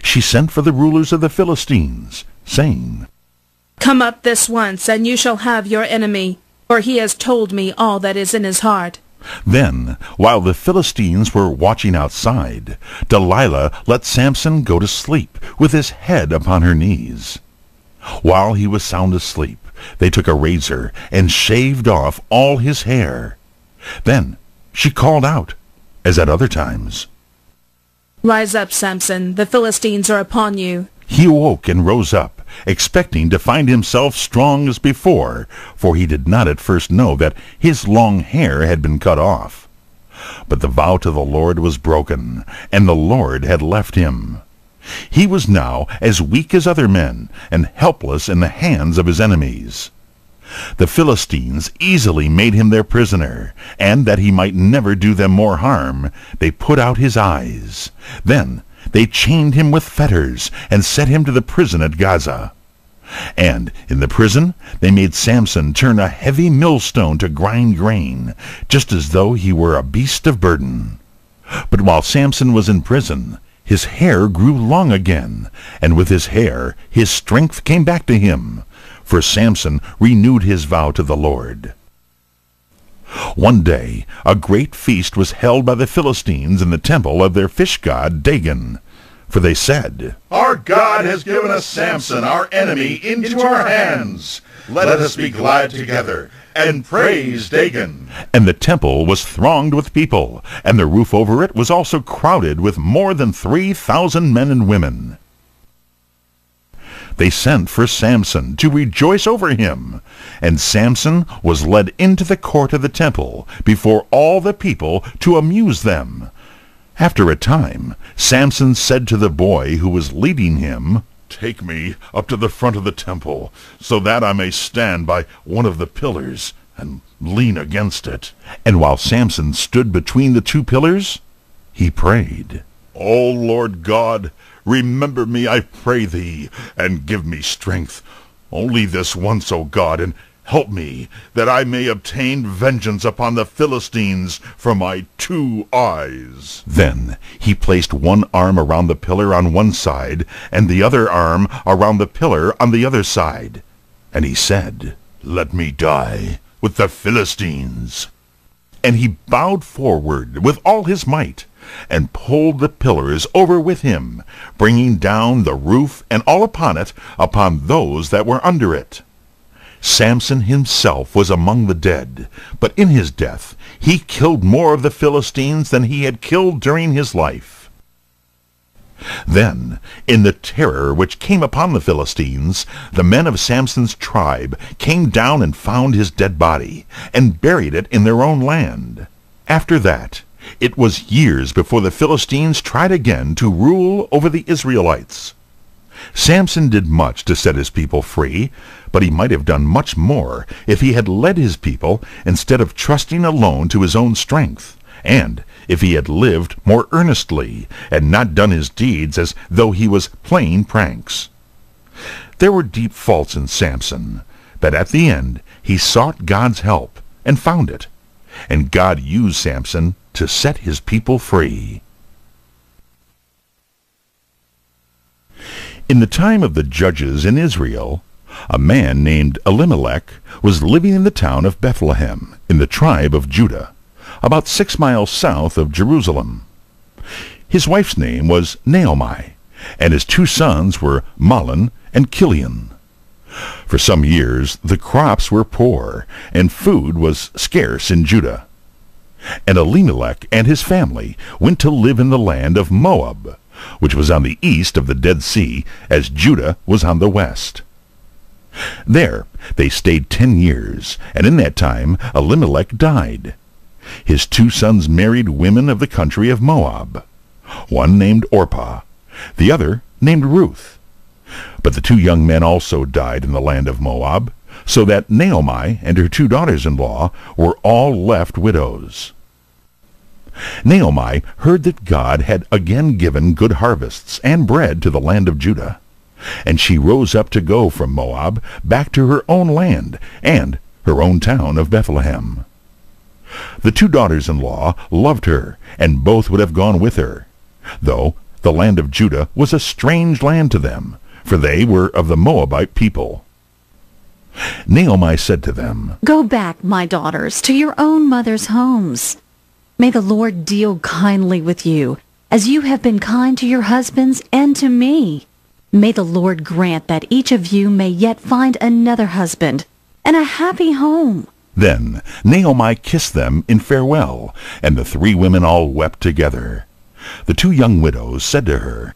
She sent for the rulers of the Philistines, saying, "Come up this once, and you shall have your enemy, for he has told me all that is in his heart." Then, while the Philistines were watching outside, Delilah let Samson go to sleep with his head upon her knees. While he was sound asleep, they took a razor and shaved off all his hair. Then she called out, as at other times, "Rise up, Samson, the Philistines are upon you." He awoke and rose up, expecting to find himself strong as before, for he did not at first know that his long hair had been cut off. But the vow to the Lord was broken, and the Lord had left him. He was now as weak as other men, and helpless in the hands of his enemies. The Philistines easily made him their prisoner, and that he might never do them more harm, they put out his eyes. Then they chained him with fetters, and set him to the prison at Gaza. And in the prison they made Samson turn a heavy millstone to grind grain, just as though he were a beast of burden. But while Samson was in prison, his hair grew long again, and with his hair his strength came back to him, for Samson renewed his vow to the Lord. One day a great feast was held by the Philistines in the temple of their fish god Dagon. For they said, "Our God has given us Samson, our enemy, into our hands. Let us be glad together, and praise Dagon." And the temple was thronged with people, and the roof over it was also crowded with more than 3,000 men and women. they sent for Samson to rejoice over him, and Samson was led into the court of the temple before all the people to amuse them. After a time, Samson said to the boy who was leading him, "Take me up to the front of the temple, so that I may stand by one of the pillars and lean against it." And while Samson stood between the two pillars, he prayed, "O Lord God, remember me, I pray thee, and give me strength. Only this once, O God, and help me, that I may obtain vengeance upon the Philistines for my 2 eyes." Then he placed one arm around the pillar on one side, and the other arm around the pillar on the other side. And he said, "Let me die with the Philistines." And he bowed forward with all his might, and pulled the pillars over with him, bringing down the roof and all upon it, upon those that were under it. Samson himself was among the dead, but in his death he killed more of the Philistines than he had killed during his life. Then, in the terror which came upon the Philistines, the men of Samson's tribe came down and found his dead body, and buried it in their own land. After that, it was years before the Philistines tried again to rule over the Israelites. Samson did much to set his people free, but he might have done much more if he had led his people instead of trusting alone to his own strength, and if he had lived more earnestly and not done his deeds as though he was playing pranks. There were deep faults in Samson, but at the end he sought God's help and found it, and God used Samson to set his people free. In the time of the judges in Israel, a man named Elimelech was living in the town of Bethlehem in the tribe of Judah, about 6 miles south of Jerusalem. His wife's name was Naomi, and his 2 sons were Mahlon and Chilion. For some years the crops were poor, and food was scarce in Judah. And Elimelech and his family went to live in the land of Moab, which was on the east of the Dead Sea, as Judah was on the west. There they stayed 10 years, and in that time Elimelech died. His 2 sons married women of the country of Moab, one named Orpah, the other named Ruth. But the 2 young men also died in the land of Moab, so that Naomi and her 2 daughters-in-law were all left widows. Naomi heard that God had again given good harvests and bread to the land of Judah, and she rose up to go from Moab back to her own land and her own town of Bethlehem. The 2 daughters-in-law loved her, and both would have gone with her, though the land of Judah was a strange land to them, for they were of the Moabite people. Naomi said to them, "Go back, my daughters, to your own mother's homes. May the Lord deal kindly with you, as you have been kind to your husbands and to me. May the Lord grant that each of you may yet find another husband and a happy home." Then Naomi kissed them in farewell, and the 3 women all wept together. The 2 young widows said to her,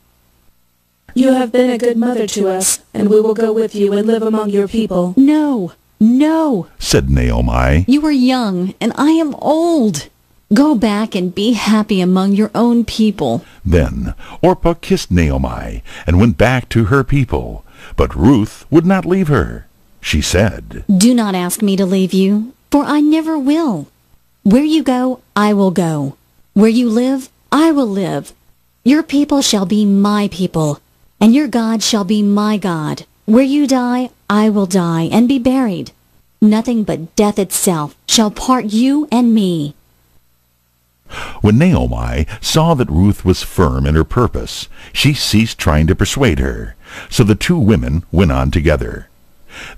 You have been a good mother to us, and we will go with you and live among your people. "No, no," said Naomi. "You are young, and I am old. Go back and be happy among your own people." Then Orpah kissed Naomi and went back to her people, but Ruth would not leave her. She said, "Do not ask me to leave you, for I never will. Where you go, I will go. Where you live, I will live. Your people shall be my people, and your God shall be my God. Where you die, I will die and be buried. Nothing but death itself shall part you and me." When Naomi saw that Ruth was firm in her purpose, she ceased trying to persuade her. So the 2 women went on together.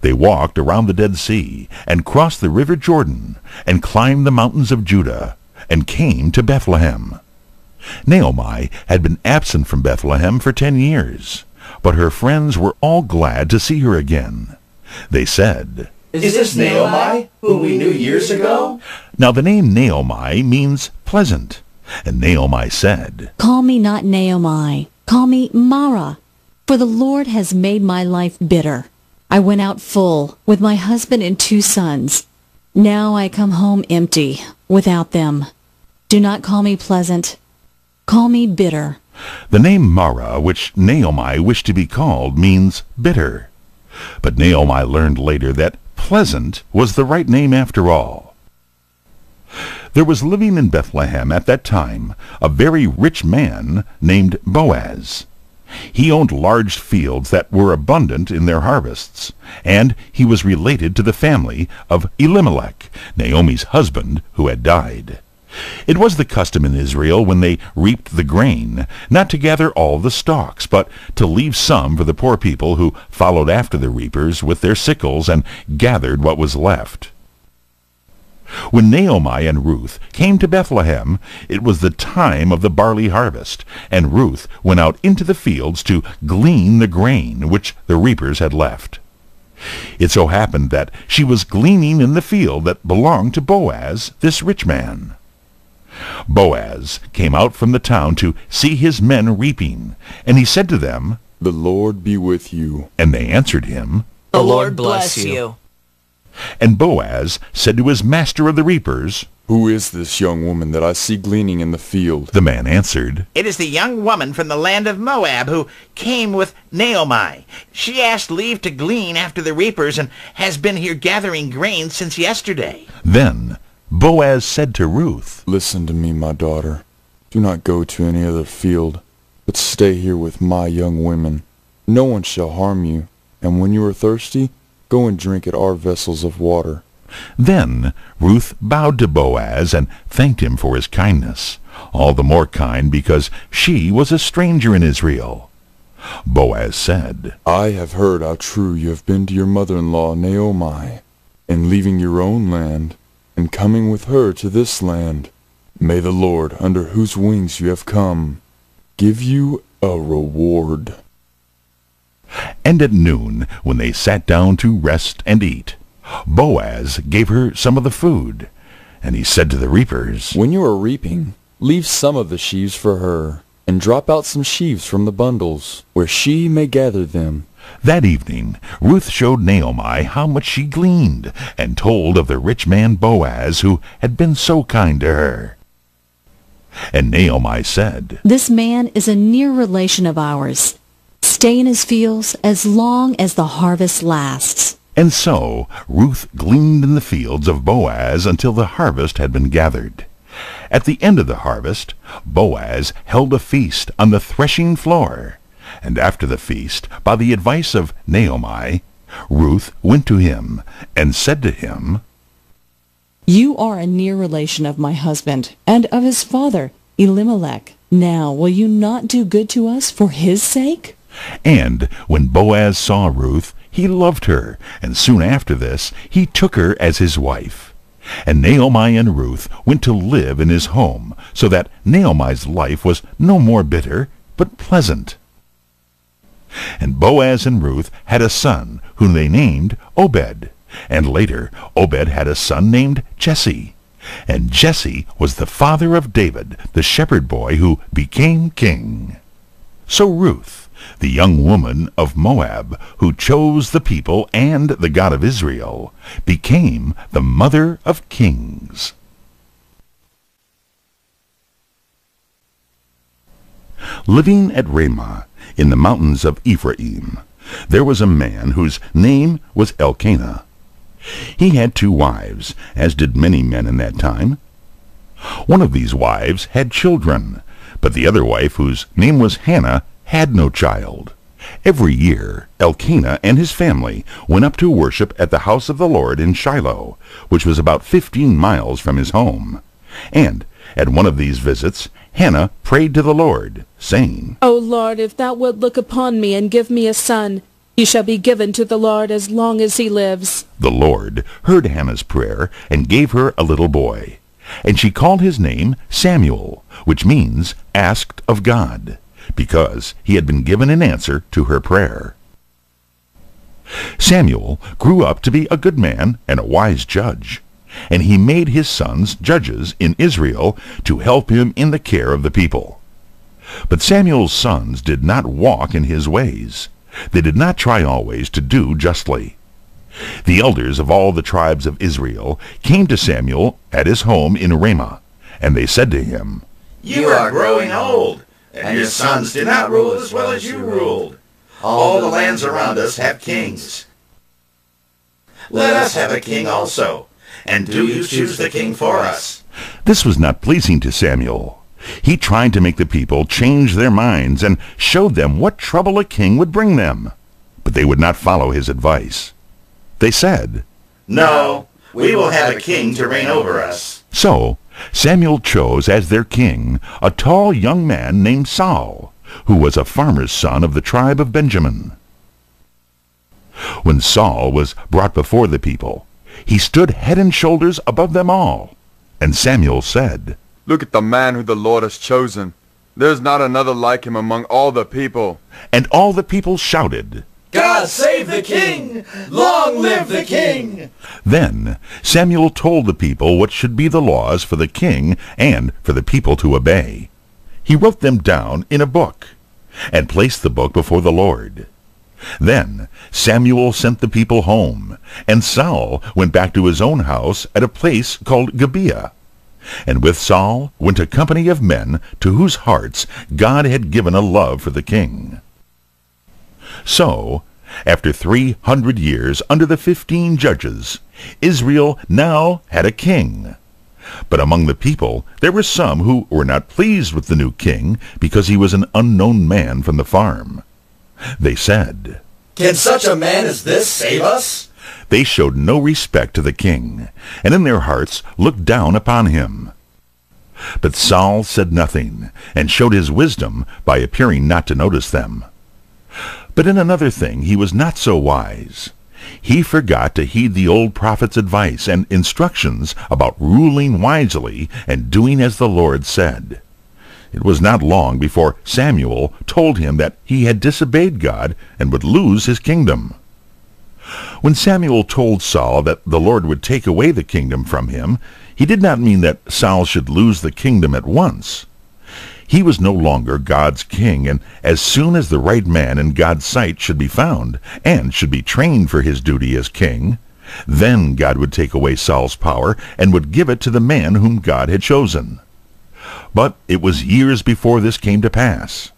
They walked around the Dead Sea, and crossed the river Jordan, and climbed the mountains of Judah, and came to Bethlehem. Naomi had been absent from Bethlehem for 10 years, but her friends were all glad to see her again. They said, "Is this Naomi, whom we knew years ago?" Now the name Naomi means pleasant, and Naomi said, "Call me not Naomi, call me Mara, For the Lord has made my life bitter. I went out full, with my husband and 2 sons. Now I come home empty, without them. Do not call me pleasant. Call me bitter. The name Mara, which Naomi wished to be called, means bitter. But Naomi learned later that pleasant was the right name after all. There was living in Bethlehem at that time a very rich man named Boaz. He owned large fields that were abundant in their harvests, and he was related to the family of Elimelech, Naomi's husband, who had died. It was the custom in Israel when they reaped the grain, not to gather all the stalks, but to leave some for the poor people who followed after the reapers with their sickles and gathered what was left. When Naomi and Ruth came to Bethlehem, it was the time of the barley harvest, and Ruth went out into the fields to glean the grain which the reapers had left. It so happened that she was gleaning in the field that belonged to Boaz, this rich man. Boaz came out from the town to see his men reaping, and he said to them, "The Lord be with you." And they answered him, "The Lord bless you." And Boaz said to his master of the reapers, "Who is this young woman that I see gleaning in the field?" The man answered, "It is the young woman from the land of Moab who came with Naomi. She asked leave to glean after the reapers and has been here gathering grain since yesterday." Then Boaz said to Ruth, "Listen to me, my daughter. Do not go to any other field, but stay here with my young women. No one shall harm you, and when you are thirsty, go and drink at our vessels of water." Then Ruth bowed to Boaz and thanked him for his kindness, all the more kind because she was a stranger in Israel. Boaz said, "I have heard how true you have been to your mother-in-law Naomi, in leaving your own land and coming with her to this land. May the Lord, under whose wings you have come, give you a reward." And at noon, when they sat down to rest and eat, Boaz gave her some of the food, and he said to the reapers, "When you are reaping, leave some of the sheaves for her, and drop out some sheaves from the bundles, where she may gather them." That evening Ruth showed Naomi how much she gleaned, and told of the rich man Boaz who had been so kind to her. And Naomi said, "This man is a near relation of ours. Stay in his fields as long as the harvest lasts." And so Ruth gleaned in the fields of Boaz until the harvest had been gathered. At the end of the harvest, Boaz held a feast on the threshing floor. And after the feast, by the advice of Naomi, Ruth went to him and said to him, "You are a near relation of my husband, and of his father, Elimelech. Now will you not do good to us for his sake?" And when Boaz saw Ruth, he loved her, and soon after this he took her as his wife. And Naomi and Ruth went to live in his home, so that Naomi's life was no more bitter, but pleasant. And Boaz and Ruth had a son, whom they named Obed. And later Obed had a son named Jesse. And Jesse was the father of David, the shepherd boy who became king. So Ruth, the young woman of Moab, who chose the people and the God of Israel, became the mother of kings. Living at Ramah, in the mountains of Ephraim, there was a man whose name was Elkanah. He had 2 wives, as did many men in that time. One of these wives had children, but the other wife, whose name was Hannah, had no child. Every year Elkanah and his family went up to worship at the house of the Lord in Shiloh, which was about 15 miles from his home. And at one of these visits Hannah prayed to the Lord, saying, "O Lord, if thou wilt look upon me and give me a son, he shall be given to the Lord as long as he lives." The Lord heard Hannah's prayer and gave her a little boy. And she called his name Samuel, which means asked of God, because he had been given an answer to her prayer. Samuel grew up to be a good man and a wise judge, and he made his sons judges in Israel to help him in the care of the people. But Samuel's sons did not walk in his ways. They did not try always to do justly. The elders of all the tribes of Israel came to Samuel at his home in Ramah, and they said to him, "You are growing old, and your sons do not rule as well as you ruled. All the lands around us have kings. Let us have a king also, and do you choose the king for us." This was not pleasing to Samuel. He tried to make the people change their minds and showed them what trouble a king would bring them. But they would not follow his advice. They said, "No, we will have a king to reign over us." So Samuel chose as their king a tall young man named Saul, who was a farmer's son of the tribe of Benjamin. When Saul was brought before the people, he stood head and shoulders above them all. And Samuel said, "Look at the man who the Lord has chosen. There is not another like him among all the people." And all the people shouted, "God save the king! Long live the king!" Then Samuel told the people what should be the laws for the king and for the people to obey. He wrote them down in a book, and placed the book before the Lord. Then Samuel sent the people home, and Saul went back to his own house at a place called Gibeah. And with Saul went a company of men to whose hearts God had given a love for the king. So, after 300 years under the 15 judges, Israel now had a king. But among the people there were some who were not pleased with the new king because he was an unknown man from the farm. They said, "Can such a man as this save us?" They showed no respect to the king, and in their hearts looked down upon him. But Saul said nothing, and showed his wisdom by appearing not to notice them. But in another thing he was not so wise. He forgot to heed the old prophet's advice and instructions about ruling wisely and doing as the Lord said. It was not long before Samuel told him that he had disobeyed God and would lose his kingdom. When Samuel told Saul that the Lord would take away the kingdom from him, he did not mean that Saul should lose the kingdom at once. He was no longer God's king, and as soon as the right man in God's sight should be found, and should be trained for his duty as king, then God would take away Saul's power and would give it to the man whom God had chosen. But it was years before this came to pass.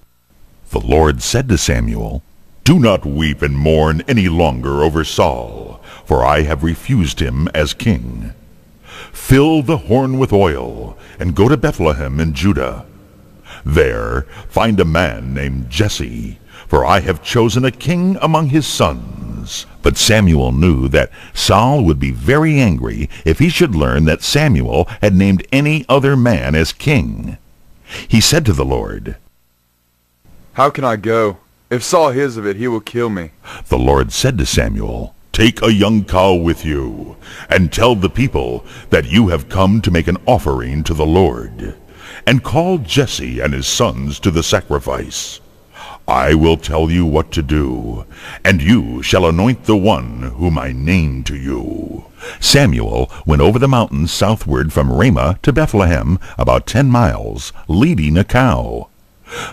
The Lord said to Samuel, "Do not weep and mourn any longer over Saul, for I have refused him as king. Fill the horn with oil, and go to Bethlehem in Judah. There find a man named Jesse, for I have chosen a king among his sons." But Samuel knew that Saul would be very angry if he should learn that Samuel had named any other man as king. He said to the Lord, "How can I go? If Saul hears of it, he will kill me." The Lord said to Samuel, "Take a young cow with you, and tell the people that you have come to make an offering to the Lord, and call Jesse and his sons to the sacrifice. I will tell you what to do, and you shall anoint the one whom I name to you." Samuel went over the mountains southward from Ramah to Bethlehem, about 10 miles, leading a cow.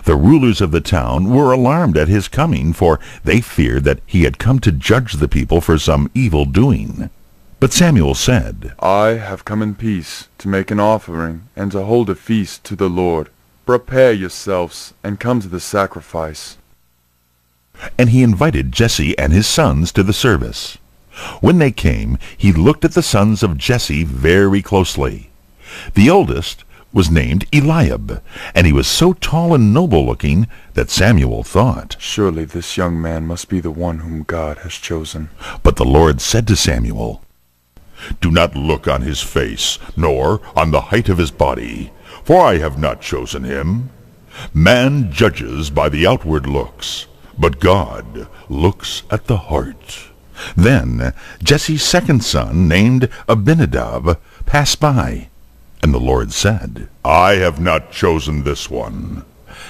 The rulers of the town were alarmed at his coming, for they feared that he had come to judge the people for some evil doing. But Samuel said, "I have come in peace to make an offering and to hold a feast to the Lord. Prepare yourselves and come to the sacrifice." And he invited Jesse and his sons to the service. When they came, he looked at the sons of Jesse very closely. The oldest was named Eliab, and he was so tall and noble-looking that Samuel thought, "Surely this young man must be the one whom God has chosen." But the Lord said to Samuel, "Do not look on his face, nor on the height of his body, for I have not chosen him. Man judges by the outward looks, but God looks at the heart." Then Jesse's second son, named Abinadab, passed by, and the Lord said, "I have not chosen this one."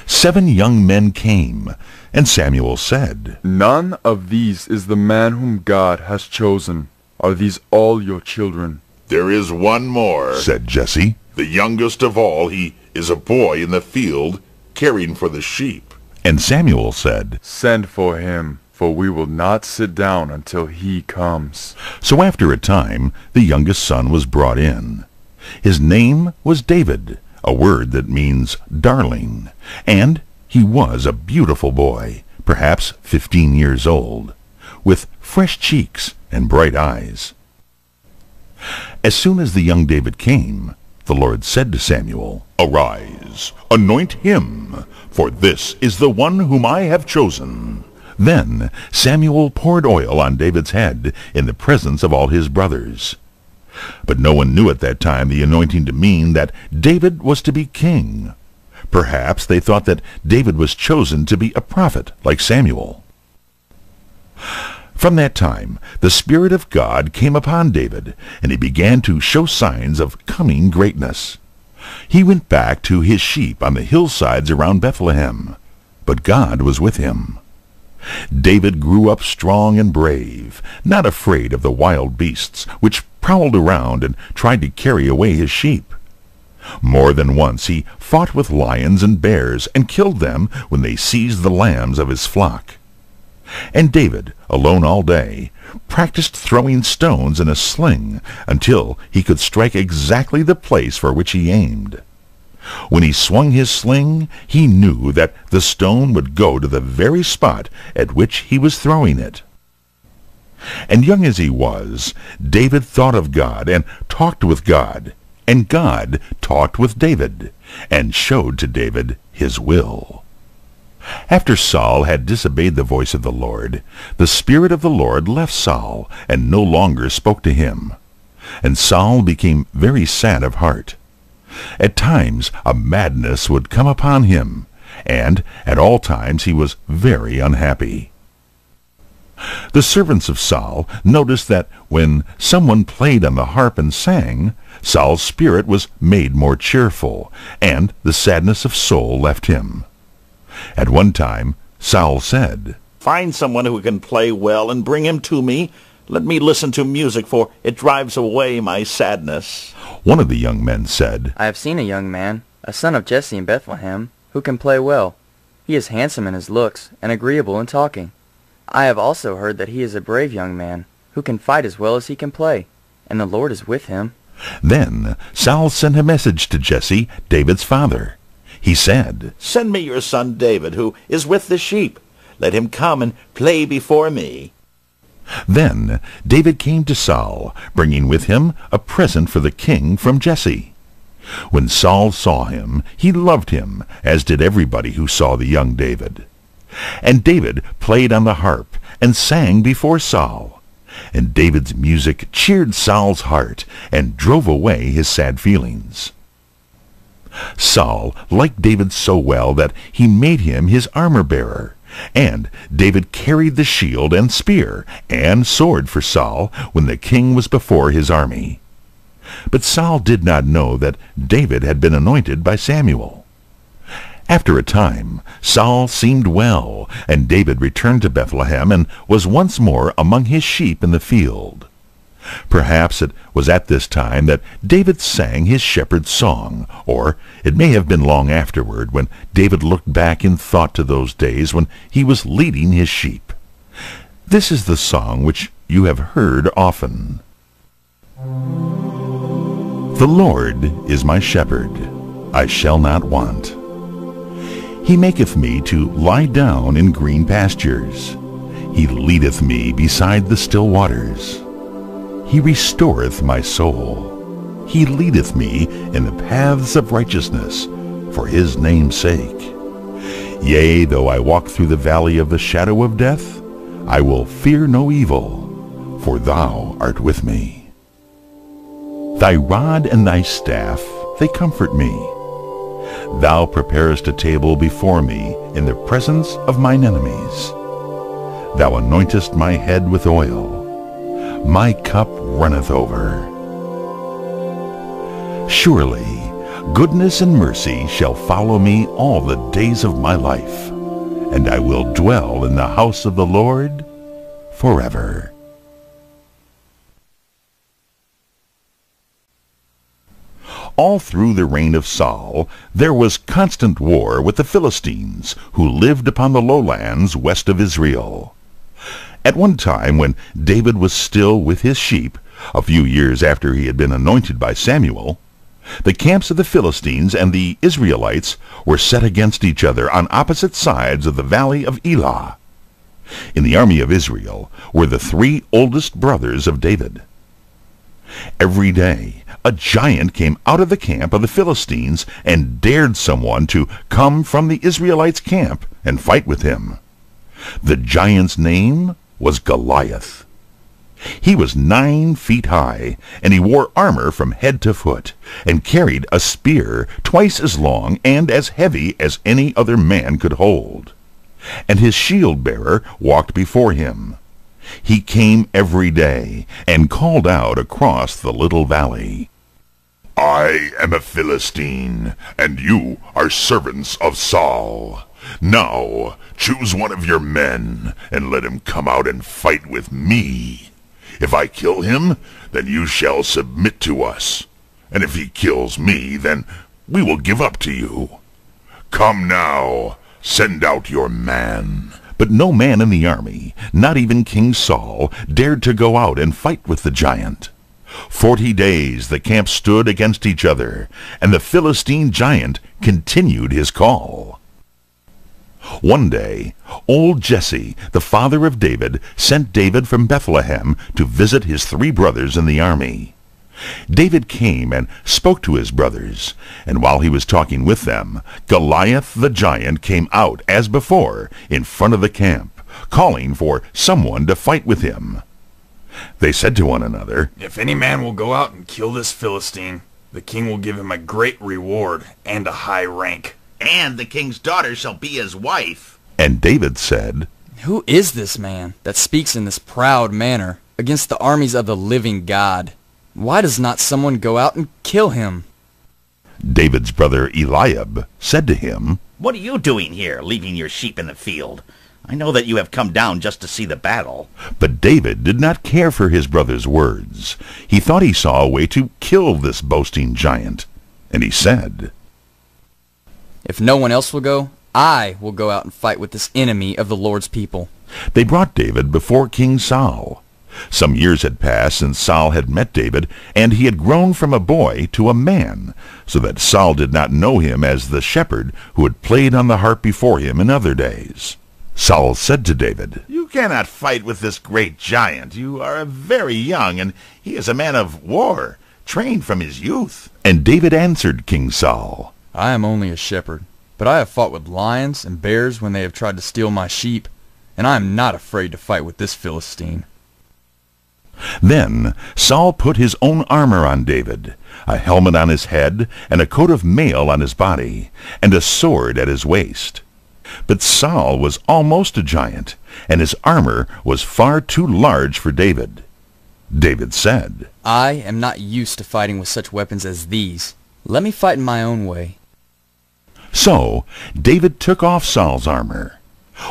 7 young men came, and Samuel said, "None of these is the man whom God has chosen. Are these all your children?" "There is one more," said Jesse. "The youngest of all. He is a boy in the field, caring for the sheep. And Samuel said, Send for him, for we will not sit down until he comes. So after a time, the youngest son was brought in. His name was David, a word that means darling, and he was a beautiful boy, perhaps 15 years old, with fresh cheeks and bright eyes. As soon as the young David came, the Lord said to Samuel, Arise, anoint him, for this is the one whom I have chosen. Then Samuel poured oil on David's head in the presence of all his brothers. But no one knew at that time the anointing to mean that David was to be king. Perhaps they thought that David was chosen to be a prophet like Samuel. From that time, the Spirit of God came upon David, and he began to show signs of coming greatness. He went back to his sheep on the hillsides around Bethlehem, but God was with him. David grew up strong and brave, not afraid of the wild beasts which prowled around and tried to carry away his sheep. More than once he fought with lions and bears and killed them when they seized the lambs of his flock. And David, alone all day, practiced throwing stones in a sling until he could strike exactly the place for which he aimed. When he swung his sling, he knew that the stone would go to the very spot at which he was throwing it. And young as he was, David thought of God and talked with God, and God talked with David, and showed to David his will. After Saul had disobeyed the voice of the Lord, the Spirit of the Lord left Saul, and no longer spoke to him. And Saul became very sad of heart. At times a madness would come upon him, and at all times he was very unhappy. The servants of Saul noticed that when someone played on the harp and sang, Saul's spirit was made more cheerful, and the sadness of soul left him. At one time Saul said, Find someone who can play well and bring him to me. Let me listen to music, for it drives away my sadness. One of the young men said, I have seen a young man, a son of Jesse in Bethlehem, who can play well. He is handsome in his looks and agreeable in talking. I have also heard that he is a brave young man, who can fight as well as he can play, and the Lord is with him. Then Saul sent a message to Jesse, David's father. He said, Send me your son David, who is with the sheep. Let him come and play before me. Then David came to Saul, bringing with him a present for the king from Jesse. When Saul saw him, he loved him, as did everybody who saw the young David. And David played on the harp and sang before Saul. And David's music cheered Saul's heart and drove away his sad feelings. Saul liked David so well that he made him his armor-bearer. And David carried the shield and spear and sword for Saul when the king was before his army. But Saul did not know that David had been anointed by Samuel. After a time, Saul seemed well, and David returned to Bethlehem and was once more among his sheep in the field. Perhaps it was at this time that David sang his shepherd's song, or it may have been long afterward when David looked back in thought to those days when he was leading his sheep. This is the song which you have heard often. The Lord is my shepherd, I shall not want. He maketh me to lie down in green pastures. He leadeth me beside the still waters. He restoreth my soul. He leadeth me in the paths of righteousness, for his name's sake. Yea, though I walk through the valley of the shadow of death, I will fear no evil, for thou art with me. Thy rod and thy staff, they comfort me. Thou preparest a table before me in the presence of mine enemies. Thou anointest my head with oil. My cup runneth over. Surely goodness and mercy shall follow me all the days of my life, and I will dwell in the house of the Lord forever. All through the reign of Saul, there was constant war with the Philistines, who lived upon the lowlands west of Israel. At one time, when David was still with his sheep, a few years after he had been anointed by Samuel, the camps of the Philistines and the Israelites were set against each other on opposite sides of the valley of Elah. In the army of Israel were the 3 oldest brothers of David. Every day, a giant came out of the camp of the Philistines and dared someone to come from the Israelites' camp and fight with him. The giant's name was Goliath. He was 9 feet high, and he wore armor from head to foot, and carried a spear twice as long and as heavy as any other man could hold. And his shield-bearer walked before him. He came every day, and called out across the little valley, I am a Philistine, and you are servants of Saul. Now choose one of your men, and let him come out and fight with me. If I kill him, then you shall submit to us. And if he kills me, then we will give up to you. Come now, send out your man. But no man in the army, not even King Saul, dared to go out and fight with the giant. 40 days the camp stood against each other, and the Philistine giant continued his call. One day, old Jesse, the father of David, sent David from Bethlehem to visit his 3 brothers in the army. David came and spoke to his brothers, and while he was talking with them, Goliath the giant came out as before in front of the camp, calling for someone to fight with him. They said to one another, If any man will go out and kill this Philistine, the king will give him a great reward and a high rank. And the king's daughter shall be his wife. And David said, Who is this man that speaks in this proud manner against the armies of the living God? Why does not someone go out and kill him? David's brother Eliab said to him, What are you doing here, leaving your sheep in the field? I know that you have come down just to see the battle. But David did not care for his brother's words. He thought he saw a way to kill this boasting giant. And he said, If no one else will go, I will go out and fight with this enemy of the Lord's people. They brought David before King Saul. Some years had passed since Saul had met David, and he had grown from a boy to a man, so that Saul did not know him as the shepherd who had played on the harp before him in other days. Saul said to David, You cannot fight with this great giant. You are very young, and he is a man of war, trained from his youth. And David answered King Saul, I am only a shepherd, but I have fought with lions and bears when they have tried to steal my sheep, and I am not afraid to fight with this Philistine. Then Saul put his own armor on David, a helmet on his head, and a coat of mail on his body, and a sword at his waist. But Saul was almost a giant, and his armor was far too large for David. David said, I am not used to fighting with such weapons as these. Let me fight in my own way. So David took off Saul's armor.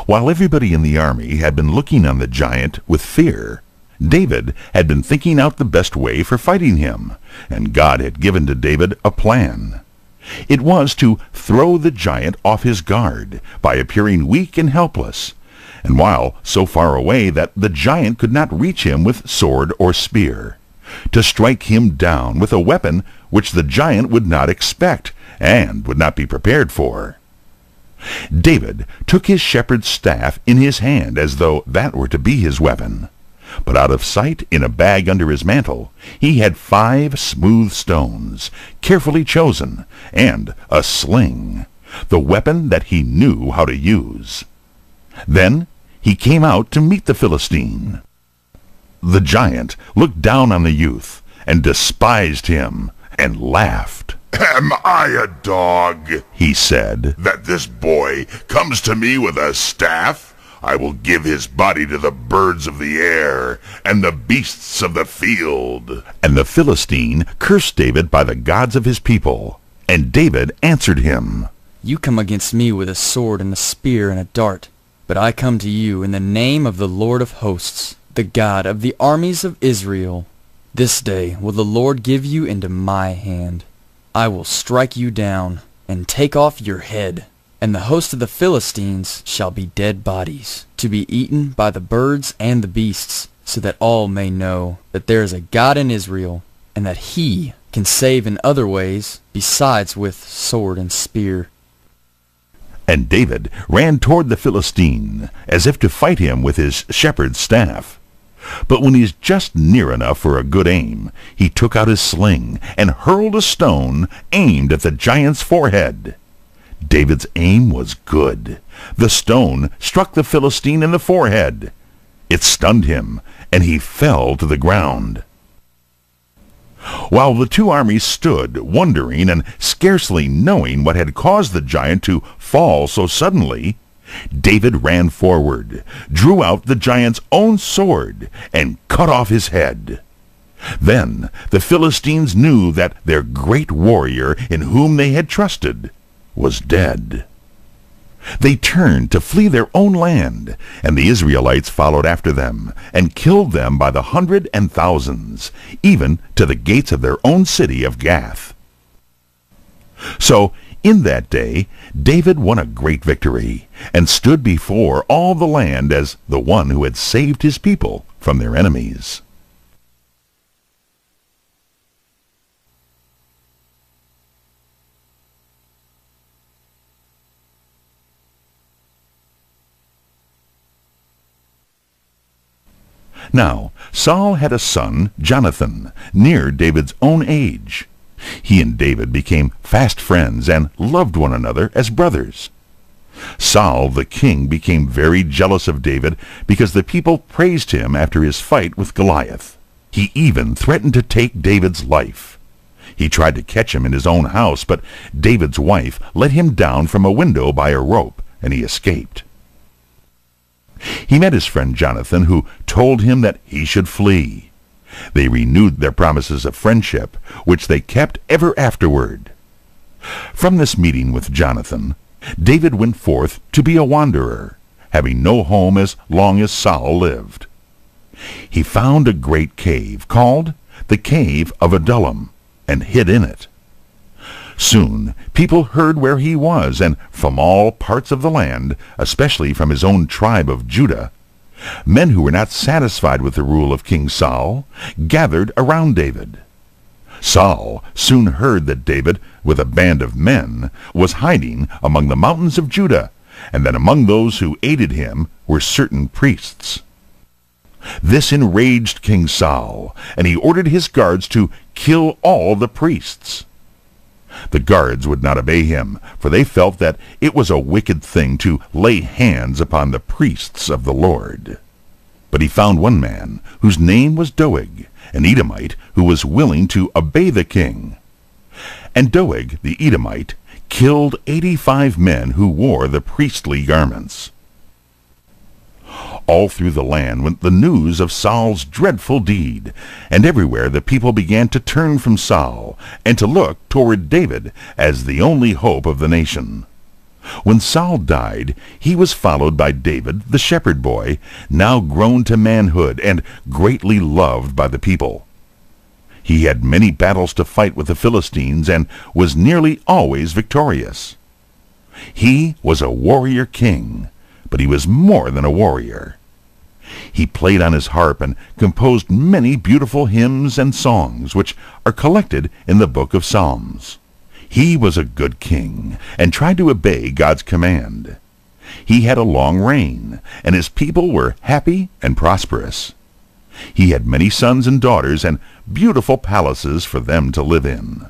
While everybody in the army had been looking on the giant with fear, David had been thinking out the best way for fighting him, and God had given to David a plan. It was to throw the giant off his guard by appearing weak and helpless, and while so far away that the giant could not reach him with sword or spear, to strike him down with a weapon which the giant would not expect and would not be prepared for. David took his shepherd's staff in his hand as though that were to be his weapon. But out of sight, in a bag under his mantle, he had 5 smooth stones, carefully chosen, and a sling, the weapon that he knew how to use. Then he came out to meet the Philistine. The giant looked down on the youth, and despised him, and laughed. Am I a dog, he said, that this boy comes to me with a staff? I will give his body to the birds of the air and the beasts of the field. And the Philistine cursed David by the gods of his people. And David answered him, You come against me with a sword and a spear and a dart, but I come to you in the name of the Lord of hosts, the God of the armies of Israel. This day will the Lord give you into my hand. I will strike you down, and take off your head. And the host of the Philistines shall be dead bodies, to be eaten by the birds and the beasts, so that all may know that there is a God in Israel, and that he can save in other ways, besides with sword and spear. And David ran toward the Philistine, as if to fight him with his shepherd's staff. But when he's just near enough for a good aim, he took out his sling and hurled a stone aimed at the giant's forehead. David's aim was good. The stone struck the Philistine in the forehead. It stunned him, and he fell to the ground. While the two armies stood, wondering and scarcely knowing what had caused the giant to fall so suddenly, David ran forward, drew out the giant's own sword, and cut off his head. Then the Philistines knew that their great warrior, in whom they had trusted, was dead. They turned to flee their own land, and the Israelites followed after them, and killed them by the 100s and thousands, even to the gates of their own city of Gath. So, in that day, David won a great victory, and stood before all the land as the one who had saved his people from their enemies. Now, Saul had a son, Jonathan, near David's own age. He and David became fast friends and loved one another as brothers. Saul the king became very jealous of David because the people praised him after his fight with Goliath. He even threatened to take David's life. He tried to catch him in his own house, but David's wife let him down from a window by a rope, and he escaped. He met his friend Jonathan, who told him that he should flee. They renewed their promises of friendship, which they kept ever afterward. From this meeting with Jonathan, David went forth to be a wanderer, having no home as long as Saul lived. He found a great cave called the Cave of Adullam, and hid in it. Soon people heard where he was, and from all parts of the land, especially from his own tribe of Judah, men who were not satisfied with the rule of King Saul gathered around David. Saul soon heard that David, with a band of men, was hiding among the mountains of Judah, and that among those who aided him were certain priests. This enraged King Saul, and he ordered his guards to kill all the priests. The guards would not obey him, for they felt that it was a wicked thing to lay hands upon the priests of the Lord. But he found one man, whose name was Doeg, an Edomite, who was willing to obey the king. And Doeg, the Edomite, killed 85 men who wore the priestly garments. All through the land went the news of Saul's dreadful deed, and everywhere the people began to turn from Saul, and to look toward David as the only hope of the nation. When Saul died, he was followed by David, the shepherd boy, now grown to manhood and greatly loved by the people. He had many battles to fight with the Philistines, and was nearly always victorious. He was a warrior king, but he was more than a warrior. He played on his harp and composed many beautiful hymns and songs, which are collected in the book of Psalms. He was a good king, and tried to obey God's command. He had a long reign, and his people were happy and prosperous. He had many sons and daughters, and beautiful palaces for them to live in.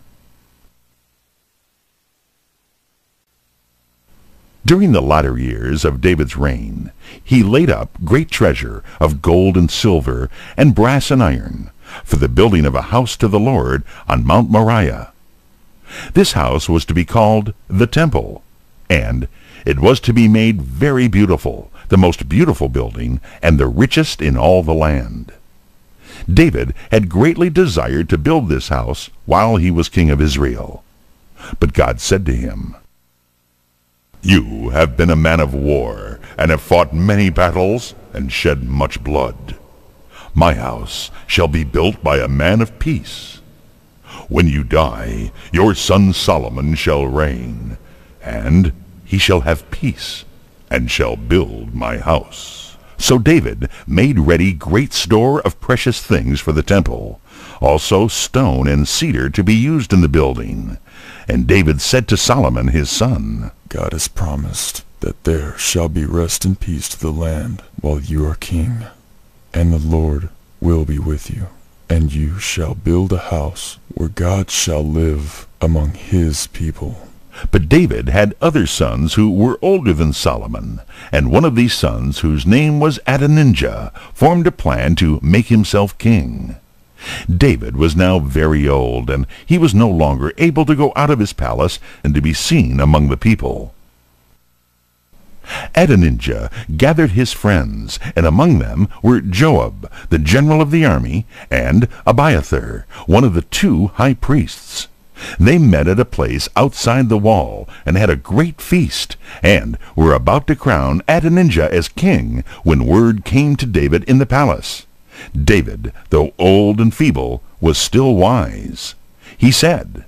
During the latter years of David's reign, he laid up great treasure of gold and silver and brass and iron for the building of a house to the Lord on Mount Moriah. This house was to be called the Temple, and it was to be made very beautiful, the most beautiful building and the richest in all the land. David had greatly desired to build this house while he was king of Israel. But God said to him, "You have been a man of war, and have fought many battles, and shed much blood. My house shall be built by a man of peace. When you die, your son Solomon shall reign, and he shall have peace, and shall build my house. So David made ready great store of precious things for the temple, also stone and cedar to be used in the building. And David said to Solomon his son, God has promised that there shall be rest and peace to the land while you are king, and the Lord will be with you. And you shall build a house where God shall live among his people. But David had other sons who were older than Solomon, and one of these sons, whose name was Adonijah, formed a plan to make himself king. David was now very old, and he was no longer able to go out of his palace and to be seen among the people. Adonijah gathered his friends, and among them were Joab, the general of the army, and Abiathar, one of the 2 high priests. They met at a place outside the wall, and had a great feast, and were about to crown Adonijah as king, when word came to David in the palace. David, though old and feeble, was still wise. He said,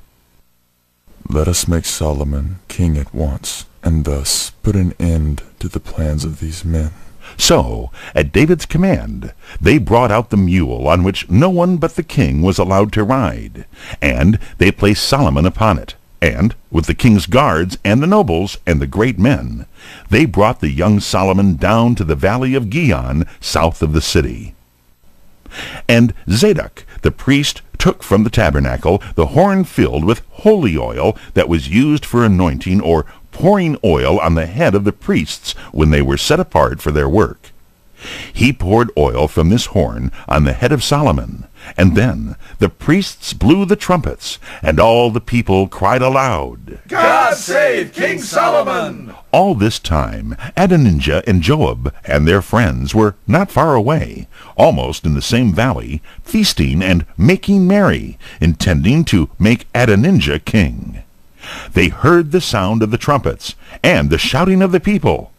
Let us make Solomon king at once, and thus put an end to the plans of these men. So, at David's command, they brought out the mule on which no one but the king was allowed to ride, and they placed Solomon upon it. And, with the king's guards and the nobles and the great men, they brought the young Solomon down to the valley of Gihon, south of the city. And Zadok the priest took from the tabernacle the horn filled with holy oil that was used for anointing or pouring oil on the head of the priests when they were set apart for their work. He poured oil from this horn on the head of Solomon, and then the priests blew the trumpets, and all the people cried aloud, God save King Solomon! All this time Adonijah and Joab and their friends were not far away, almost in the same valley, feasting and making merry, intending to make Adonijah king. They heard the sound of the trumpets and the shouting of the people.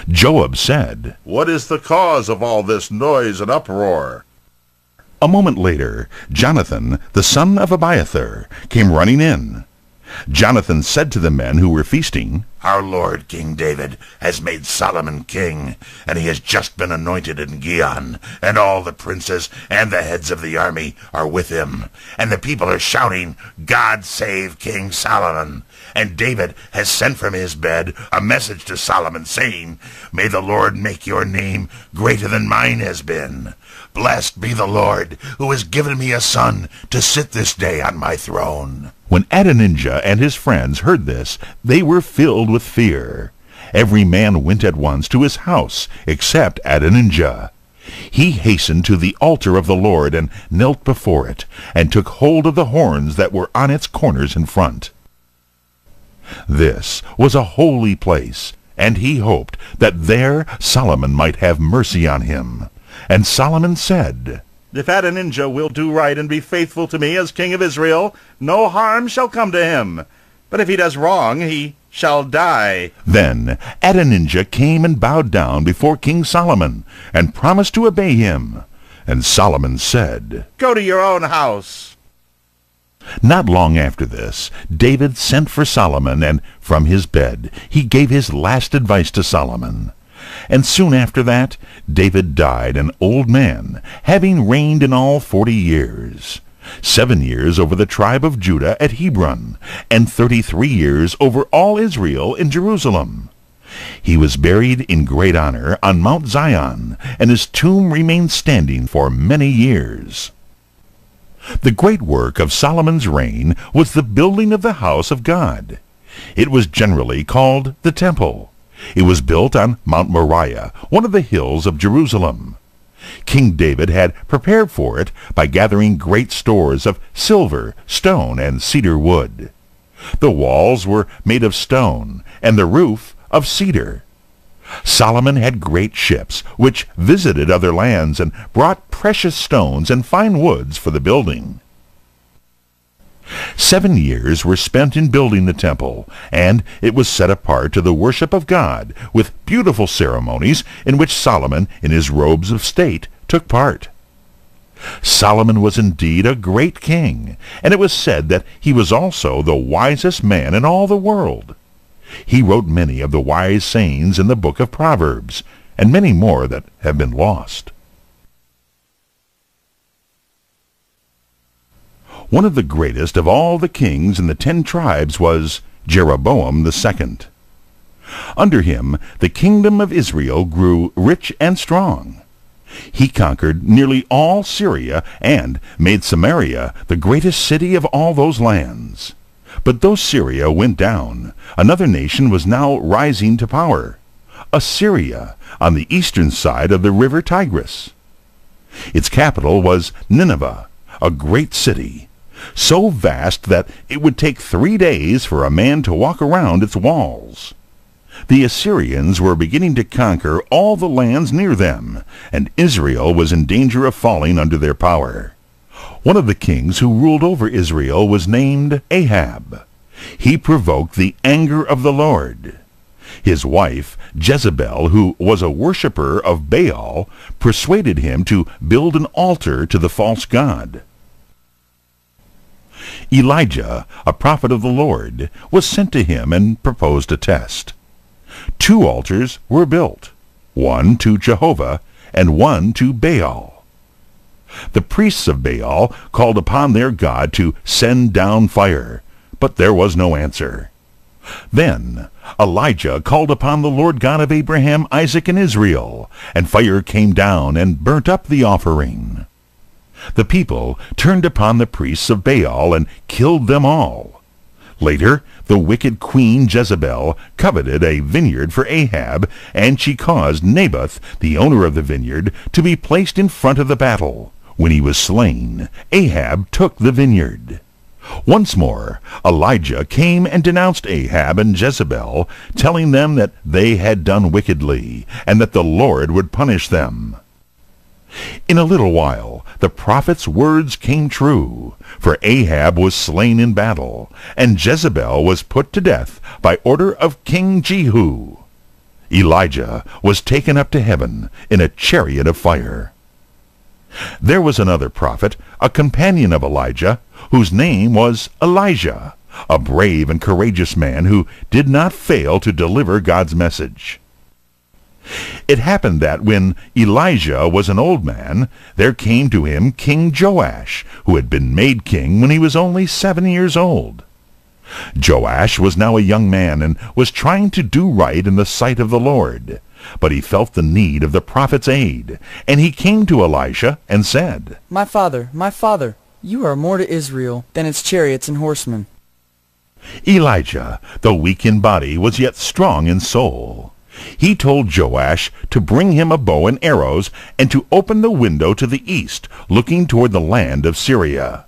Joab said, What is the cause of all this noise and uproar? A moment later, Jonathan, the son of Abiathar, came running in. Jonathan said to the men who were feasting, Our lord King David has made Solomon king, and he has just been anointed in Gihon, and all the princes and the heads of the army are with him. And the people are shouting, God save King Solomon. And David has sent from his bed a message to Solomon, saying, May the Lord make your name greater than mine has been. Blessed be the Lord, who has given me a son to sit this day on my throne. When Adonijah and his friends heard this, they were filled with fear. Every man went at once to his house, except Adonijah. He hastened to the altar of the Lord and knelt before it, and took hold of the horns that were on its corners in front. This was a holy place, and he hoped that there Solomon might have mercy on him. And Solomon said, If Adonijah will do right and be faithful to me as king of Israel, no harm shall come to him. But if he does wrong, he shall die. Then Adonijah came and bowed down before King Solomon, and promised to obey him. And Solomon said, Go to your own house. Not long after this, David sent for Solomon, and from his bed he gave his last advice to Solomon. And soon after that, David died an old man, having reigned in all 40 years. 7 years over the tribe of Judah at Hebron, and 33 years over all Israel in Jerusalem. He was buried in great honor on Mount Zion, and his tomb remained standing for many years. The great work of Solomon's reign was the building of the house of God. It was generally called the Temple. It was built on Mount Moriah, one of the hills of Jerusalem. King David had prepared for it by gathering great stores of silver, stone, and cedar wood. The walls were made of stone, and the roof of cedar. Solomon had great ships, which visited other lands and brought precious stones and fine woods for the building. 7 years were spent in building the temple, and it was set apart to the worship of God, with beautiful ceremonies in which Solomon, in his robes of state, took part. Solomon was indeed a great king, and it was said that he was also the wisest man in all the world. He wrote many of the wise sayings in the book of Proverbs, and many more that have been lost. One of the greatest of all the kings in the 10 tribes was Jeroboam II. Under him, the kingdom of Israel grew rich and strong. He conquered nearly all Syria and made Samaria the greatest city of all those lands. But though Syria went down, another nation was now rising to power, Assyria, on the eastern side of the river Tigris. Its capital was Nineveh, a great city, so vast that it would take 3 days for a man to walk around its walls. The Assyrians were beginning to conquer all the lands near them, and Israel was in danger of falling under their power. One of the kings who ruled over Israel was named Ahab. He provoked the anger of the Lord. His wife, Jezebel, who was a worshipper of Baal, persuaded him to build an altar to the false god. Elijah, a prophet of the Lord, was sent to him and proposed a test. 2 altars were built, one to Jehovah and one to Baal. The priests of Baal called upon their god to send down fire, but there was no answer. Then Elijah called upon the Lord God of Abraham, Isaac, and Israel, and fire came down and burnt up the offering. The people turned upon the priests of Baal and killed them all. Later, the wicked queen Jezebel coveted a vineyard for Ahab, and she caused Naboth, the owner of the vineyard, to be placed in front of the battle. When he was slain, Ahab took the vineyard. Once more, Elijah came and denounced Ahab and Jezebel, telling them that they had done wickedly, and that the Lord would punish them. In a little while, the prophet's words came true, for Ahab was slain in battle, and Jezebel was put to death by order of King Jehu. Elijah was taken up to heaven in a chariot of fire. There was another prophet, a companion of Elijah, whose name was Elijah, a brave and courageous man who did not fail to deliver God's message. It happened that when Elijah was an old man, there came to him King Joash, who had been made king when he was only 7 years old. Joash was now a young man and was trying to do right in the sight of the Lord. But he felt the need of the prophet's aid, and he came to Elisha and said, my father, you are more to Israel than its chariots and horsemen." Elijah, though weak in body, was yet strong in soul. He told Joash to bring him a bow and arrows, and to open the window to the east, looking toward the land of Syria.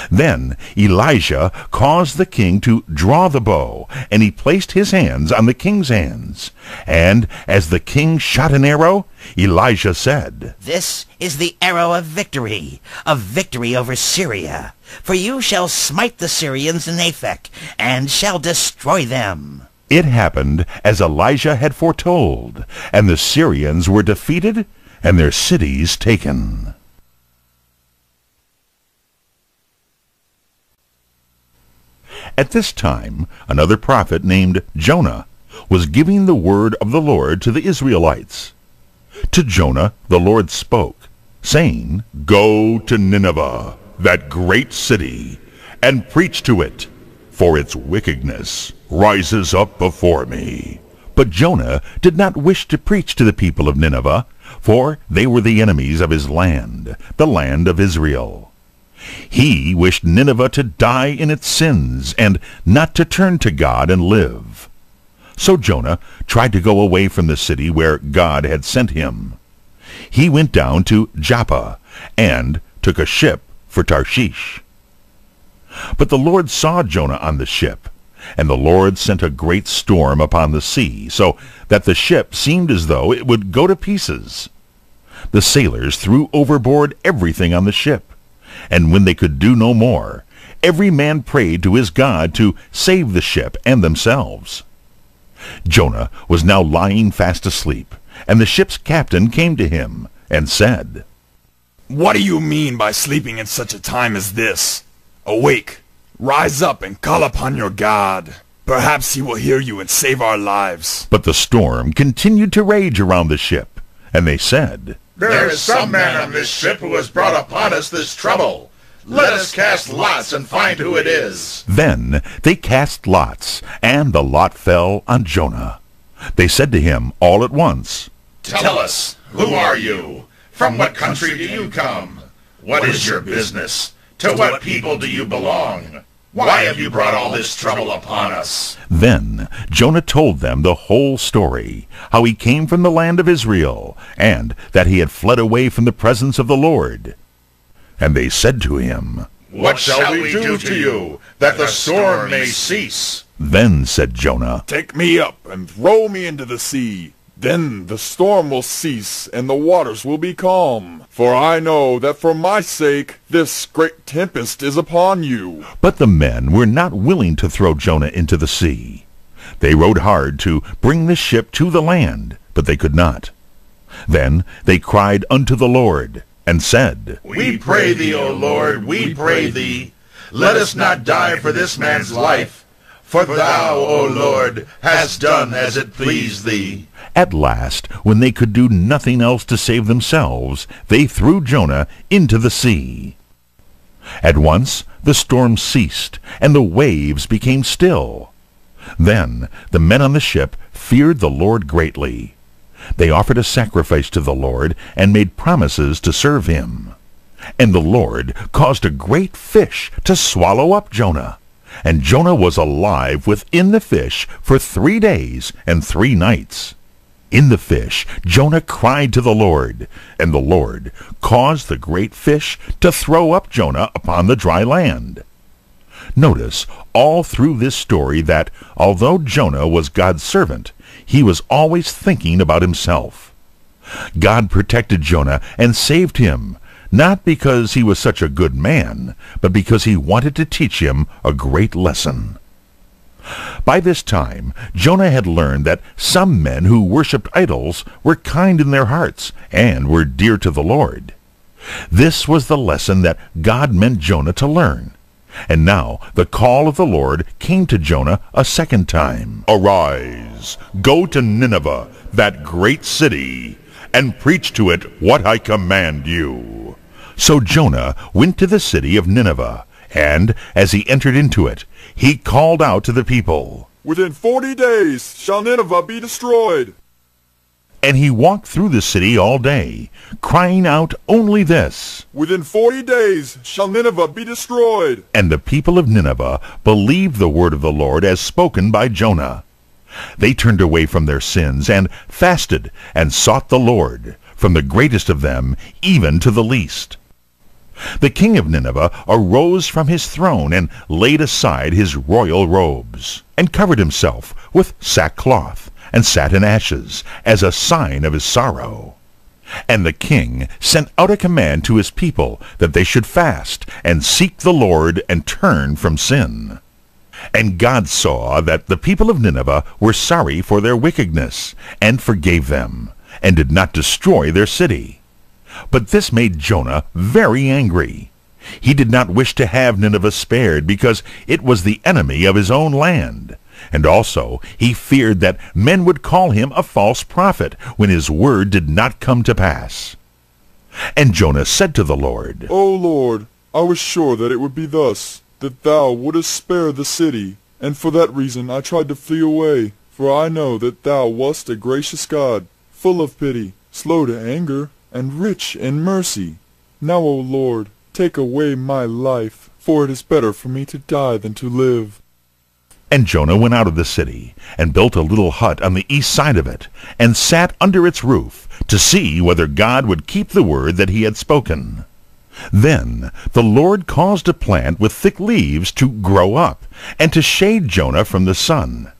Then Elijah caused the king to draw the bow, and he placed his hands on the king's hands. And as the king shot an arrow, Elijah said, "This is the arrow of victory over Syria. For you shall smite the Syrians in Aphek, and shall destroy them." It happened as Elijah had foretold, and the Syrians were defeated, and their cities taken. At this time, another prophet named Jonah was giving the word of the Lord to the Israelites. To Jonah the Lord spoke, saying, "Go to Nineveh, that great city, and preach to it, for its wickedness rises up before me." But Jonah did not wish to preach to the people of Nineveh, for they were the enemies of his land, the land of Israel. He wished Nineveh to die in its sins, and not to turn to God and live. So Jonah tried to go away from the city where God had sent him. He went down to Joppa, and took a ship for Tarshish. But the Lord saw Jonah on the ship, and the Lord sent a great storm upon the sea, so that the ship seemed as though it would go to pieces. The sailors threw overboard everything on the ship, and when they could do no more, every man prayed to his God to save the ship and themselves. Jonah was now lying fast asleep, and the ship's captain came to him and said, What do you mean by sleeping in such a time as this? Awake, rise up and call upon your God. Perhaps he will hear you and save our lives. But the storm continued to rage around the ship, and they said, There is some man on this ship who has brought upon us this trouble. Let us cast lots and find who it is. Then they cast lots, and the lot fell on Jonah. They said to him all at once, Tell us, who are you? From what country do you come? What is your business? To what people do you belong? Why have you brought all this trouble upon us? Then Jonah told them the whole story, how he came from the land of Israel, and that he had fled away from the presence of the Lord. And they said to him, What shall we do to you, that the storm may cease? Then said Jonah, Take me up and throw me into the sea. Then the storm will cease, and the waters will be calm. For I know that for my sake this great tempest is upon you. But the men were not willing to throw Jonah into the sea. They rowed hard to bring the ship to the land, but they could not. Then they cried unto the Lord, and said, We pray thee, O Lord, we pray thee, let us not die for this man's life, for thou, O Lord, hast done as it pleased thee. At last, when they could do nothing else to save themselves, they threw Jonah into the sea. At once the storm ceased, and the waves became still. Then the men on the ship feared the Lord greatly. They offered a sacrifice to the Lord, and made promises to serve him. And the Lord caused a great fish to swallow up Jonah. And Jonah was alive within the fish for 3 days and 3 nights. In the fish Jonah cried to the Lord, and the Lord caused the great fish to throw up Jonah upon the dry land. Notice all through this story that, although Jonah was God's servant, he was always thinking about himself. God protected Jonah and saved him, not because he was such a good man, but because he wanted to teach him a great lesson. By this time, Jonah had learned that some men who worshipped idols were kind in their hearts and were dear to the Lord. This was the lesson that God meant Jonah to learn. And now the call of the Lord came to Jonah a second time. Arise, go to Nineveh, that great city, and preach to it what I command you. So Jonah went to the city of Nineveh, and as he entered into it, he called out to the people, Within 40 days shall Nineveh be destroyed. And he walked through the city all day, crying out only this, Within 40 days shall Nineveh be destroyed. And the people of Nineveh believed the word of the Lord as spoken by Jonah. They turned away from their sins and fasted and sought the Lord, from the greatest of them even to the least. The king of Nineveh arose from his throne and laid aside his royal robes, and covered himself with sackcloth, and sat in ashes, as a sign of his sorrow. And the king sent out a command to his people that they should fast, and seek the Lord, and turn from sin. And God saw that the people of Nineveh were sorry for their wickedness, and forgave them, and did not destroy their city. But this made Jonah very angry. He did not wish to have Nineveh spared, because it was the enemy of his own land. And also he feared that men would call him a false prophet when his word did not come to pass. And Jonah said to the Lord, O Lord, I was sure that it would be thus, that thou wouldest spare the city, and for that reason I tried to flee away. For I know that thou wast a gracious God, full of pity, slow to anger, and rich in mercy. Now, O Lord, take away my life, for it is better for me to die than to live. And Jonah went out of the city, and built a little hut on the east side of it, and sat under its roof, to see whether God would keep the word that he had spoken. Then the Lord caused a plant with thick leaves to grow up, and to shade Jonah from the sun.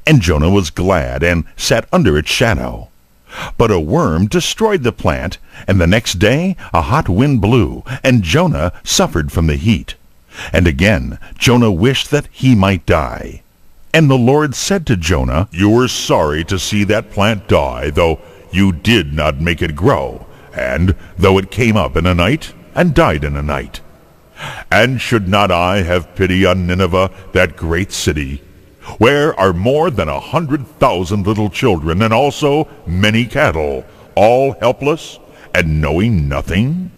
And Jonah was glad, and sat under its shadow. But a worm destroyed the plant, and the next day a hot wind blew, and Jonah suffered from the heat. And again Jonah wished that he might die. And the Lord said to Jonah, You were sorry to see that plant die, though you did not make it grow, and though it came up in a night, and died in a night. And should not I have pity on Nineveh, that great city, where are more than 100,000 little children, and also many cattle, all helpless, and knowing nothing?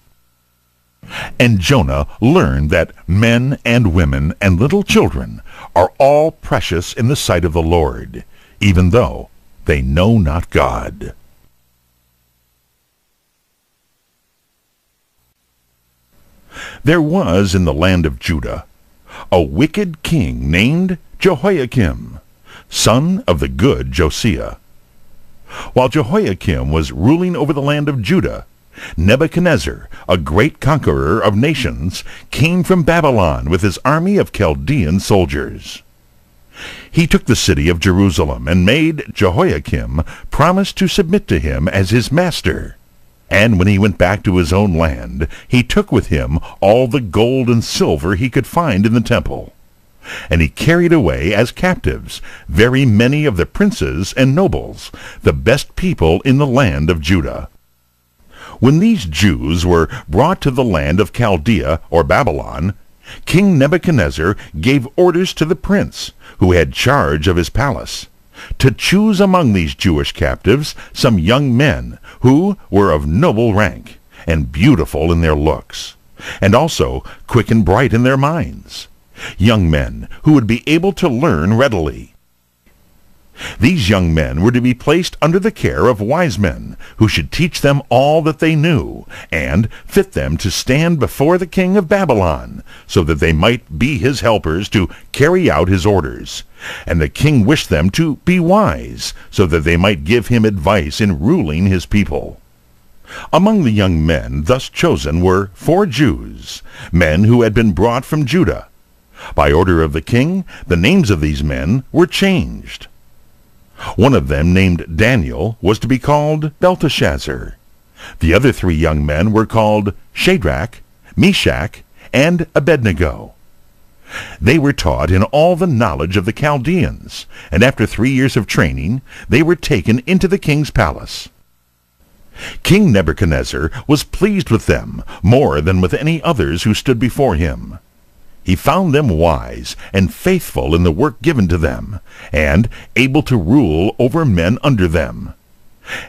And Jonah learned that men and women and little children are all precious in the sight of the Lord, even though they know not God. There was in the land of Judah a wicked king named Jehoiakim, son of the good Josiah. While Jehoiakim was ruling over the land of Judah, Nebuchadnezzar, a great conqueror of nations, came from Babylon with his army of Chaldean soldiers. He took the city of Jerusalem and made Jehoiakim promise to submit to him as his master. And when he went back to his own land, he took with him all the gold and silver he could find in the temple. And he carried away as captives very many of the princes and nobles, the best people in the land of Judah. When these Jews were brought to the land of Chaldea or Babylon, King Nebuchadnezzar gave orders to the prince, who had charge of his palace, to choose among these Jewish captives some young men who were of noble rank and beautiful in their looks, and also quick and bright in their minds, young men who would be able to learn readily. These young men were to be placed under the care of wise men, who should teach them all that they knew, and fit them to stand before the king of Babylon, so that they might be his helpers to carry out his orders. And the king wished them to be wise, so that they might give him advice in ruling his people. Among the young men thus chosen were 4 Jews, men who had been brought from Judah. By order of the king, the names of these men were changed. One of them, named Daniel, was to be called Belteshazzar. The other 3 young men were called Shadrach, Meshach, and Abednego. They were taught in all the knowledge of the Chaldeans, and after 3 years of training, they were taken into the king's palace. King Nebuchadnezzar was pleased with them more than with any others who stood before him. He found them wise and faithful in the work given to them, and able to rule over men under them.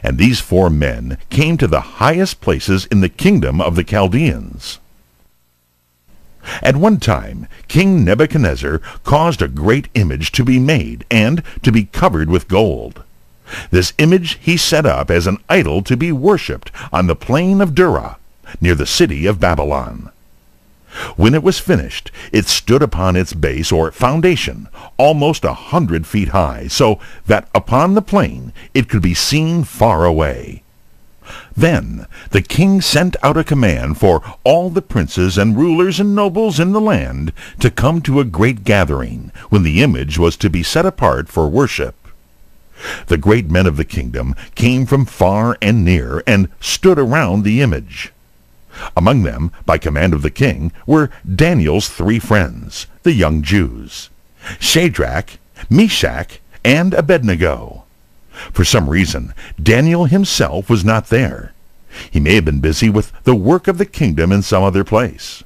And these 4 men came to the highest places in the kingdom of the Chaldeans. At one time, King Nebuchadnezzar caused a great image to be made and to be covered with gold. This image he set up as an idol to be worshipped on the plain of Dura, near the city of Babylon. When it was finished, it stood upon its base or foundation, almost 100 feet high, so that upon the plain it could be seen far away. Then the king sent out a command for all the princes and rulers and nobles in the land to come to a great gathering, when the image was to be set apart for worship. The great men of the kingdom came from far and near, and stood around the image. Among them, by command of the king, were Daniel's 3 friends, the young Jews, Shadrach, Meshach, and Abednego. For some reason, Daniel himself was not there. He may have been busy with the work of the kingdom in some other place.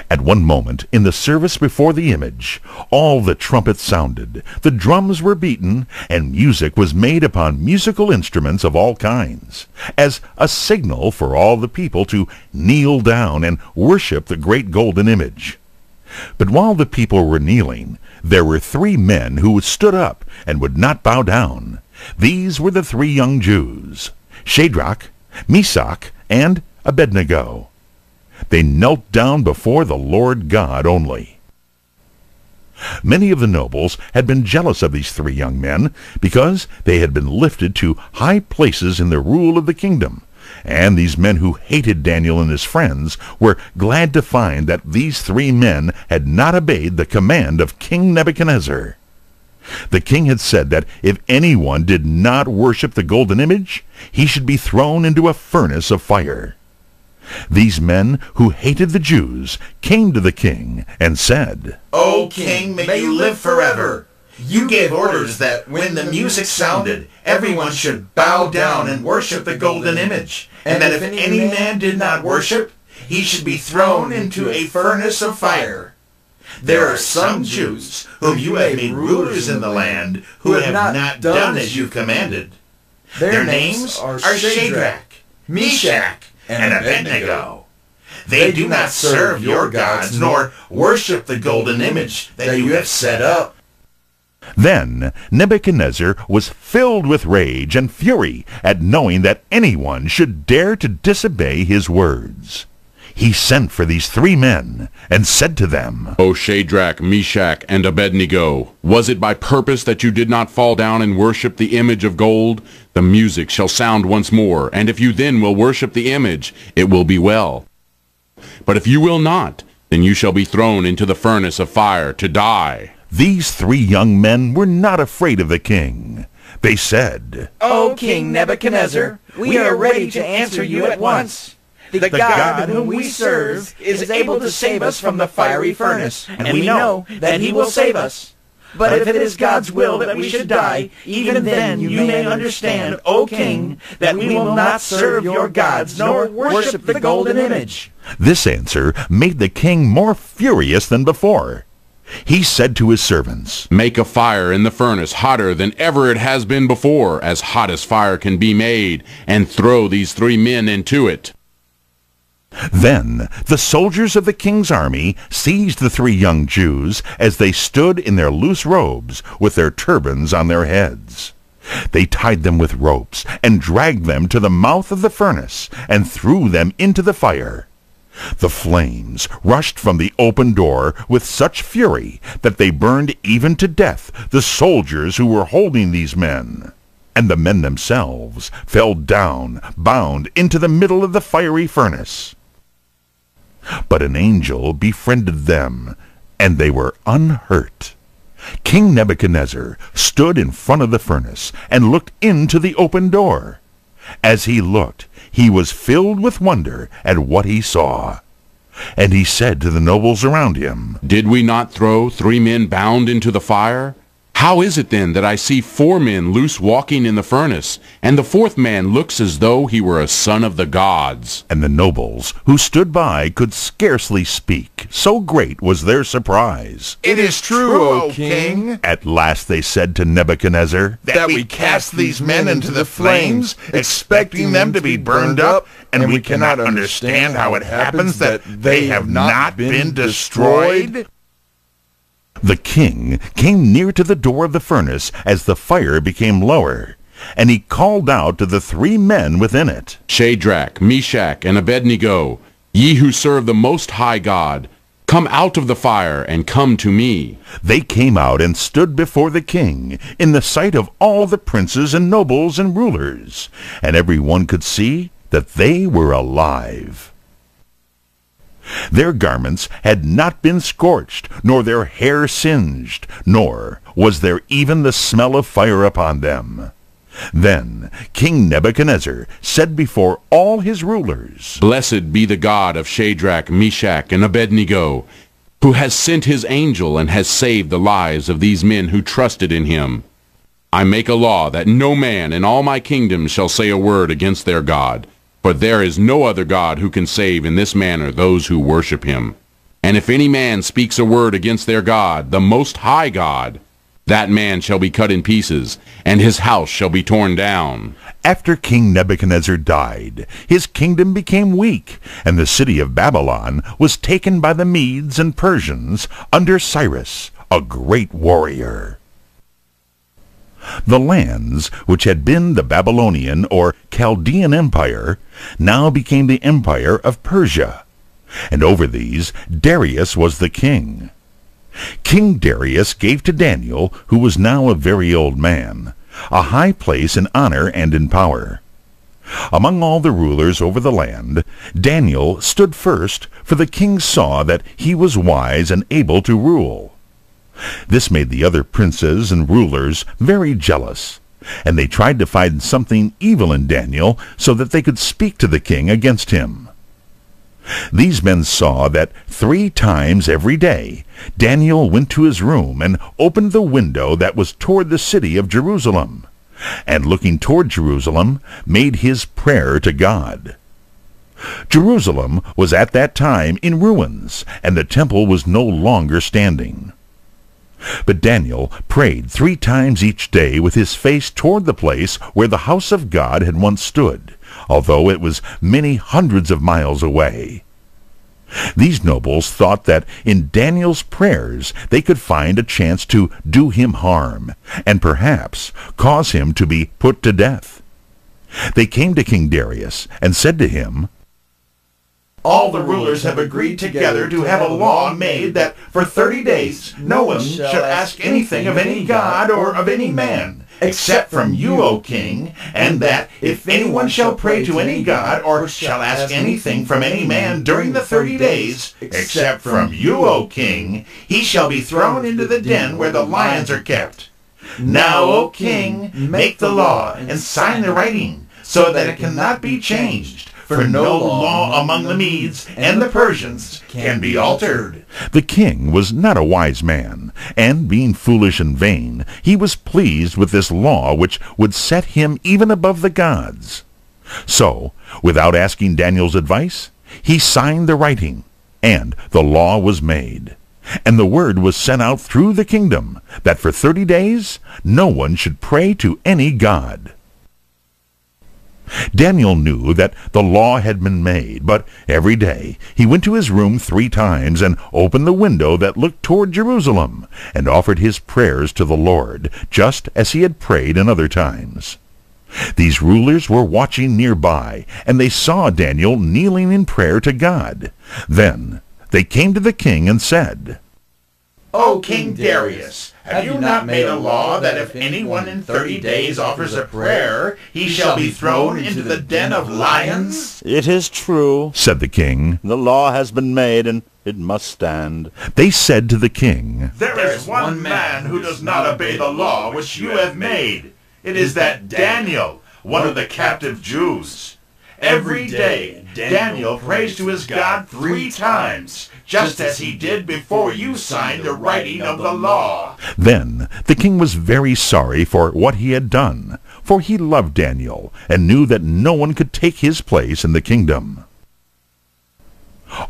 At one moment, in the service before the image, all the trumpets sounded, the drums were beaten, and music was made upon musical instruments of all kinds, as a signal for all the people to kneel down and worship the great golden image. But while the people were kneeling, there were 3 men who stood up and would not bow down. These were the 3 young Jews, Shadrach, Meshach, and Abednego. They knelt down before the Lord God only. Many of the nobles had been jealous of these 3 young men, because they had been lifted to high places in the rule of the kingdom, and these men who hated Daniel and his friends were glad to find that these 3 men had not obeyed the command of King Nebuchadnezzar. The king had said that if anyone did not worship the golden image, he should be thrown into a furnace of fire. These men who hated the Jews came to the king and said, O king, may you live forever! You gave orders that when the music sounded, everyone should bow down and worship the golden image, and that if any man did not worship, he should be thrown into a furnace of fire. There are some Jews whom you have made rulers in the land who have not done as you commanded. Their names are Shadrach, Meshach, and Abednego. They do not serve your gods, nor worship the golden image that you have set up. Then Nebuchadnezzar was filled with rage and fury at knowing that anyone should dare to disobey his words. He sent for these 3 men and said to them, O Shadrach, Meshach, and Abednego, was it by purpose that you did not fall down and worship the image of gold? The music shall sound once more, and if you then will worship the image, it will be well. But if you will not, then you shall be thrown into the furnace of fire to die. These 3 young men were not afraid of the king. They said, O King Nebuchadnezzar, we are ready to answer you at once. The God whom we serve is able to save us from the fiery furnace, and we know that he will save us. But if it is God's will that we should die, even then you may understand, O King, that we will not serve your gods nor worship the golden image. This answer made the king more furious than before. He said to his servants, Make a fire in the furnace hotter than ever it has been before, as hot as fire can be made, and throw these 3 men into it. Then the soldiers of the king's army seized the 3 young Jews as they stood in their loose robes with their turbans on their heads. They tied them with ropes and dragged them to the mouth of the furnace and threw them into the fire. The flames rushed from the open door with such fury that they burned even to death the soldiers who were holding these men. And the men themselves fell down, bound into the middle of the fiery furnace. But an angel befriended them, and they were unhurt. King Nebuchadnezzar stood in front of the furnace and looked into the open door. As he looked, he was filled with wonder at what he saw. And he said to the nobles around him, Did we not throw 3 men bound into the fire? How is it then that I see 4 men loose walking in the furnace, and the 4th man looks as though he were a son of the gods? And the nobles who stood by could scarcely speak, so great was their surprise. It is true, O king, At last they said to Nebuchadnezzar, that we cast these men into the flames, expecting them to be burned up, and we cannot understand how it happens that they have not been destroyed. The king came near to the door of the furnace as the fire became lower, and he called out to the 3 men within it, Shadrach, Meshach, and Abednego, ye who serve the Most High God, come out of the fire and come to me. They came out and stood before the king in the sight of all the princes and nobles and rulers, and every one could see that they were alive. Their garments had not been scorched, nor their hair singed, nor was there even the smell of fire upon them. Then King Nebuchadnezzar said before all his rulers, Blessed be the God of Shadrach, Meshach, and Abednego, who has sent his angel and has saved the lives of these men who trusted in him. I make a law that no man in all my kingdom shall say a word against their God, for there is no other God who can save in this manner those who worship him. And if any man speaks a word against their God, the Most High God, that man shall be cut in pieces, and his house shall be torn down. After King Nebuchadnezzar died, his kingdom became weak, and the city of Babylon was taken by the Medes and Persians under Cyrus, a great warrior. The lands which had been the Babylonian or Chaldean Empire now became the Empire of Persia, and over these Darius was the king. King Darius gave to Daniel, who was now a very old man, a high place in honor and in power. Among all the rulers over the land, Daniel stood first, for the king saw that he was wise and able to rule. This made the other princes and rulers very jealous, and they tried to find something evil in Daniel so that they could speak to the king against him. These men saw that 3 times every day Daniel went to his room and opened the window that was toward the city of Jerusalem, and looking toward Jerusalem made his prayer to God. Jerusalem was at that time in ruins, and the temple was no longer standing. But Daniel prayed 3 times each day with his face toward the place where the house of God had once stood, although it was many hundreds of miles away. These nobles thought that in Daniel's prayers they could find a chance to do him harm, and perhaps cause him to be put to death. They came to King Darius and said to him, All the rulers have agreed together to have a law made that for 30 days no one shall ask anything of any god or of any man, except from you, O king, and that if anyone shall pray to any god or shall ask anything from any man during the 30 days, except from you, O king, he shall be thrown into the den where the lions are kept. Now, O king, make the law and sign the writing, so that it cannot be changed. For no law among the Medes and the Persians can be altered. The king was not a wise man, and being foolish and vain, he was pleased with this law which would set him even above the gods. So, without asking Daniel's advice, he signed the writing, and the law was made. And the word was sent out through the kingdom that for 30 days no one should pray to any god. Daniel knew that the law had been made, but every day he went to his room 3 times and opened the window that looked toward Jerusalem and offered his prayers to the Lord, just as he had prayed in other times. These rulers were watching nearby, and they saw Daniel kneeling in prayer to God. Then they came to the king and said, O King Darius, have you not made a law that if anyone in 30 days offers a prayer, he shall be thrown into the den of lions? It is true, said the king. The law has been made, and it must stand. They said to the king, There is one man who does not obey the law which you have made. It is that Daniel, one of the captive Jews. Every day Daniel prays to his God 3 times, just as he did before you signed the writing of the law. Then the king was very sorry for what he had done, for he loved Daniel and knew that no one could take his place in the kingdom.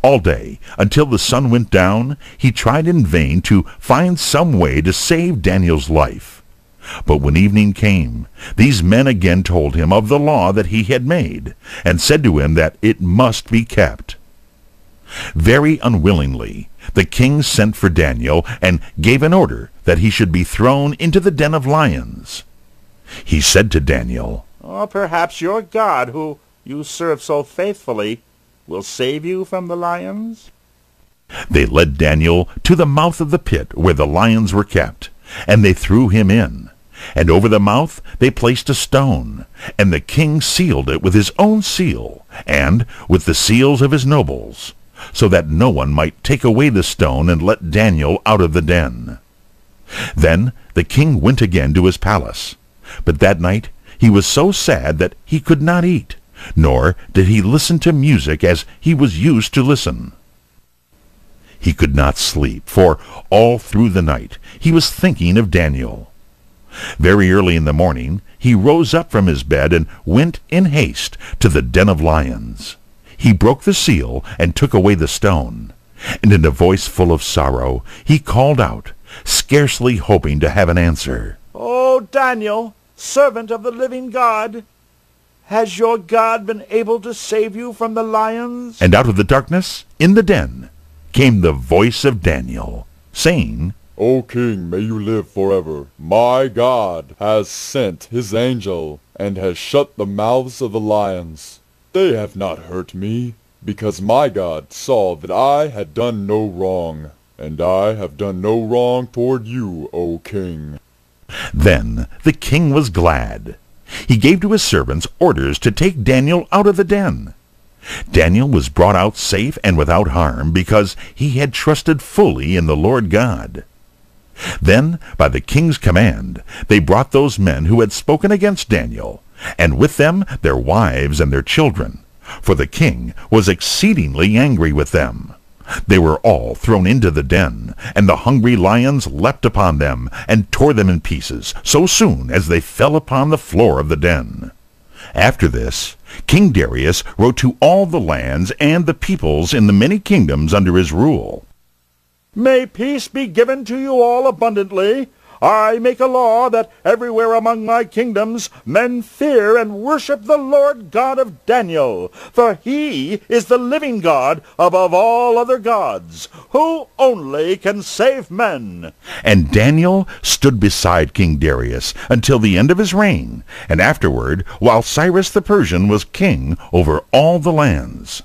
All day, until the sun went down, he tried in vain to find some way to save Daniel's life. But when evening came, these men again told him of the law that he had made, and said to him that it must be kept. Very unwillingly, the king sent for Daniel and gave an order that he should be thrown into the den of lions. He said to Daniel, Perhaps your God, who you serve so faithfully, will save you from the lions? They led Daniel to the mouth of the pit where the lions were kept, and they threw him in. And over the mouth they placed a stone, and the king sealed it with his own seal, and with the seals of his nobles, so that no one might take away the stone and let Daniel out of the den. Then the king went again to his palace, but that night he was so sad that he could not eat, nor did he listen to music as he was used to listen. He could not sleep, for all through the night he was thinking of Daniel. Very early in the morning he rose up from his bed and went in haste to the den of lions. He broke the seal and took away the stone, and in a voice full of sorrow he called out, scarcely hoping to have an answer. O Daniel, servant of the living God, has your God been able to save you from the lions? And out of the darkness, in the den, came the voice of Daniel, saying, O king, may you live forever. My God has sent his angel, and has shut the mouths of the lions. They have not hurt me, because my God saw that I had done no wrong, and I have done no wrong toward you, O king. Then the king was glad. He gave to his servants orders to take Daniel out of the den. Daniel was brought out safe and without harm, because he had trusted fully in the Lord God. Then, by the king's command, they brought those men who had spoken against Daniel, and with them their wives and their children, for the king was exceedingly angry with them. They were all thrown into the den, and the hungry lions leapt upon them, and tore them in pieces, so soon as they fell upon the floor of the den. After this, King Darius wrote to all the lands and the peoples in the many kingdoms under his rule. May peace be given to you all abundantly. I make a law that everywhere among my kingdoms men fear and worship the Lord God of Daniel, for he is the living God above all other gods, who only can save men. And Daniel stood beside King Darius until the end of his reign, and afterward, while Cyrus the Persian was king over all the lands.